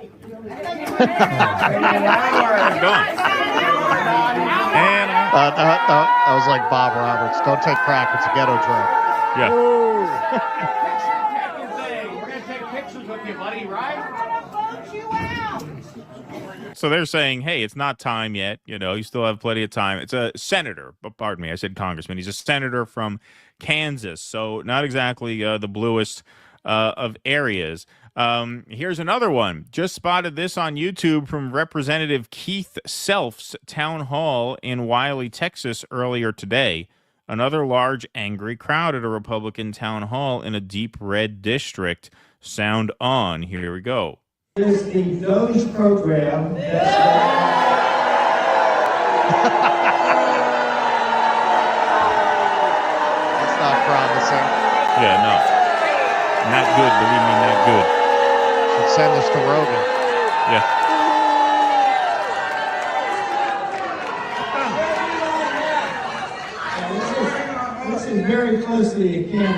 I was like Bob Roberts. Don't take crack. It's a ghetto drug. Yeah. We're gonna take pictures with you, buddy. Right? So they're saying, hey, it's not time yet. You know, you still have plenty of time. It's a senator, but pardon me, I said congressman. He's a senator from Kansas, so not exactly the bluest of areas. Here's another one. Just spotted this on YouTube from Representative Keith Self's town hall in Wiley, Texas earlier today. Another large, angry crowd at a Republican town hall in a deep red district. Sound on. Here we go. Is the DOGE program that's not promising. Yeah, no. Not good, believe me, not good. Should send this to Rogan. Yeah. This is very closely akin to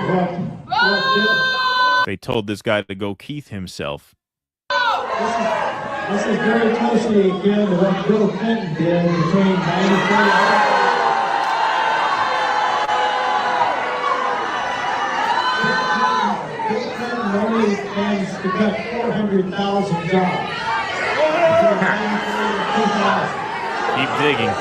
what They told this guy to go Keith himself. This is very closely akin to what Bill Clinton did between 1994. Bill Clinton only plans to cut 400,000 jobs. Keep digging.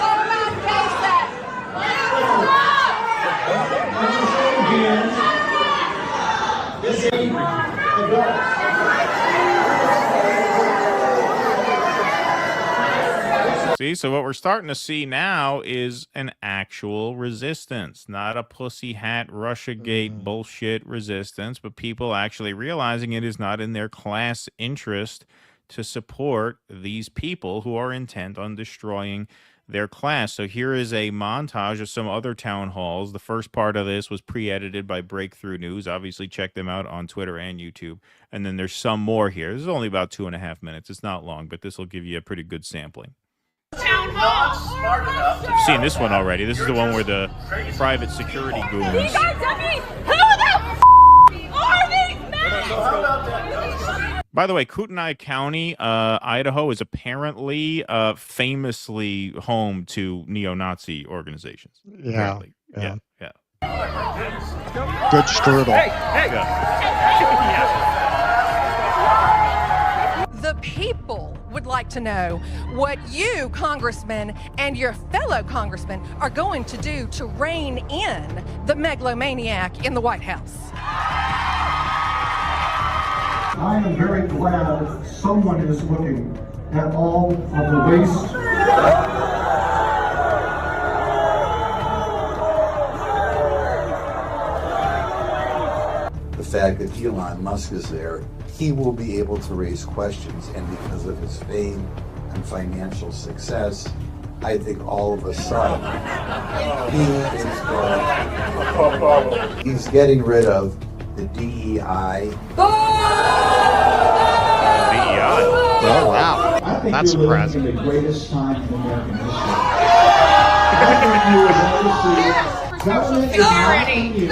See, so what we're starting to see now is an actual resistance, not a pussy hat Russiagate bullshit resistance, but people actually realizing it is not in their class interest to support these people who are intent on destroying their class. So here is a montage of some other town halls. The first part of this was pre-edited by Breakthrough News. Obviously, check them out on Twitter and YouTube. And then there's some more here. This is only about 2.5 minutes. It's not long, but this will give you a pretty good sampling. You've seen this one already. This is the one where the private security goons. Who the f are these men? By the way, Kootenai County, Idaho, is apparently famously home to neo-Nazi organizations. Yeah. Apparently. Yeah. Yeah. Good strudel. The people would like to know what you, congressmen, and your fellow congressmen are going to do to rein in the megalomaniac in the White House. I am very glad someone is looking at all of the waste. The fact that Elon Musk is there, he will be able to raise questions, and because of his fame and financial success, I think all of a sudden he's getting rid of the DEI. Oh, wow. I think That's you're living surprising. in the greatest time in American history. I think you would never see government is not immune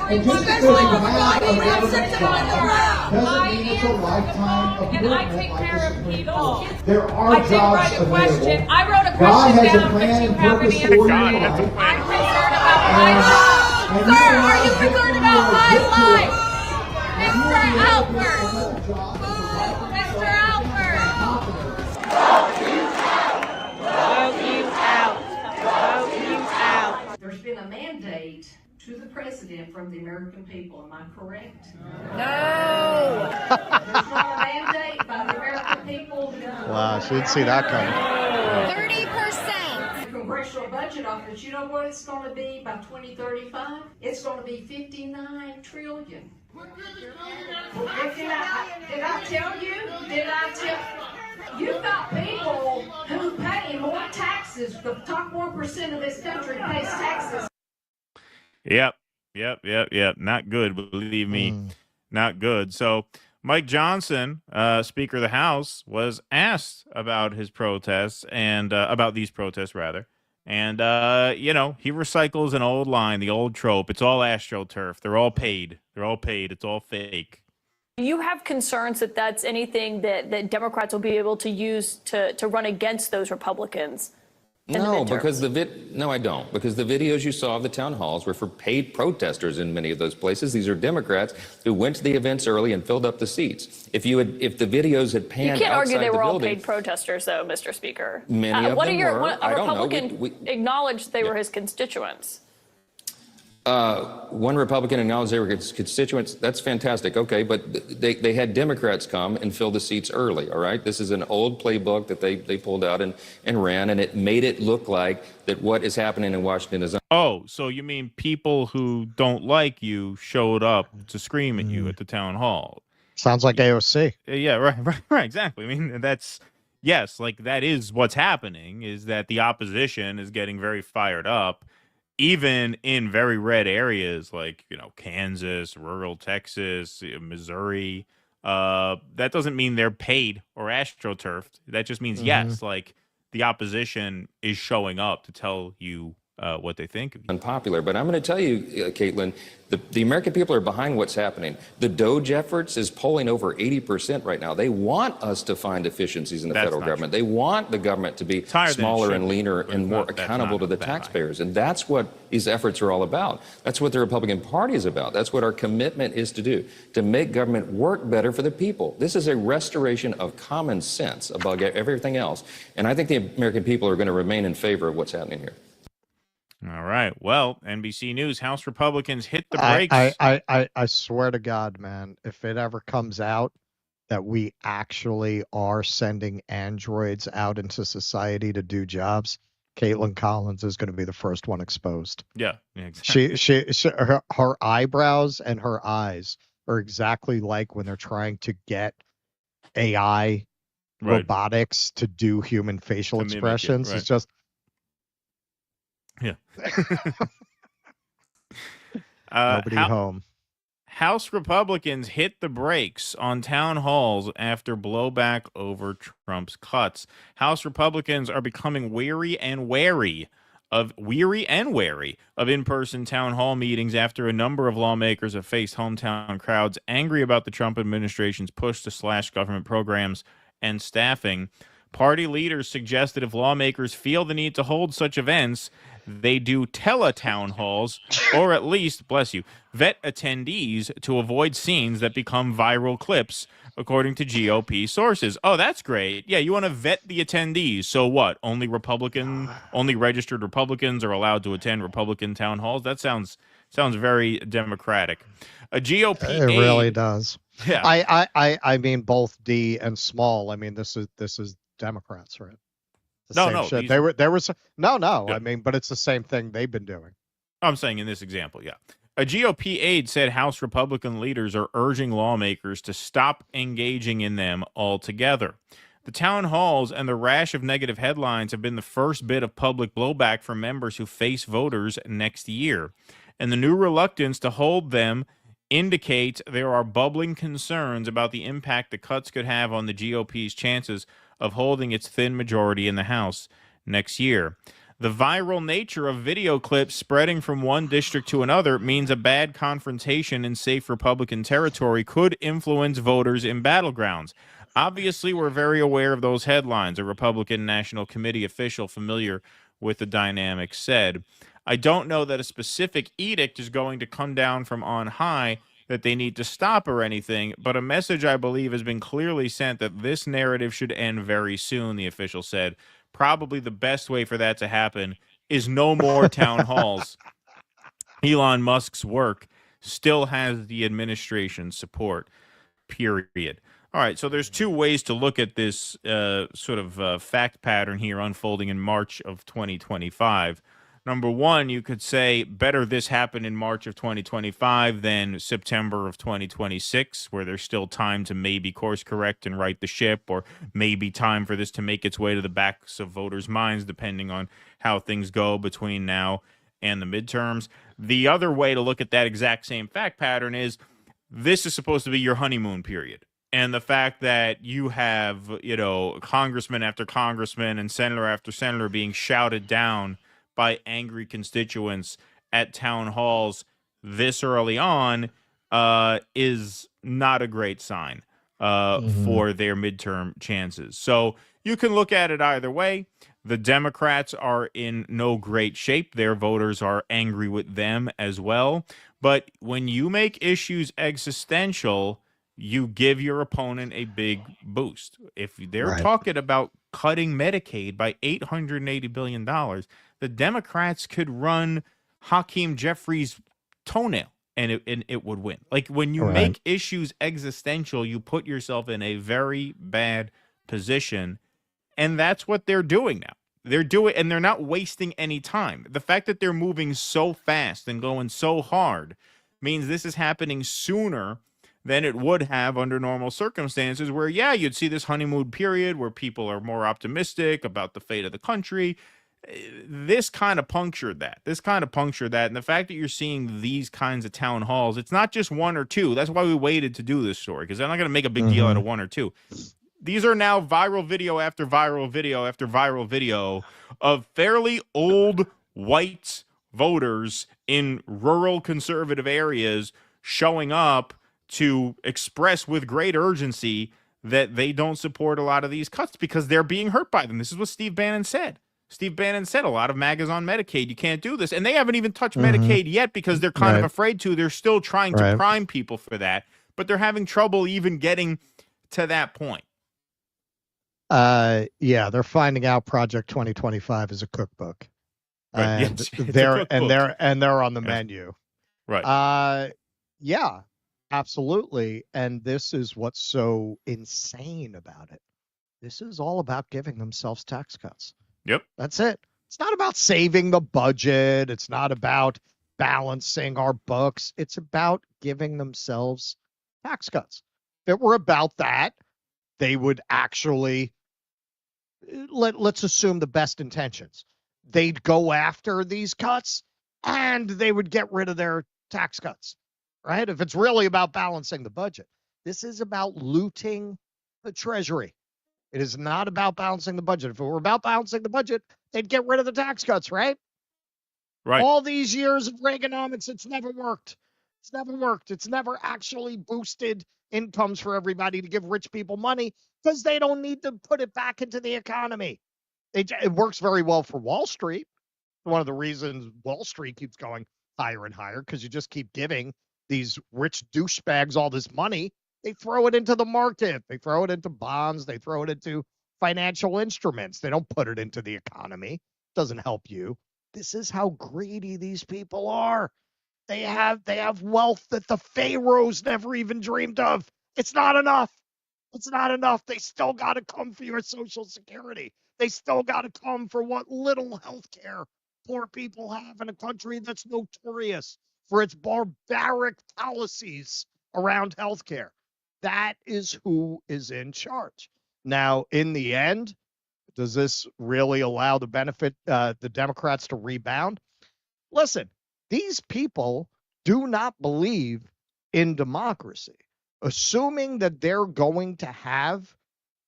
and just because you have a government job doesn't mean it's a lifetime of commitment like the Supreme Court. There are jobs available. God has a plan and purpose for your life. Sir, are you concerned about my life? Mr. Alford! Mr. Alford! Vote you out! Vote you out! There's been a mandate to the president from the American people, am I correct? No! There's not a mandate by the American people. Wow, she didn't see that coming. 30%! The congressional budget office, you know what it's going to be by 2035? It's going to be $59 trillion. Did I tell you? Did I tell you? You've got people who pay more taxes. The top 1% of this country pays taxes. Yep. Not good, believe me. Not good. So Mike Johnson, Speaker of the House, was asked about his protests and about these protests, rather. And, he recycles an old line, the old trope. It's all AstroTurf. They're all paid. It's all fake. You have concerns that that's anything that Democrats will be able to use to run against those Republicans? No, because no, I don't. Because the videos you saw of the town halls were for paid protesters in many of those places. These are Democrats who went to the events early and filled up the seats. If the videos had panned You can't argue outside they the were all building, paid protesters, though, Mr. Speaker. Many of them were. A I don't know. Republican acknowledged they were his constituents. One Republican acknowledged they were his constituents. That's fantastic. Okay, but they had Democrats come and fill the seats early, all right? This is an old playbook that they pulled out and ran, and it made it look like that what is happening in Washington is... Oh, so you mean people who don't like you showed up to scream at you at the town hall? Sounds like AOC. Yeah, right, exactly. I mean, yes, like that is what's happening, is that the opposition is getting very fired up, even in very red areas like, Kansas, rural Texas, Missouri. That doesn't mean they're paid or AstroTurfed. That just means, yes, like the opposition is showing up to tell you what they think of you. Unpopular, but I'm going to tell you, Caitlin, the American people are behind what's happening. The DOGE efforts is polling over 80% right now. They want us to find efficiencies in the federal government. They want the government to be smaller and leaner and more accountable to the taxpayers. And that's what these efforts are all about. That's what the Republican Party is about. That's what our commitment is to do, to make government work better for the people. This is a restoration of common sense above everything else. And I think the American people are going to remain in favor of what's happening here. All right. Well, NBC News, House Republicans hit the brakes. I swear to God, man, if it ever comes out that we actually are sending androids out into society to do jobs, Caitlin Collins is going to be the first one exposed. Yeah, exactly. Her eyebrows and her eyes are exactly like when they're trying to get AI robotics to do human facial expressions. It's just... Yeah. Nobody home. House Republicans hit the brakes on town halls after blowback over Trump's cuts. House Republicans are becoming wary and wary of in-person town hall meetings after a number of lawmakers have faced hometown crowds angry about the Trump administration's push to slash government programs and staffing. Party leaders suggested if lawmakers feel the need to hold such events, they do tele-town halls, or at least, bless you, vet attendees to avoid scenes that become viral clips, according to GOP sources. Oh, that's great. Yeah, you want to vet the attendees. So what? Only registered Republicans are allowed to attend Republican town halls? That sounds Sounds very Democratic. A GOP It aide, really does. Yeah. I mean both D and small. I mean this is Democrats, right? The No, same no, shit. these- There was no. Yeah. I mean, but it's the same thing they've been doing. I'm saying in this example, yeah. A GOP aide said House Republican leaders are urging lawmakers to stop engaging in them altogether. The town halls and the rash of negative headlines have been the first bit of public blowback from members who face voters next year. And the new reluctance to hold them indicates there are bubbling concerns about the impact the cuts could have on the GOP's chances of holding its thin majority in the House next year. The viral nature of video clips spreading from one district to another means a bad confrontation in safe Republican territory could influence voters in battlegrounds. Obviously, we're very aware of those headlines, a Republican National Committee official familiar with the dynamics said. I don't know that a specific edict is going to come down from on high that they need to stop or anything, but a message I believe has been clearly sent that this narrative should end very soon, the official said. Probably the best way for that to happen is no more town halls. Elon Musk's work still has the administration's support, period. All right, so there's two ways to look at this sort of fact pattern here unfolding in March of 2025. Number one, you could say better this happened in March of 2025 than September of 2026, where there's still time to maybe course correct and right the ship, or maybe time for this to make its way to the backs of voters' minds, depending on how things go between now and the midterms. The other way to look at that exact same fact pattern is this is supposed to be your honeymoon period. And the fact that you have, congressman after congressman and senator after senator being shouted down by angry constituents at town halls this early on is not a great sign for their midterm chances. So you can look at it either way. The Democrats are in no great shape. Their voters are angry with them as well. But when you make issues existential, you give your opponent a big boost. If they're talking about cutting Medicaid by $880 billion, the Democrats could run Hakeem Jeffries' toenail and it would win. Like when you make issues existential, you put yourself in a very bad position. And that's what they're doing now. And they're not wasting any time. The fact that they're moving so fast and going so hard means this is happening sooner than it would have under normal circumstances where, you'd see this honeymoon period where people are more optimistic about the fate of the country. This kind of punctured that. And the fact that you're seeing these kinds of town halls, it's not just one or two. That's why we waited to do this story, because they're not going to make a big deal out of one or two. These are now viral video after viral video after viral video of fairly old white voters in rural conservative areas showing up to express with great urgency that they don't support a lot of these cuts because they're being hurt by them. This is what Steve Bannon said. Steve Bannon said a lot of MAGA's on Medicaid. You can't do this. And they haven't even touched Medicaid yet because they're kind of afraid to. They're still trying to prime people for that, but they're having trouble even getting to that point. They're finding out Project 2025 is a cookbook. And Yes, they're on the menu. Right. Absolutely. And this is what's so insane about it. This is all about giving themselves tax cuts. Yep. That's it. It's not about saving the budget. It's not about balancing our books. It's about giving themselves tax cuts. If it were about that, they would actually, let's assume the best intentions. They'd go after these cuts and they would get rid of their tax cuts. Right? If it's really about balancing the budget, this is about looting the treasury. It is not about balancing the budget. If it were about balancing the budget, they'd get rid of the tax cuts, right? Right. All these years of Reaganomics, it's never worked. It's never actually boosted incomes for everybody to give rich people money because they don't need to put it back into the economy. It works very well for Wall Street. One of the reasons Wall Street keeps going higher and higher because you just keep giving these rich douchebags all this money. They throw it into the market. They throw it into bonds. They throw it into financial instruments. They don't put it into the economy. It doesn't help you. This is how greedy these people are. They have wealth that the pharaohs never even dreamed of. It's not enough. It's not enough. They still got to come for your Social Security. They still got to come for what little health care poor people have in a country that's notorious for its barbaric policies around health care. That is who is in charge. Now, in the end, does this really allow the Democrats to rebound? Listen, these people do not believe in democracy. Assuming that they're going to have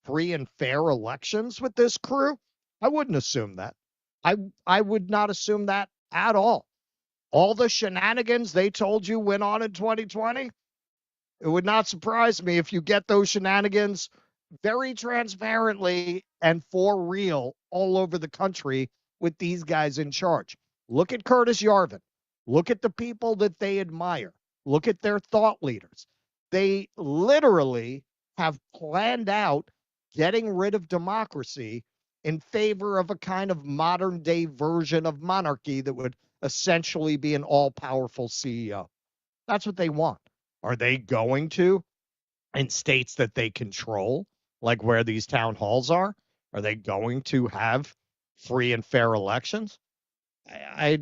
free and fair elections with this crew, I wouldn't assume that. I would not assume that at all. All the shenanigans they told you went on in 2020, it would not surprise me if you get those shenanigans very transparently and for real all over the country with these guys in charge. Look at Curtis Yarvin. Look at the people that they admire. Look at their thought leaders. They literally have planned out getting rid of democracy in favor of a kind of modern day version of monarchy that would essentially be an all-powerful CEO. That's what they want. Are they going to, in states that they control, like where these town halls are they going to have free and fair elections? I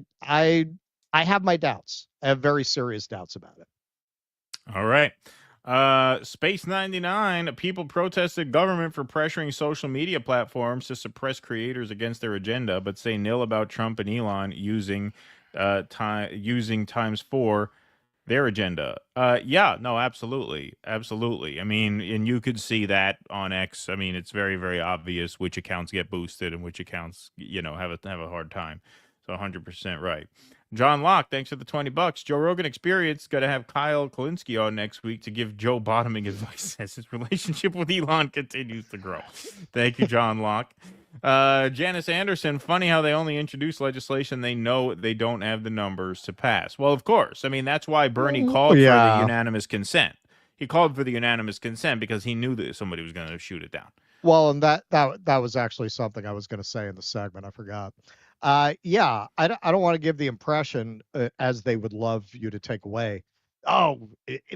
have my doubts. I have very serious doubts about it. All right. Space 99, people protested government for pressuring social media platforms to suppress creators against their agenda, but say nil about Trump and Elon using times 4 their agenda. Yeah, no, absolutely. Absolutely. I mean, and you could see that on X. I mean, it's very, very obvious which accounts get boosted and which accounts, have a hard time. So 100% right. John Locke, thanks for the $20. Joe Rogan Experience, got to have Kyle Kalinske on next week to give Joe bottoming advice as his relationship with Elon continues to grow. Thank you, John Locke. Janice Anderson, funny how they only introduce legislation they know they don't have the numbers to pass. Well, of course. I mean, that's why Bernie called for the unanimous consent. He called for the unanimous consent because he knew that somebody was going to shoot it down. Well, and that was actually something I was going to say in the segment. I forgot. I don't want to give the impression, as they would love you to take away,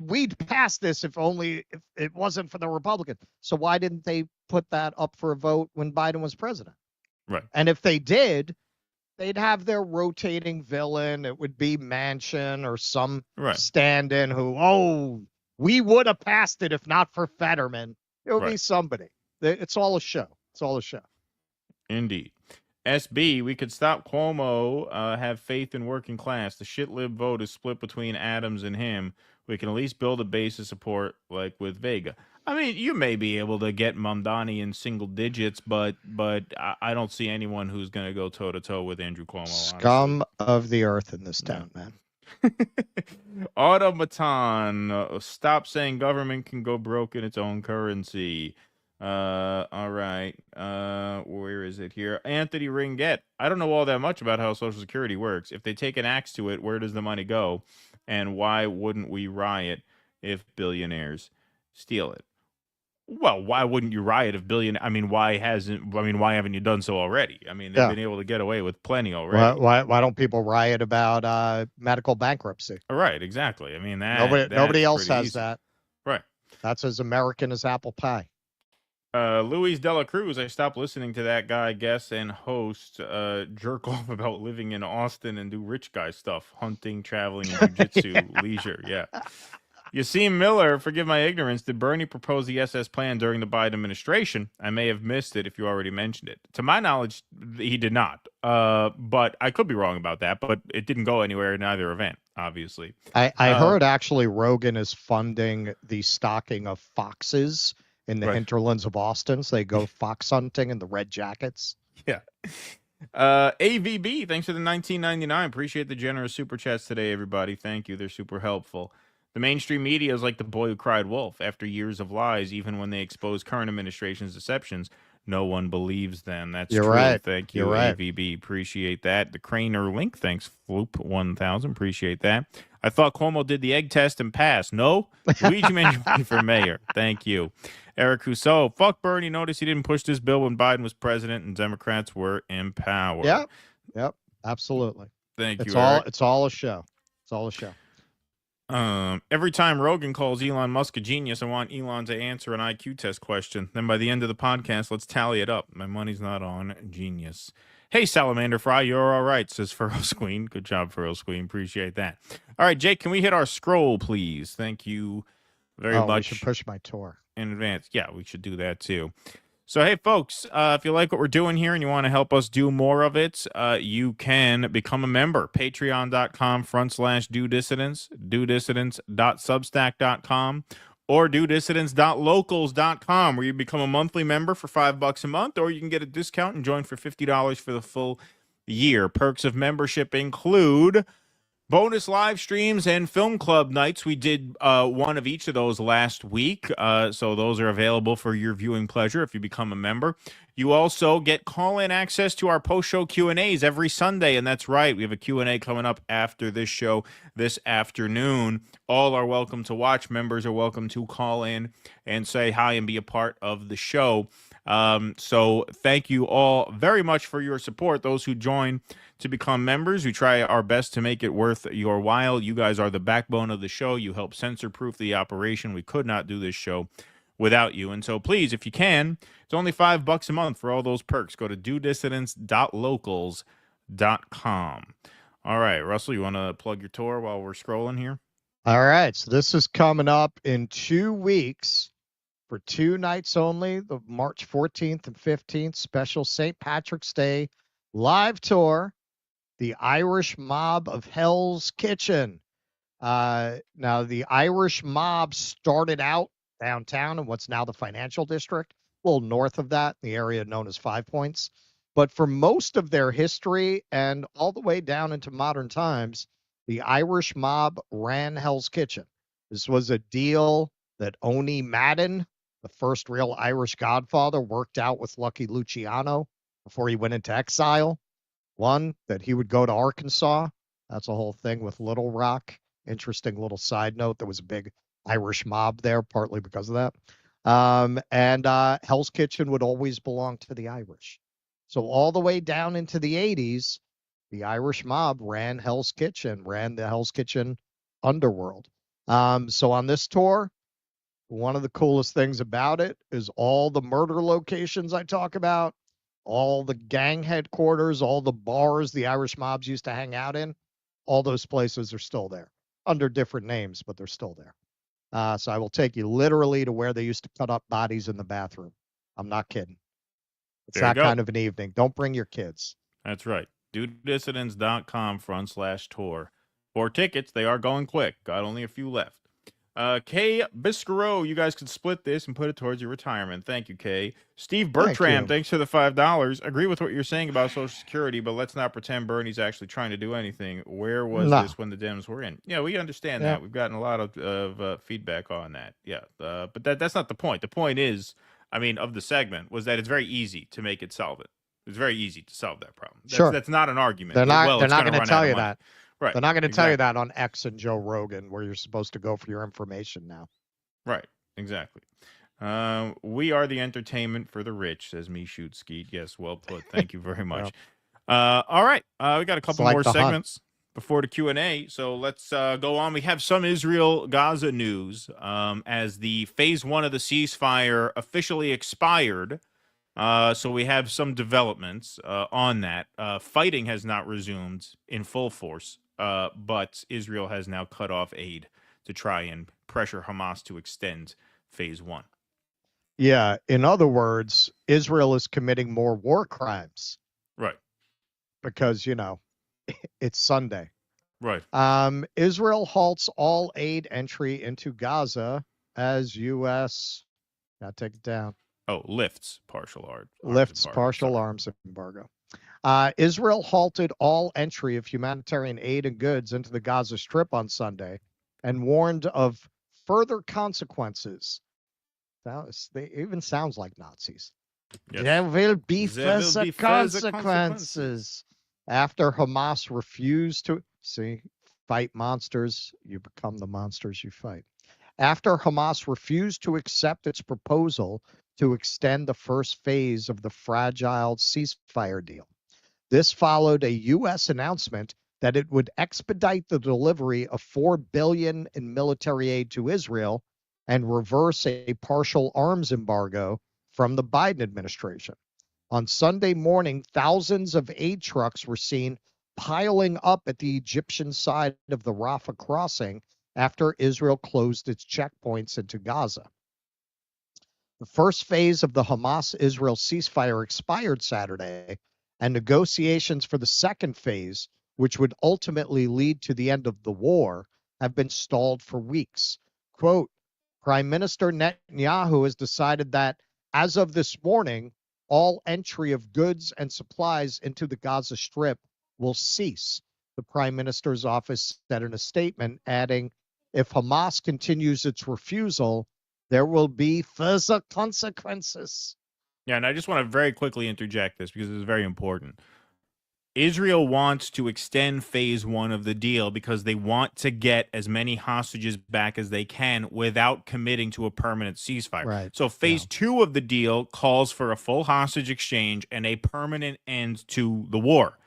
we'd pass this if it wasn't for the Republicans. So why didn't they put that up for a vote when Biden was president? Right. And if they did, they'd have their rotating villain. It would be Manchin or some stand-in who, we would have passed it if not for Fetterman. It would be somebody. It's all a show. It's all a show. Indeed. SB, we could stop Cuomo, have faith in working class. The shit-lib vote is split between Adams and him. We can at least build a base of support like with Vega. I mean, you may be able to get Mamdani in single digits, but I don't see anyone who's going to go toe-to-toe with Andrew Cuomo. Scum of the earth in this town, man. Automaton, stop saying government can go broke in its own currency. All right. Where is it here? Anthony Ringett. I don't know all that much about how Social Security works. If they take an axe to it, where does the money go? And why wouldn't we riot if billionaires steal it? Well, why wouldn't you riot if why haven't you done so already? I mean, they've been able to get away with plenty already. Why don't people riot about medical bankruptcy? Right, exactly. I mean, nobody else has easy. that. Right. That's as American as apple pie. Luis de la Cruz, I stopped listening to that guy guest and host jerk off about living in Austin and do rich guy stuff, hunting, traveling, and jiu-jitsu, leisure. Yeah. Yasim Miller, forgive my ignorance, did Bernie propose the SS plan during the Biden administration? I may have missed it if you already mentioned it. To my knowledge, he did not. But I could be wrong about that, but it didn't go anywhere in either event, obviously. I heard actually Rogan is funding the stocking of foxes in the hinterlands of Austin, so they go fox hunting in the red jackets. Yeah. AVB, thanks for the $19.99. Appreciate the generous super chats today, everybody. Thank you. They're super helpful. The mainstream media is like the boy who cried wolf. After years of lies, even when they expose current administration's deceptions, no one believes them. That's You're true. right. Thank you, You're right. AVB. Appreciate that. The Craner link, thanks, Floop1000. Appreciate that. I thought Cuomo did the egg test and passed. No? Luigi Mangione for mayor. Thank you. Eric Rousseau, fuck Bernie. Notice he didn't push this bill when Biden was president and Democrats were in power. Yep. Absolutely. Thank you, Eric. Eric. It's all a show. It's all a show. Every time Rogan calls Elon Musk a genius, I want Elon to answer an IQ test question. Then by the end of the podcast, let's tally it up. My money's not on genius. Hey, Salamander Fry, you're all right, says Furrows Queen. Good job, Furrows Queen. Appreciate that. All right, Jake, can we hit our scroll, please? Thank you very much. We should push my tour in advance. Yeah, we should do that too. So, hey, folks, if you like what we're doing here and you want to help us do more of it, you can become a member. Patreon.com/DoDissidents, DoDissidents.substack.com, or DoDissidents.locals.com, where you become a monthly member for $5 a month, or you can get a discount and join for $50 for the full year. Perks of membership include bonus live streams and film club nights. We did one of each of those last week, so those are available for your viewing pleasure if you become a member. You also get call-in access to our post-show Q&As every Sunday, and that's right. We have a Q&A coming up after this show this afternoon. All are welcome to watch. Members are welcome to call in and say hi and be a part of the show. So thank you all very much for your support. Those who join to become members, we try our best to make it worth your while. You guys are the backbone of the show. You help censor-proof the operation. We could not do this show without you. And so please, if you can, it's only $5 a month for all those perks. Go to DoDissidents.locals.com. All right, Russell, you want to plug your tour while we're scrolling here? All right, so this is coming up in 2 weeks. For 2 nights only, the March 14th and 15th special St. Patrick's Day live tour, the Irish Mob of Hell's Kitchen. Now, the Irish Mob started out downtown in what's now the financial district, a little north of that, the area known as Five Points. But for most of their history and all the way down into modern times, the Irish Mob ran Hell's Kitchen. This was a deal that Oni Madden, the first real Irish godfather, worked out with Lucky Luciano before he went into exile. One, that he would go to Arkansas. That's a whole thing with Little Rock. Interesting little side note. There was a big Irish mob there, partly because of that. And Hell's Kitchen would always belong to the Irish. So all the way down into the 80s, the Irish mob ran Hell's Kitchen, ran the Hell's Kitchen underworld. So on this tour, one of the coolest things about it is all the murder locations I talk about, all the gang headquarters, all the bars the Irish mobs used to hang out in, all those places are still there under different names, but they're still there. So I will take you literally to where they used to cut up bodies in the bathroom. I'm not kidding. It's that kind of an evening. Don't bring your kids. That's right. DoDissidents.com/tour. For tickets, they are going quick. Got only a few left. Kay Biscaro, you guys could split this and put it towards your retirement. Thank you, Kay. Steve Bertram, thanks for the $5. Agree with what you're saying about Social Security, but let's not pretend Bernie's actually trying to do anything. Where was this when the Dems were in? Yeah, we understand that. We've gotten a lot of feedback on that. Yeah, but that's not the point. The point is, of the segment, was that it's very easy to make it solve it. It's very easy to solve that problem. That's not an argument. They're not going to tell you that. Right. They're not going to tell you that on X and Joe Rogan, where you're supposed to go for your information now. Right. Exactly. We are the entertainment for the rich, says Me Shoot Skeet. Yes, well put. Thank you very much. All right. We got a couple more segments before the Q&A. So let's go on. We have some Israel-Gaza news as the phase 1 of the ceasefire officially expired. So we have some developments on that. Fighting has not resumed in full force, but Israel has now cut off aid to try and pressure Hamas to extend phase 1. Yeah. In other words, Israel is committing more war crimes. Right. Because, it's Sunday. Right. Israel halts all aid entry into Gaza as U.S. Now take it down. Oh, lifts partial arms embargo. Israel halted all entry of humanitarian aid and goods into the Gaza Strip on Sunday and warned of further consequences. They even sounds like Nazis. Yes. There will be further consequences after Hamas refused to fight monsters. You become the monsters you fight. After Hamas refused to accept its proposal to extend the first phase of the fragile ceasefire deal. This followed a U.S. announcement that it would expedite the delivery of $4 billion in military aid to Israel and reverse a partial arms embargo from the Biden administration. On Sunday morning, thousands of aid trucks were seen piling up at the Egyptian side of the Rafah crossing after Israel closed its checkpoints into Gaza. The first phase of the Hamas-Israel ceasefire expired Saturday, and negotiations for the second phase, which would ultimately lead to the end of the war, have been stalled for weeks. Quote, Prime Minister Netanyahu has decided that, as of this morning, all entry of goods and supplies into the Gaza Strip will cease, the Prime Minister's office said in a statement, adding, if Hamas continues its refusal, there will be further consequences. Yeah, and I just want to very quickly interject this because it's very important. Israel wants to extend phase one of the deal because they want to get as many hostages back as they can without committing to a permanent ceasefire. Right. So phase two of the deal calls for a full hostage exchange and a permanent end to the war.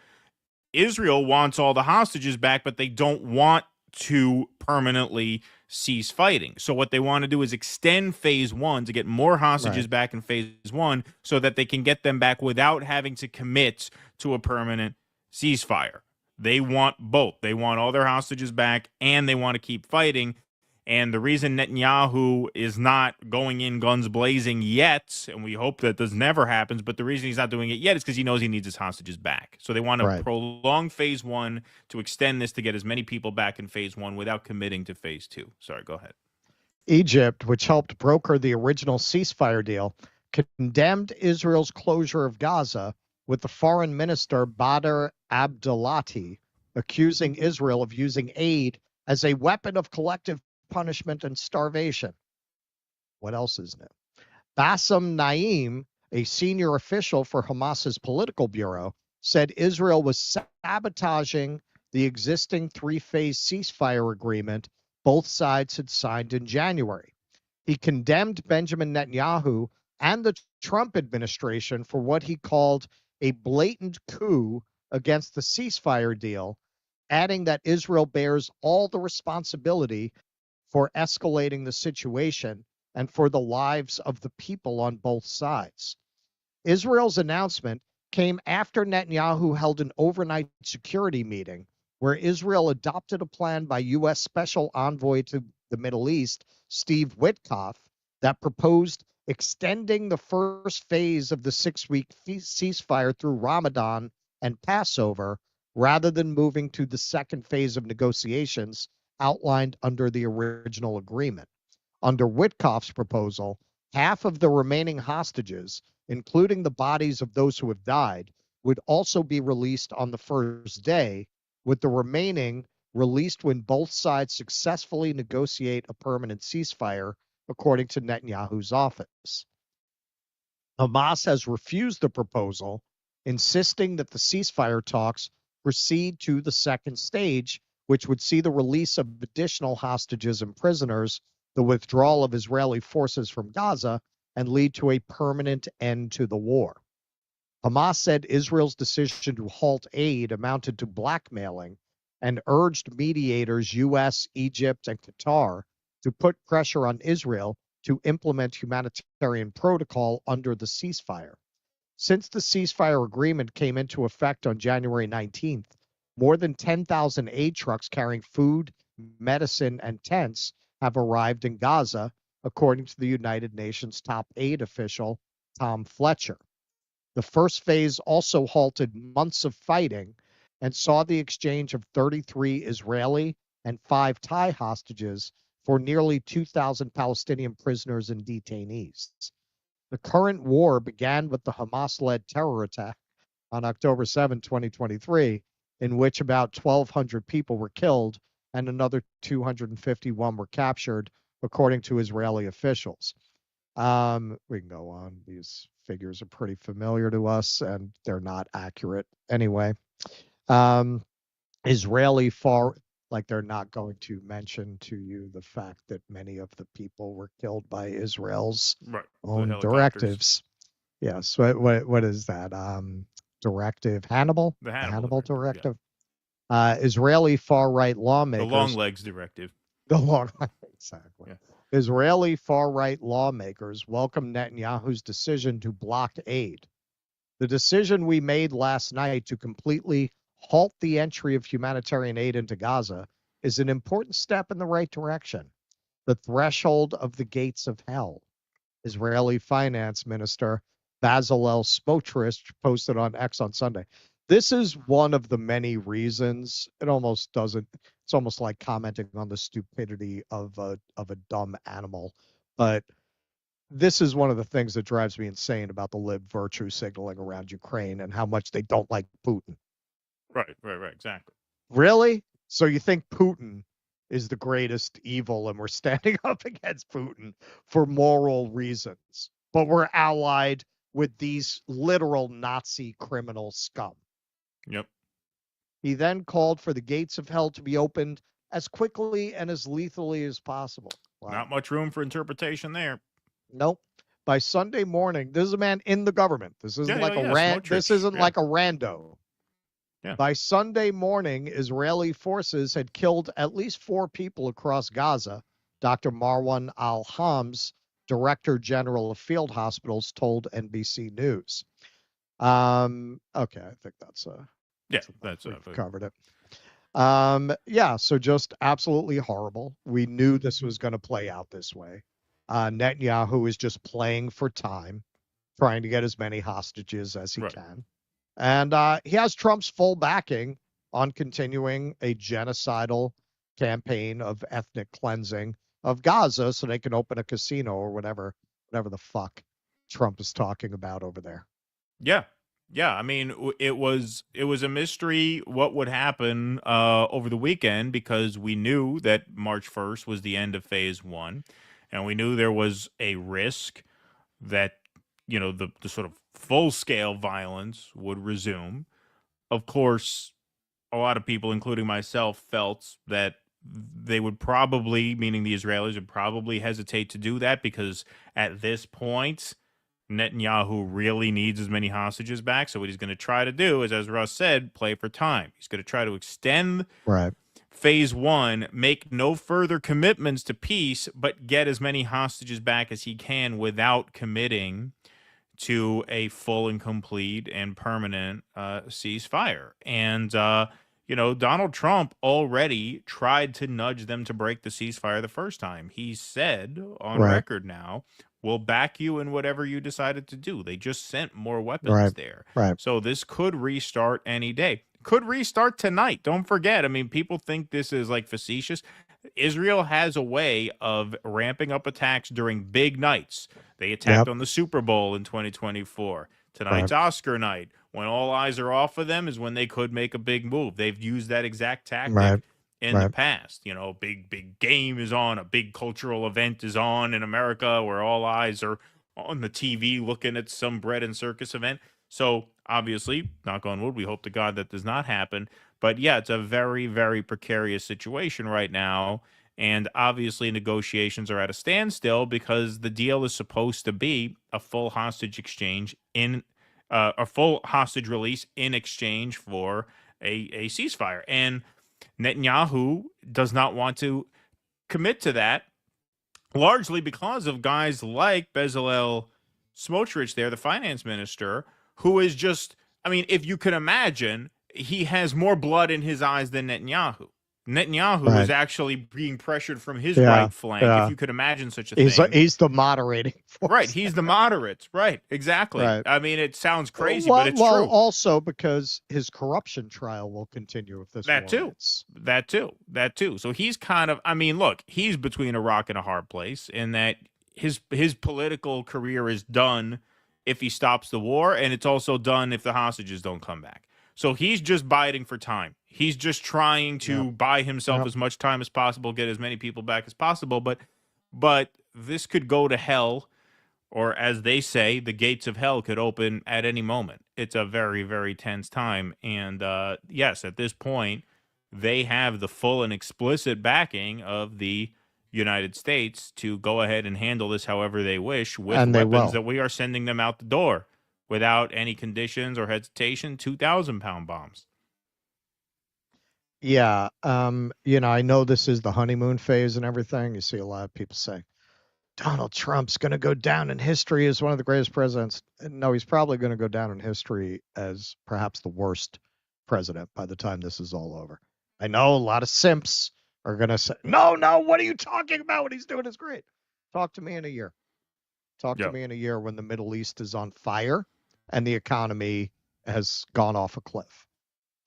Israel wants all the hostages back, but they don't want to permanently cease fighting. So what they want to do is extend phase one to get more hostages back in phase one so that they can get them back without having to commit to a permanent ceasefire. They want both. They want all their hostages back and they want to keep fighting. And the reason Netanyahu is not going in guns blazing yet, and we hope that this never happens, but the reason he's not doing it yet is because he knows he needs his hostages back. So they want to prolong phase one to extend this to get as many people back in phase one without committing to phase two. Sorry, go ahead. Egypt, which helped broker the original ceasefire deal, condemned Israel's closure of Gaza, with the foreign minister Badr Abdelati accusing Israel of using aid as a weapon of collective punishment and starvation. What else is new? Bassem Naim, a senior official for Hamas's political bureau, said Israel was sabotaging the existing three-phase ceasefire agreement both sides had signed in January. He condemned Benjamin Netanyahu and the Trump administration for what he called a blatant coup against the ceasefire deal, adding that Israel bears all the responsibility for escalating the situation and for the lives of the people on both sides. Israel's announcement came after Netanyahu held an overnight security meeting where Israel adopted a plan by U.S. Special Envoy to the Middle East, Steve Witkoff, that proposed extending the first phase of the 6-week ceasefire through Ramadan and Passover, rather than moving to the second phase of negotiations outlined under the original agreement. Under Witkoff's proposal, half of the remaining hostages, including the bodies of those who have died, would also be released on the first day, with the remaining released when both sides successfully negotiate a permanent ceasefire, according to Netanyahu's office. Hamas has refused the proposal, insisting that the ceasefire talks proceed to the second stage, which would see the release of additional hostages and prisoners, the withdrawal of Israeli forces from Gaza, and lead to a permanent end to the war. Hamas said Israel's decision to halt aid amounted to blackmailing and urged mediators U.S., Egypt, and Qatar to put pressure on Israel to implement humanitarian protocol under the ceasefire. Since the ceasefire agreement came into effect on January 19th, more than 10,000 aid trucks carrying food, medicine, and tents have arrived in Gaza, according to the United Nations top aid official, Tom Fletcher. The first phase also halted months of fighting and saw the exchange of 33 Israeli and 5 Thai hostages for nearly 2,000 Palestinian prisoners and detainees. The current war began with the Hamas-led terror attack on October 7, 2023, in which about 1,200 people were killed and another 251 were captured, according to Israeli officials. We can go on. These figures are pretty familiar to us, and they're not accurate anyway. They're not going to mention to you the fact that many of the people were killed by Israel's own directives. Yes. What is that? Directive Hannibal? The Hannibal Directive. Israeli far-right The lawmakers. long legs directive. The long, exactly. Yeah. Israeli far-right lawmakers welcome Netanyahu's decision to block aid. The decision we made last night to completely halt the entry of humanitarian aid into Gaza is an important step in the right direction. The threshold of the gates of hell. Israeli Finance Minister Bezalel Smotrich posted on X on Sunday. This is one of the many reasons. It's almost like commenting on the stupidity of a dumb animal. But this is one of the things that drives me insane about the lib virtue signaling around Ukraine and how much they don't like Putin. Right, exactly. Really? So you think Putin is the greatest evil and we're standing up against Putin for moral reasons, but we're allied with these literal Nazi criminal scum. Yep. He then called for the gates of hell to be opened as quickly and as lethally as possible. Wow. Not much room for interpretation there. Nope. By Sunday morning, this is a man in the government. This isn't like this isn't like a rando. Yeah. By Sunday morning, Israeli forces had killed at least 4 people across Gaza. Dr. Marwan Al-Hams, Director General of Field Hospitals, told NBC News. Okay, I think that's we've covered it. So just absolutely horrible. We knew this was going to play out this way. Netanyahu is just playing for time, trying to get as many hostages as he can. And he has Trump's full backing on continuing a genocidal campaign of ethnic cleansing of Gaza so they can open a casino or whatever the fuck Trump is talking about over there. Yeah. I mean, it was a mystery what would happen over the weekend because we knew that March 1st was the end of phase 1. And we knew there was a risk that, the sort of full-scale violence would resume. Of course, a lot of people, including myself, felt that they would probably, meaning the Israelis, would probably hesitate to do that because at this point, Netanyahu really needs as many hostages back. So what he's going to try to do is, as Russ said, play for time. He's going to try to extend phase 1, make no further commitments to peace, but get as many hostages back as he can without committing to a full and complete and permanent ceasefire. And, Donald Trump already tried to nudge them to break the ceasefire the first time. He said on record now, we'll back you in whatever you decided to do. They just sent more weapons there. So this could restart any day. Could restart tonight. Don't forget. I mean, people think this is like facetious. Israel has a way of ramping up attacks during big nights. They attacked on the Super Bowl in 2024. Tonight's Oscar night. When all eyes are off of them is when they could make a big move. They've used that exact tactic in the past. Big game is on. A big cultural event is on in America where all eyes are on the TV looking at some bread and circus event. So obviously, knock on wood, we hope to God that does not happen. But yeah, it's a very, very precarious situation right now. And obviously, negotiations are at a standstill because the deal is supposed to be a full hostage exchange a full hostage release in exchange for a ceasefire. And Netanyahu does not want to commit to that, largely because of guys like Bezalel Smotrich there, the finance minister, who is just, I mean, if you could imagine, he has more blood in his eyes than Netanyahu. Netanyahu is actually being pressured from his right flank, if you could imagine such a thing. He's the moderating force. He's the moderate. Exactly. I mean, it sounds crazy, but it's true. Also because his corruption trial will continue if this That too. So he's kind of, I mean, look, he's between a rock and a hard place in that his political career is done if he stops the war, and it's also done if the hostages don't come back. So he's just biding for time. He's just trying to buy himself as much time as possible, get as many people back as possible. But this could go to hell, or as they say, the gates of hell could open at any moment. It's a very, very tense time. And yes, at this point, they have the full and explicit backing of the United States to go ahead and handle this however they wish with weapons that we are sending them out the door without any conditions or hesitation, 2,000-pound bombs. Yeah. I know this is the honeymoon phase and everything. You see a lot of people say Donald Trump's going to go down in history as one of the greatest presidents. No, he's probably going to go down in history as perhaps the worst president by the time this is all over. I know a lot of simps are going to say, no, what are you talking about? What he's doing is great. Talk to me in a year. Talk to me in a year when the Middle East is on fire and the economy has gone off a cliff.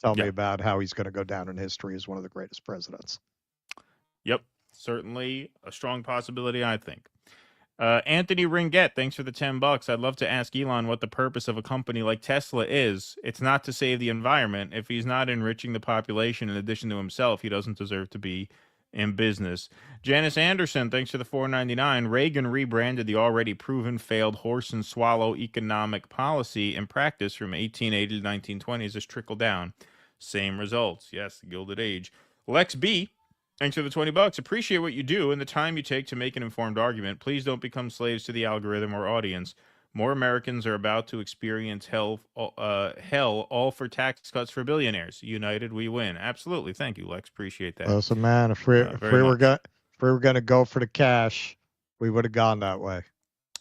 Tell me about how he's going to go down in history as one of the greatest presidents. Yep. Certainly a strong possibility, I think. Anthony Ringette, thanks for the $10. I'd love to ask Elon what the purpose of a company like Tesla is. It's not to save the environment. If he's not enriching the population in addition to himself, he doesn't deserve to be in business. Janice Anderson, thanks for the $4.99. Reagan rebranded the already proven failed horse and swallow economic policy in practice from 1880 to 1920s as trickle down. Same results. Yes, the Gilded Age. Lex B, thanks for the $20. Appreciate what you do and the time you take to make an informed argument. Please don't become slaves to the algorithm or audience. More Americans are about to experience hell all for tax cuts for billionaires. United, we win. Absolutely. Thank you, Lex. Appreciate that. Listen, man, if we were going to go for the cash, we would have gone that way.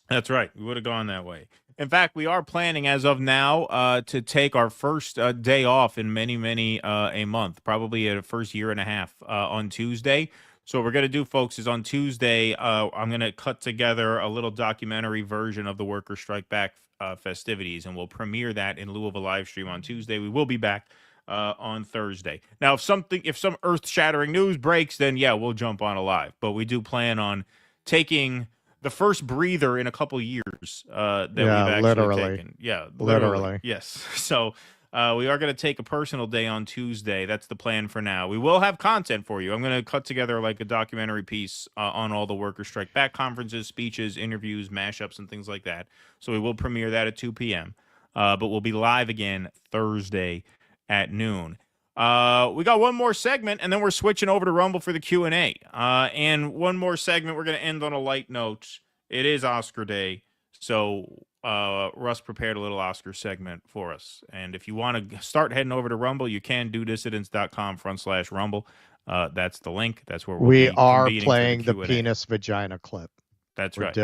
That's right. We would have gone that way. In fact, we are planning as of now to take our first day off in many a month, probably a first year and a half on Tuesday. So what we're going to do, folks, is on Tuesday, I'm going to cut together a little documentary version of the Worker Strike Back festivities, and we'll premiere that in lieu of a live stream on Tuesday. We will be back on Thursday. Now, if some earth-shattering news breaks, then yeah, we'll jump on a live. But we do plan on taking the first breather in a couple years that we've actually taken. Yeah, literally. Yes. So we are going to take a personal day on Tuesday. That's the plan for now. We will have content for you. I'm going to cut together like a documentary piece on all the Worker Strike Back conferences, speeches, interviews, mashups, and things like that. So we will premiere that at 2 p.m. But we'll be live again Thursday at noon. We got one more segment, and then we're switching over to Rumble for the Q&A. And one more segment, we're going to end on a light note. It is Oscar Day, so Russ prepared a little Oscar segment for us. And if you want to start heading over to Rumble, you can do dissidents.com/Rumble. That's the link. That's where we are playing the penis vagina clip. That's right.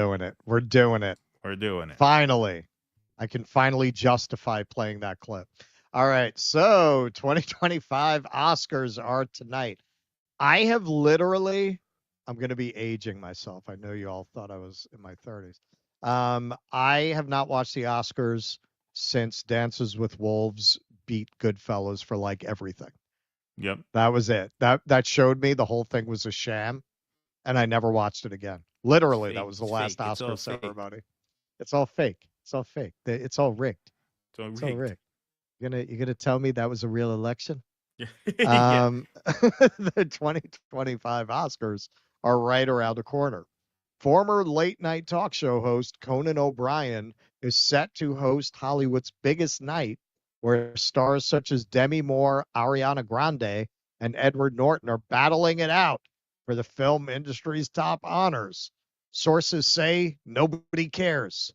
We're doing it. Finally. I can finally justify playing that clip. All right, so 2025 Oscars are tonight. I have literally, I'm going to be aging myself. I know you all thought I was in my 30s. I have not watched the Oscars since Dances with Wolves beat Goodfellas for like everything. Yep. That was it. That showed me the whole thing was a sham, and I never watched it again. Literally, that was the last Oscar ceremony. It's all fake. It's all fake. It's all rigged. It's all rigged. You're gonna tell me that was a real election? The 2025 Oscars are right around the corner. Former late night talk show host Conan O'Brien is set to host Hollywood's biggest night, where stars such as Demi Moore, Ariana Grande, and Edward Norton are battling it out for the film industry's top honors. Sources say nobody cares.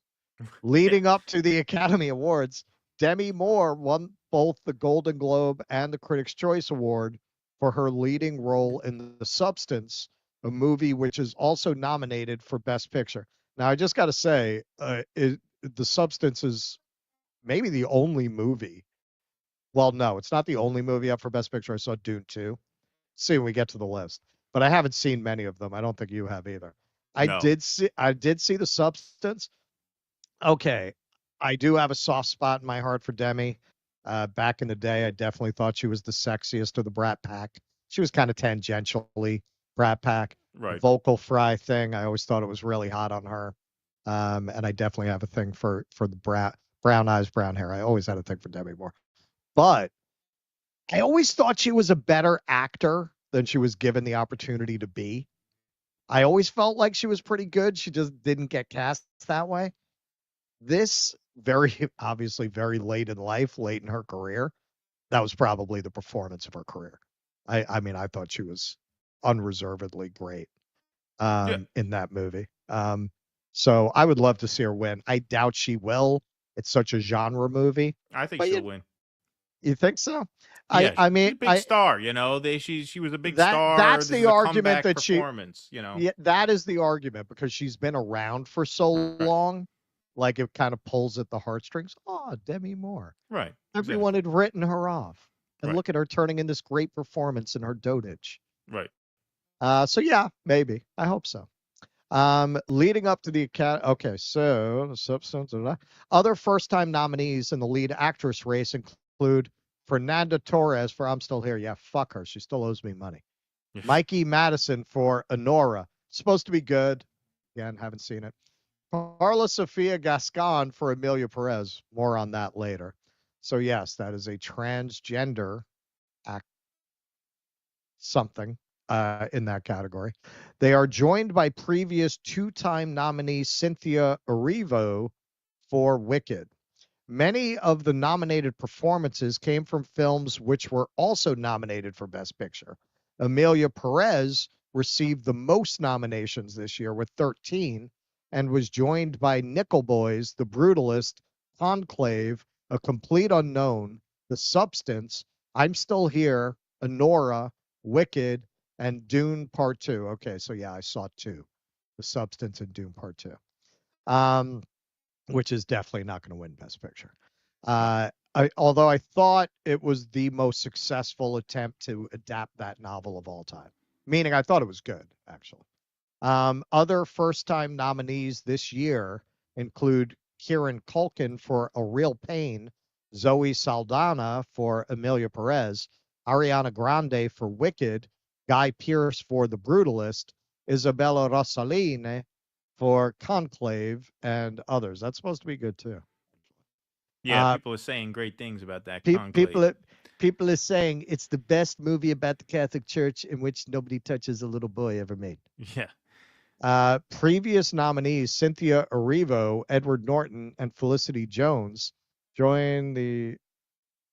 Leading up to the Academy Awards, Demi Moore won both the Golden Globe and the Critics' Choice Award for her leading role in The Substance, a movie which is also nominated for Best Picture. Now, I just got to say, The Substance is maybe the only movie. Well, no, it's not the only movie up for Best Picture. I saw Dune 2. See when we get to the list. But I haven't seen many of them. I don't think you have either. I did see The Substance. Okay. I do have a soft spot in my heart for Demi. Back in the day, I definitely thought she was the sexiest of the Brat Pack. She was kind of tangentially Brat Pack. Right. Vocal fry thing. I always thought it was really hot on her. And I definitely have a thing for the brown eyes, brown hair. I always had a thing for Demi Moore. But I always thought she was a better actor than she was given the opportunity to be. I always felt like she was pretty good. She just didn't get cast that way. This obviously very late in life, late in her career, that was probably the performance of her career. I mean, I thought she was unreservedly great in that movie. So I would love to see her win. I doubt she will. It's such a genre movie. I think she'll win. You think so? Yeah, I she's mean, a big star. You know, she was a big that star. that's This the is a argument comeback that she. performance. You know, Yeah, that is the argument because she's been around for so long. Like it kind of pulls at the heartstrings. Oh, Demi Moore. right? Everyone had written her off, and Right. look at her turning in this great performance in her dotage. Right. So yeah, maybe. I hope so. Leading up to the okay, so the substance other first-time nominees in the lead actress race include Fernanda Torres for I'm Still Here. Yeah, fuck her. She still owes me money. Mikey Madison for Honora. Supposed to be good. Again, haven't seen it. Carla Sofia Gascon for Amelia Perez. More on that later. So yes, that is a transgender act something in that category. They are joined by previous two-time nominee Cynthia Erivo for Wicked. Many of the nominated performances came from films which were also nominated for Best Picture. Amelia Perez received the most nominations this year with 13 and was joined by Nickel Boys, The Brutalist, Conclave, A Complete Unknown, The Substance, I'm Still Here, Honora, Wicked, and Dune Part 2. Okay, so yeah, I saw 2. The Substance and Dune Part 2. Which is definitely not going to win Best Picture. Although I thought it was the most successful attempt to adapt that novel of all time. Meaning I thought it was good, actually. Other first-time nominees this year include Kieran Culkin for A Real Pain, Zoe Saldana for Amelia Perez, Ariana Grande for Wicked, Guy Pearce for The Brutalist, Isabella Rossellini for Conclave, and others. That's supposed to be good too. Yeah, people are saying great things about that Conclave. People are saying it's the best movie about the Catholic Church in which nobody touches a little boy ever made. Yeah. Previous nominees Cynthia Erivo, Edward Norton, and Felicity Jones joined the.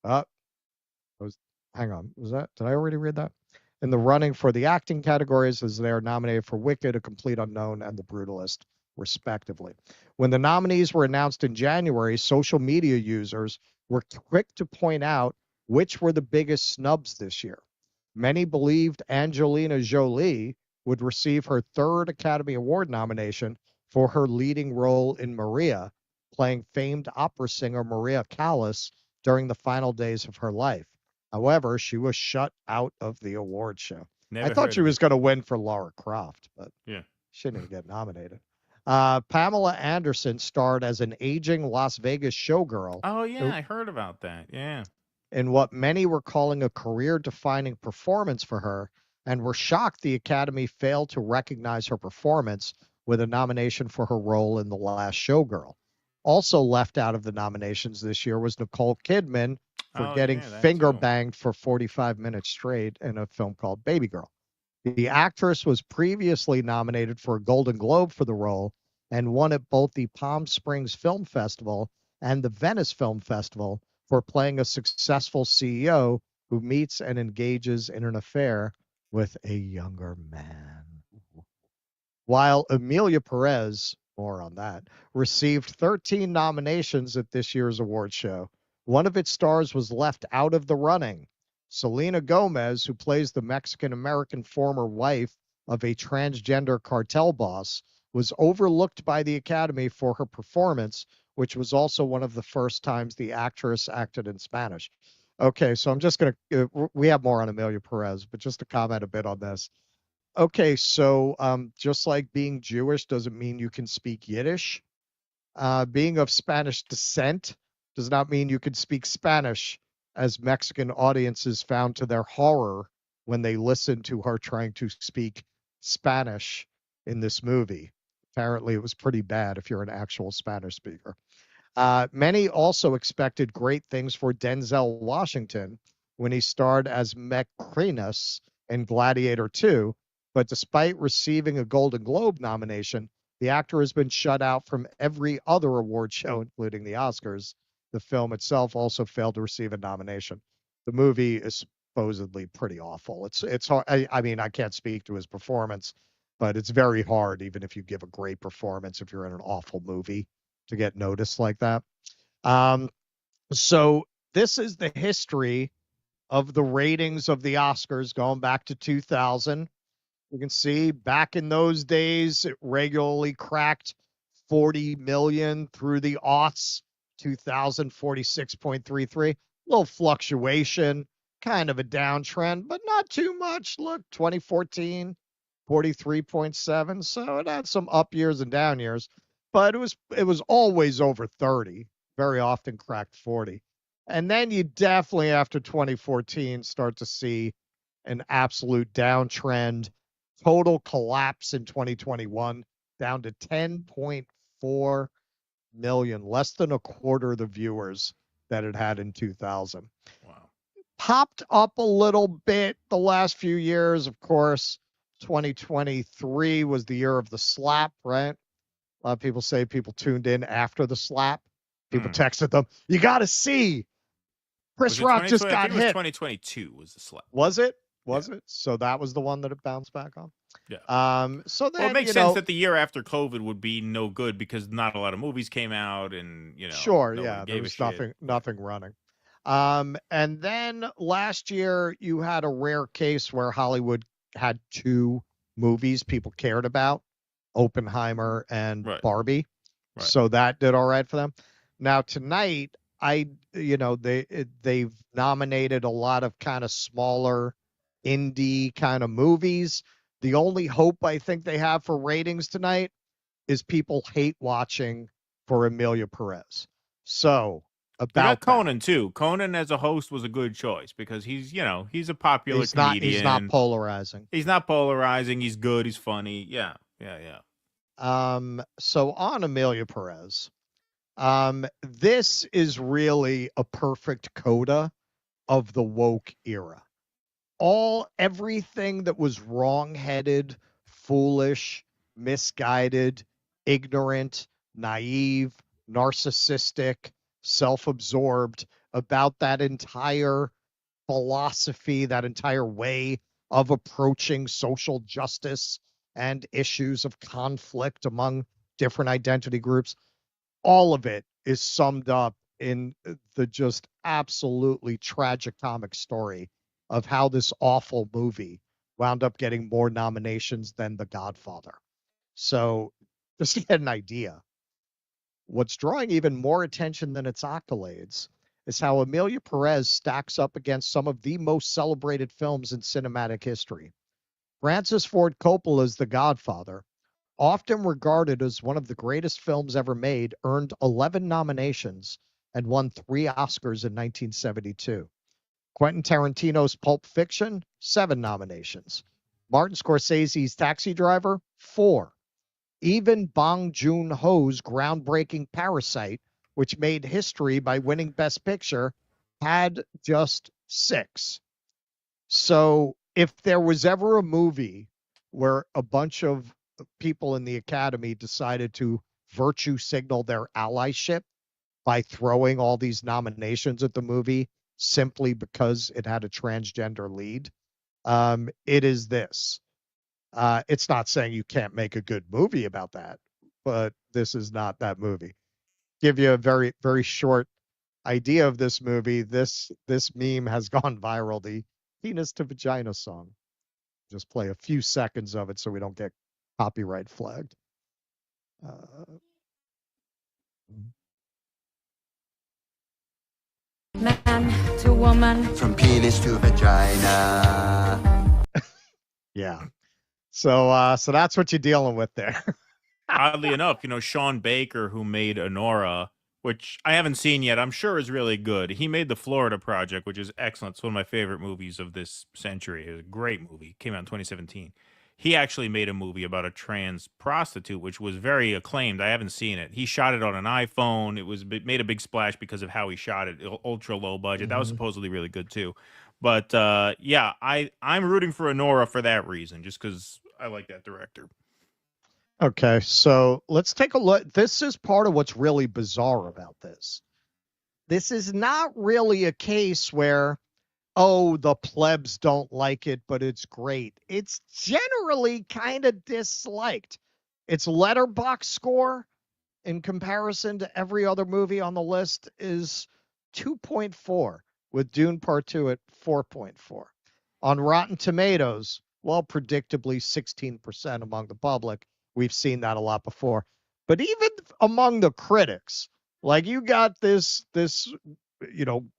Hang on, did I already read that? In the running for the acting categories as they are nominated for Wicked, A Complete Unknown, and The Brutalist, respectively. When the nominees were announced in January, social media users were quick to point out which were the biggest snubs this year. Many believed Angelina Jolie would receive her third Academy Award nomination for her leading role in Maria, playing famed opera singer Maria Callas during the final days of her life. However, she was shut out of the award show. I thought she was going to win for Lara Croft, but she didn't get nominated. Pamela Anderson starred as an aging Las Vegas showgirl. Oh, yeah, I heard about that. Yeah. In what many were calling a career-defining performance for her, and were shocked the Academy failed to recognize her performance with a nomination for her role in The Last Showgirl. Also left out of the nominations this year was Nicole Kidman for getting finger banged for 45 minutes straight in a film called Baby Girl. The actress was previously nominated for a Golden Globe for the role and won at both the Palm Springs Film Festival and the Venice Film Festival for playing a successful CEO who meets and engages in an affair with a younger man. While Amelia Perez, more on that, received 13 nominations at this year's award show, one of its stars was left out of the running. Selena Gomez, who plays the Mexican-American former wife of a transgender cartel boss, was overlooked by the Academy for her performance, which was also one of the first times the actress acted in Spanish. Okay, so I'm just going to, we have more on Amelia Perez, but just to comment a bit on this. Okay, so just like being Jewish doesn't mean you can speak Yiddish. Being of Spanish descent does not mean you can speak Spanish, as Mexican audiences found to their horror when they listened to her trying to speak Spanish in this movie. Apparently, it was pretty bad if you're an actual Spanish speaker. Many also expected great things for Denzel Washington when he starred as Macrinus in Gladiator 2, but despite receiving a Golden Globe nomination, the actor has been shut out from every other award show, including the Oscars. The film itself also failed to receive a nomination. The movie is supposedly pretty awful. It's hard. I mean, I can't speak to his performance, but it's very hard, even if you give a great performance, if you're in an awful movie, to get noticed like that. So this is the history of the ratings of the Oscars going back to 2000. You can see back in those days, it regularly cracked 40 million through the aughts, 2000, 46.33. Little fluctuation, kind of a downtrend, but not too much. Look, 2014, 43.7. So it had some up years and down years, but it was always over 30, very often cracked 40. And then you definitely, after 2014, start to see an absolute downtrend, total collapse in 2021, down to 10.4 million, less than a quarter of the viewers that it had in 2000. Wow. Popped up a little bit the last few years. Of course, 2023 was the year of the slap, right? A lot of people say people tuned in after the slap. People texted them, you got to see Chris Rock just got I think it was hit. 2022 was the slap. Was it? Was it? So that was the one that it bounced back on? Yeah. So then, Well, it makes sense that the year after COVID would be no good because not a lot of movies came out, and sure, no one yeah, there gave a was shit. nothing running. And then last year you had a rare case where Hollywood had two movies people cared about, Oppenheimer and Barbie. Right. So that did all right for them. Now tonight, they've nominated a lot of kind of smaller indie kind of movies. The only hope I think they have for ratings tonight is people hate watching for Amelia Perez. So They about got Conan too. Conan as a host was a good choice because he's a popular he's comedian. He's not polarizing. He's not polarizing. He's good. He's funny. Yeah. So on Amelia Perez, this is really a perfect coda of the woke era. Everything that was wrong-headed, foolish, misguided, ignorant, naive, narcissistic, self-absorbed about that entire philosophy, that entire way of approaching social justice and issues of conflict among different identity groups. All of it is summed up in the just absolutely tragicomic story of how this awful movie wound up getting more nominations than The Godfather. So just to get an idea, what's drawing even more attention than its accolades is how Amelia Perez stacks up against some of the most celebrated films in cinematic history. Francis Ford Coppola's The Godfather, often regarded as one of the greatest films ever made, earned 11 nominations and won 3 Oscars in 1972. Quentin Tarantino's Pulp Fiction, 7 nominations. Martin Scorsese's Taxi Driver, 4. Even Bong Joon-ho's groundbreaking Parasite, which made history by winning Best Picture, had just 6. So if there was ever a movie where a bunch of people in the Academy decided to virtue signal their allyship by throwing all these nominations at the movie simply because it had a transgender lead, it is this. It's not saying you can't make a good movie about that, but this is not that movie. Give you a very, very short idea of this movie. This meme has gone viral, the penis to vagina song. Just play a few seconds of it so we don't get copyright flagged. Man to woman. From penis to vagina. Yeah. So that's what you're dealing with there. Oddly enough, Sean Baker, who made Honora, which I haven't seen yet, I'm sure is really good. He made The Florida Project, which is excellent. It's one of my favorite movies of this century. It was a great movie. It came out in 2017. He actually made a movie about a trans prostitute, which was very acclaimed. I haven't seen it. He shot it on an iPhone. It made a big splash because of how he shot it. Ultra low budget. That was supposedly really good too. But yeah, I'm rooting for Honora for that reason, just because I like that director. Okay, so let's take a look. This is part of what's really bizarre about this. This is not really a case where, oh, the plebs don't like it, but it's great. It's generally kind of disliked. Its Letterboxd score in comparison to every other movie on the list is 2.4, with Dune Part 2 at 4.4. On Rotten Tomatoes, well, predictably 16% among the public. We've seen that a lot before. But even among the critics, like you got this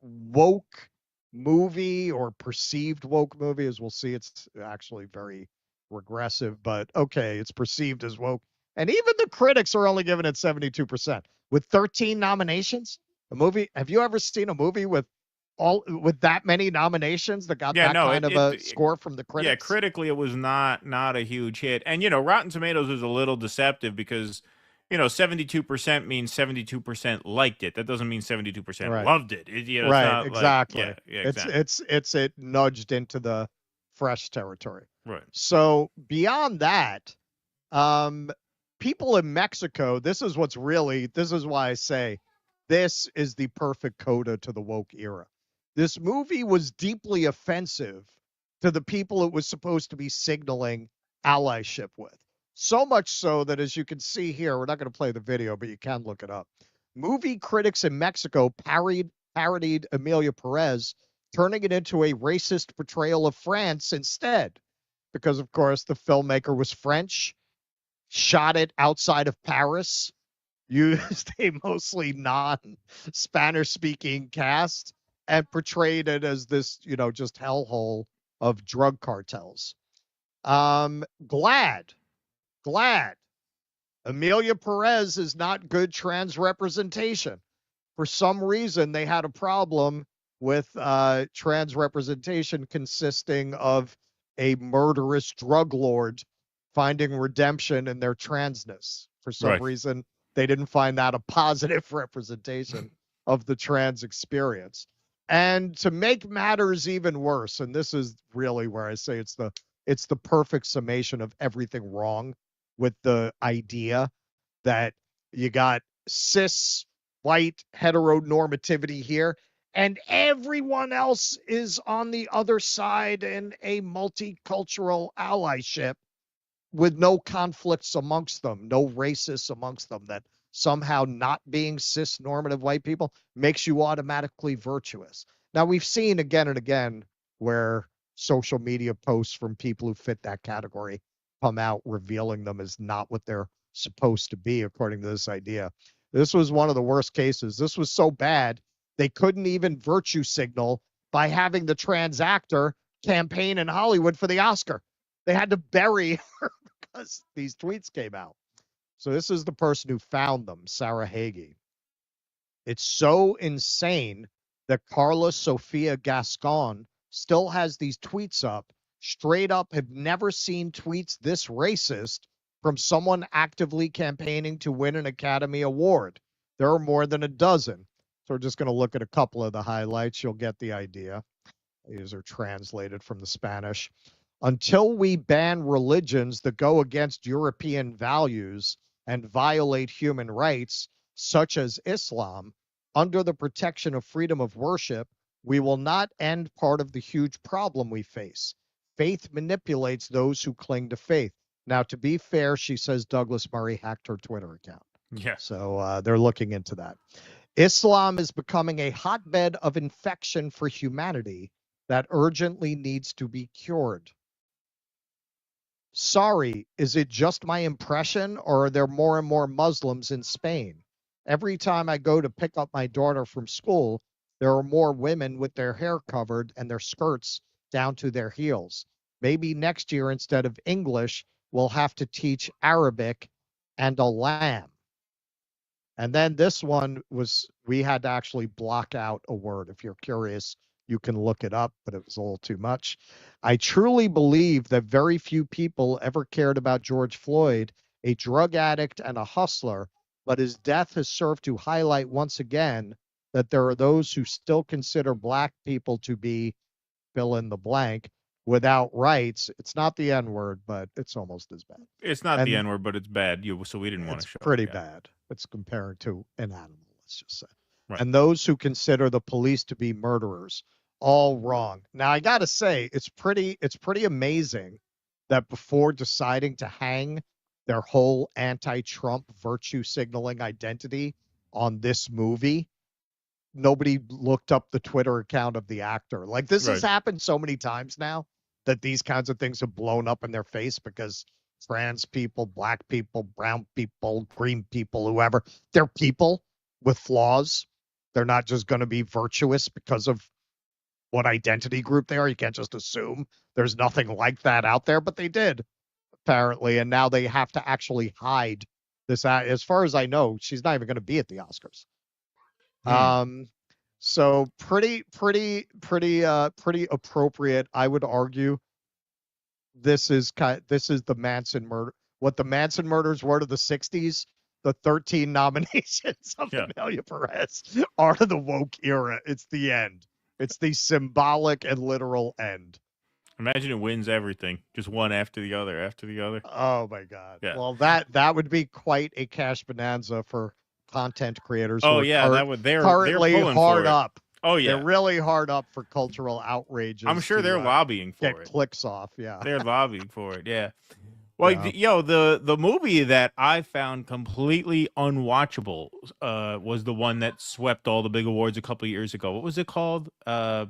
woke movie or perceived woke movie, as we'll see, it's actually very regressive, but okay, it's perceived as woke. And even the critics are only giving it 72%. With 13 nominations, a movie, have you ever seen a movie with that many nominations that got kind of a score from the critics? Yeah, critically it was not a huge hit. And Rotten Tomatoes is a little deceptive because 72% means 72% liked it. That doesn't mean 72% loved it. Right, exactly. Exactly. It nudged into the fresh territory. Right. So beyond that, people in Mexico, this is why I say this is the perfect coda to the woke era. This movie was deeply offensive to the people it was supposed to be signaling allyship with. So much so that, as you can see here, we're not going to play the video, but you can look it up. Movie critics in Mexico parodied Emilia Perez, turning it into a racist portrayal of France instead. Because, of course, the filmmaker was French, shot it outside of Paris, used a mostly non-Spanish-speaking cast, and portrayed it as this, just hellhole of drug cartels. Glad. Emilia Perez is not good trans representation. For some reason, they had a problem with trans representation consisting of a murderous drug lord finding redemption in their transness. For some reason, they didn't find that a positive representation of the trans experience. And to make matters even worse, and this is really where I say it's the perfect summation of everything wrong with the idea that you got cis white heteronormativity here and everyone else is on the other side in a multicultural allyship with no conflicts amongst them, no racists amongst them, that somehow not being cis normative white people makes you automatically virtuous. Now, we've seen again and again where social media posts from people who fit that category come out revealing them as not what they're supposed to be, according to this idea. This was one of the worst cases. This was so bad, they couldn't even virtue signal by having the trans actor campaign in Hollywood for the Oscar. They had to bury her because these tweets came out. So this is the person who found them, Sarah Hagee. It's so insane that Carla Sofia Gascon still has these tweets up. Straight up, have never seen tweets this racist from someone actively campaigning to win an Academy Award. There are more than a dozen. So we're just going to look at a couple of the highlights. You'll get the idea. These are translated from the Spanish. Until we ban religions that go against European values and violate human rights, such as Islam, under the protection of freedom of worship, we will not end part of the huge problem we face. Faith manipulates those who cling to faith. Now, to be fair, she says Douglas Murray hacked her Twitter account. Yeah. So they're looking into that. Islam is becoming a hotbed of infection for humanity that urgently needs to be cured. Sorry, is it just my impression, or are there more and more Muslims in Spain? Every time I go to pick up my daughter from school, there are more women with their hair covered and their skirts down to their heels. Maybe next year, instead of English, we'll have to teach Arabic and a lamb. And then this one was, we had to actually block out a word. If you're curious, you can look it up, but it was a little too much. I truly believe that very few people ever cared about George Floyd, a drug addict and a hustler, but his death has served to highlight once again that there are those who still consider black people to be fill in the blank without rights. It's not the N-word, but it's almost as bad. It's not the N-word, but it's bad. So we didn't want to show it. Pretty bad. It's compared to an animal, let's just say. Right. And those who consider the police to be murderers, all wrong. Now, I got to say, it's pretty amazing that before deciding to hang their whole anti-Trump virtue signaling identity on this movie, nobody looked up the Twitter account of the actor. Like this has Right. happened so many times now that these kinds of things have blown up in their face because trans people, black people, brown people, green people, whoever, they're people with flaws. They're not just going to be virtuous because of what identity group they are. You can't just assume there's nothing like that out there, but they did apparently, and now they have to actually hide this. As far as I know, she's not even going to be at the Oscars. So pretty appropriate, I would argue. This is the Manson murder. What the Manson murders were to the 60s, the 13 nominations of Amelia Perez are the woke era. It's the end. It's the symbolic and literal end. Imagine it wins everything, just one after the other, after the other. Oh my God. Yeah. Well, that would be quite a cash bonanza for content creators. Oh who are yeah, that would they're currently pulling hard for it. up. Oh yeah, They're really hard up for cultural outrages. I'm sure to, they're lobbying for get it. clicks off. Yeah, They're lobbying for it. Yeah. Well, the movie that I found completely unwatchable was the one that swept all the big awards a couple of years ago. What was it called? The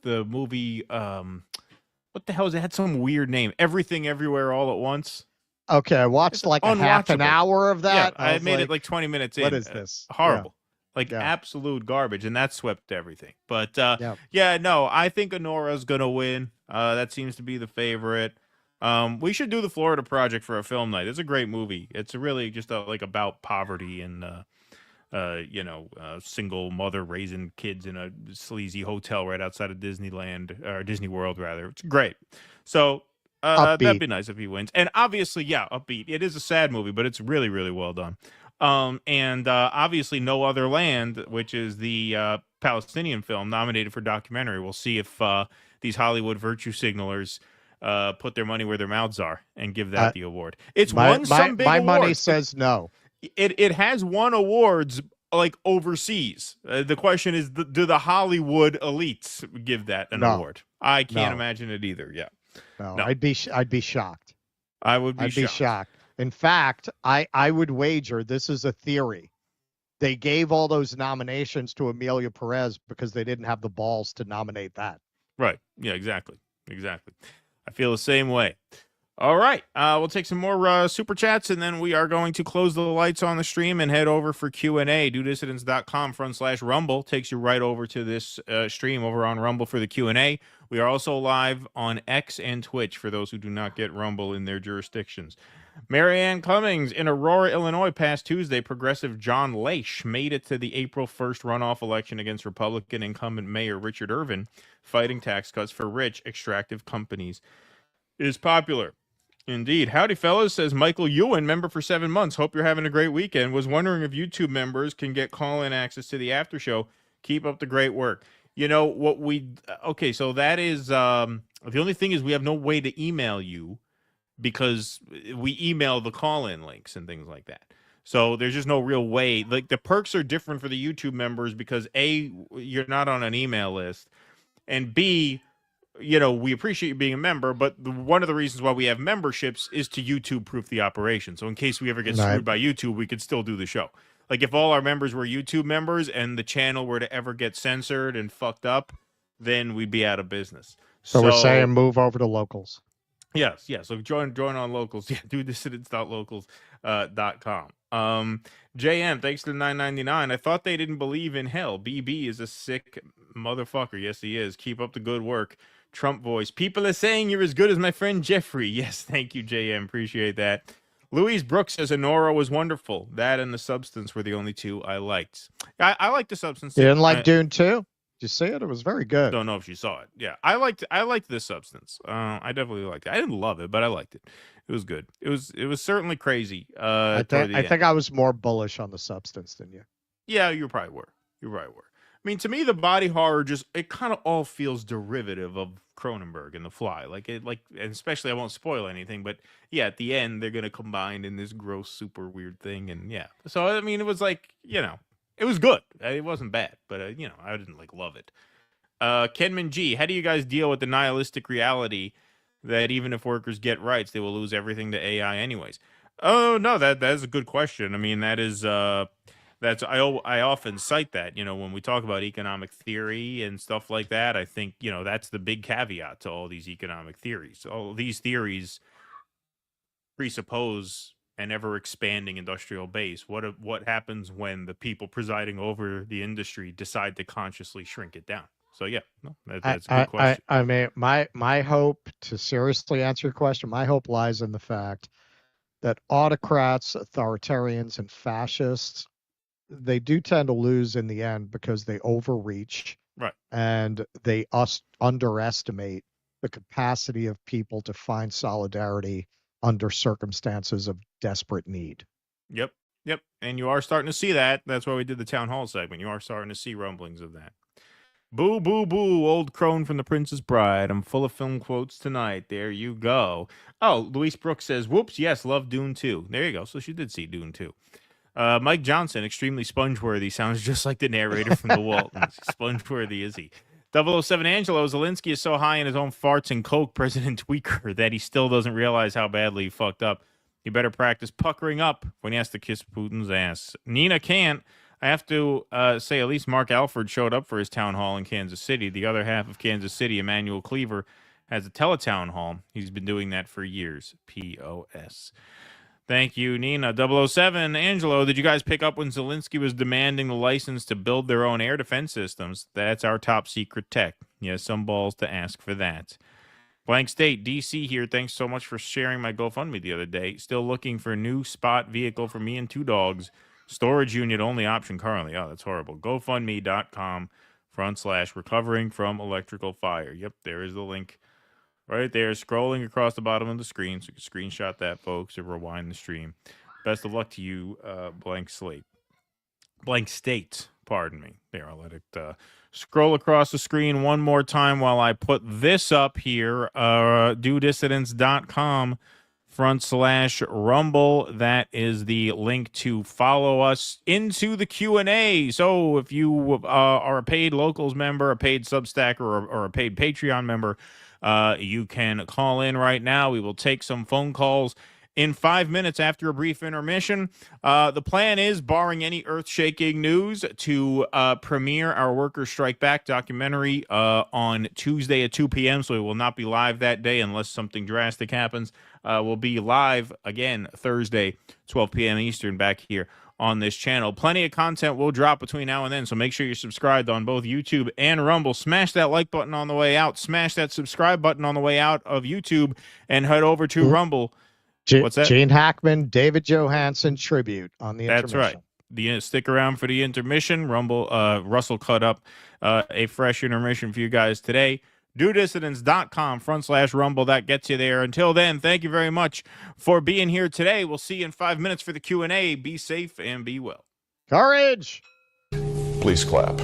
movie. What the hell is it? It had some weird name. Everything, Everywhere, All at Once. Okay, I watched like a half an Unwatchable. hour of that. Yeah, I made it like 20 minutes in. What is this? Horrible. Like absolute garbage, and that swept everything. But yeah, no, I think Honora's gonna win. That seems to be the favorite. We should do the Florida Project for a film night. It's a great movie. It's really just like about poverty and single mother raising kids in a sleazy hotel right outside of Disneyland or Disney World rather. It's great. So that'd be nice if he wins. And obviously, upbeat. It is a sad movie, but it's really, really well done. And obviously No Other Land, which is the Palestinian film nominated for documentary. We'll see if these Hollywood virtue signalers put their money where their mouths are and give that the award. It's won some big awards. My money says no. It has won awards like overseas. The question is, do the Hollywood elites give that an award? I can't imagine it either. Yeah. No. I'd be shocked. I would be shocked. In fact, I would wager, this is a theory, they gave all those nominations to Amelia Perez because they didn't have the balls to nominate that. Right. Yeah, exactly. I feel the same way. All right. We'll take some more super chats, and then we are going to close the lights on the stream and head over for Q&A. DoDissidents.com/Rumble takes you right over to this stream over on Rumble for the Q&A. We are also live on X and Twitch for those who do not get Rumble in their jurisdictions. Marianne Cummings in Aurora, Illinois, past Tuesday, progressive John Laish made it to the April 1st runoff election against Republican incumbent Mayor Richard Irvin. Fighting tax cuts for rich extractive companies is popular. Indeed. Howdy, fellas, says Michael Ewan, member for 7 months. Hope you're having a great weekend. Was wondering if YouTube members can get call-in access to the after show. Keep up the great work. You know what okay, so that is the only thing is we have no way to email you because we email the call-in links and things like that. So there's just no real way. Like the perks are different for the YouTube members because A, you're not on an email list, and B, we appreciate you being a member, but one of the reasons why we have memberships is to YouTube-proof the operation. So in case we ever get screwed by YouTube, we could still do the show. Like if all our members were YouTube members and the channel were to ever get censored and fucked up, then we'd be out of business. So we're saying move over to locals. Yes. So join on locals. Yeah, DoDissidents.locals.com. JM, thanks to the $9.99. I thought they didn't believe in hell. BB is a sick motherfucker. Yes, he is. Keep up the good work. Trump voice. People are saying you're as good as my friend Jeffrey. Yes, thank you, JM. Appreciate that. Louise Brooks says Honora was wonderful. That and The Substance were the only two I liked. I liked The Substance. You didn't like Dune 2? Did you see it? It was very good. Don't know if you saw it. Yeah, I liked The Substance. I definitely liked it. I didn't love it, but I liked it. It was good. It was certainly crazy. I think I was more bullish on The Substance than you. Yeah, you probably were. I mean, to me, the body horror it kind of all feels derivative of Cronenberg and The Fly. And especially, I won't spoil anything, but yeah, at the end, they're going to combine in this gross, super weird thing. And yeah. So, I mean, it was like, it was good. It wasn't bad, but, I didn't love it. Kenman G, how do you guys deal with the nihilistic reality that even if workers get rights, they will lose everything to AI anyways? Oh, no, that is a good question. I mean, that I often cite that, when we talk about economic theory and stuff like that. I think, that's the big caveat to all these economic theories. All these theories presuppose an ever expanding industrial base. What happens when the people presiding over the industry decide to consciously shrink it down? So yeah, that's a good question. I mean, my hope, to seriously answer your question, my hope lies in the fact that autocrats, authoritarians, and fascists, they do tend to lose in the end because they overreach, right? And they underestimate the capacity of people to find solidarity under circumstances of desperate need. Yep. And you are starting to see that. That's why we did the town hall segment. You are starting to see rumblings of that. Boo, boo, boo, old crone from The Princess Bride. I'm full of film quotes tonight. There you go. Oh, Louise Brooks says, whoops, yes, love Dune 2. There you go. So she did see Dune 2. Mike Johnson, extremely sponge-worthy. Sounds just like the narrator from The Waltons. Sponge-worthy is he? 007 Angelo, Zelensky is so high in his own farts and coke, President Tweaker, that he still doesn't realize how badly he fucked up. He better practice puckering up when he has to kiss Putin's ass. Nina can't. I have to say at least Mark Alford showed up for his town hall in Kansas City. The other half of Kansas City, Emmanuel Cleaver, has a teletown hall. He's been doing that for years. POS. Thank you, Nina. 007, Angelo, did you guys pick up when Zelensky was demanding the license to build their own air defense systems? That's our top secret tech. He has some balls to ask for that. Blank State, DC here. Thanks so much for sharing my GoFundMe the other day. Still looking for a new spot vehicle for me and 2 dogs. Storage unit only option currently. Oh, that's horrible. GoFundMe.com/recovering from electrical fire. Yep, there is the link. Right there, scrolling across the bottom of the screen. So you can screenshot that, folks, and rewind the stream. Best of luck to you, Blank State, pardon me. There, I'll let it scroll across the screen one more time while I put this up here. DoDissidents.com/Rumble. That is the link to follow us into the Q&A. So if you are a paid Locals member, a paid Substack, or a paid Patreon member, you can call in right now. We will take some phone calls in 5 minutes after a brief intermission. The plan is, barring any earth-shaking news, to premiere our Workers Strike Back documentary on Tuesday at 2 p.m., so it will not be live that day unless something drastic happens. We'll be live again Thursday, 12 p.m. Eastern, back here on this channel. Plenty of content will drop between now and then, so make sure you're subscribed on both YouTube and Rumble. Smash that like button on the way out. Smash that subscribe button on the way out of YouTube, and head over to Rumble. What's that? Gene Hackman, David Johansen tribute on the intermission. That's right. Stick around for the intermission. Russell cut up a fresh intermission for you guys today. DoDissidents.com/Rumble. That gets you there. Until then, thank you very much for being here today. We'll see you in 5 minutes for the Q&A. Be safe and be well. Courage! Please clap.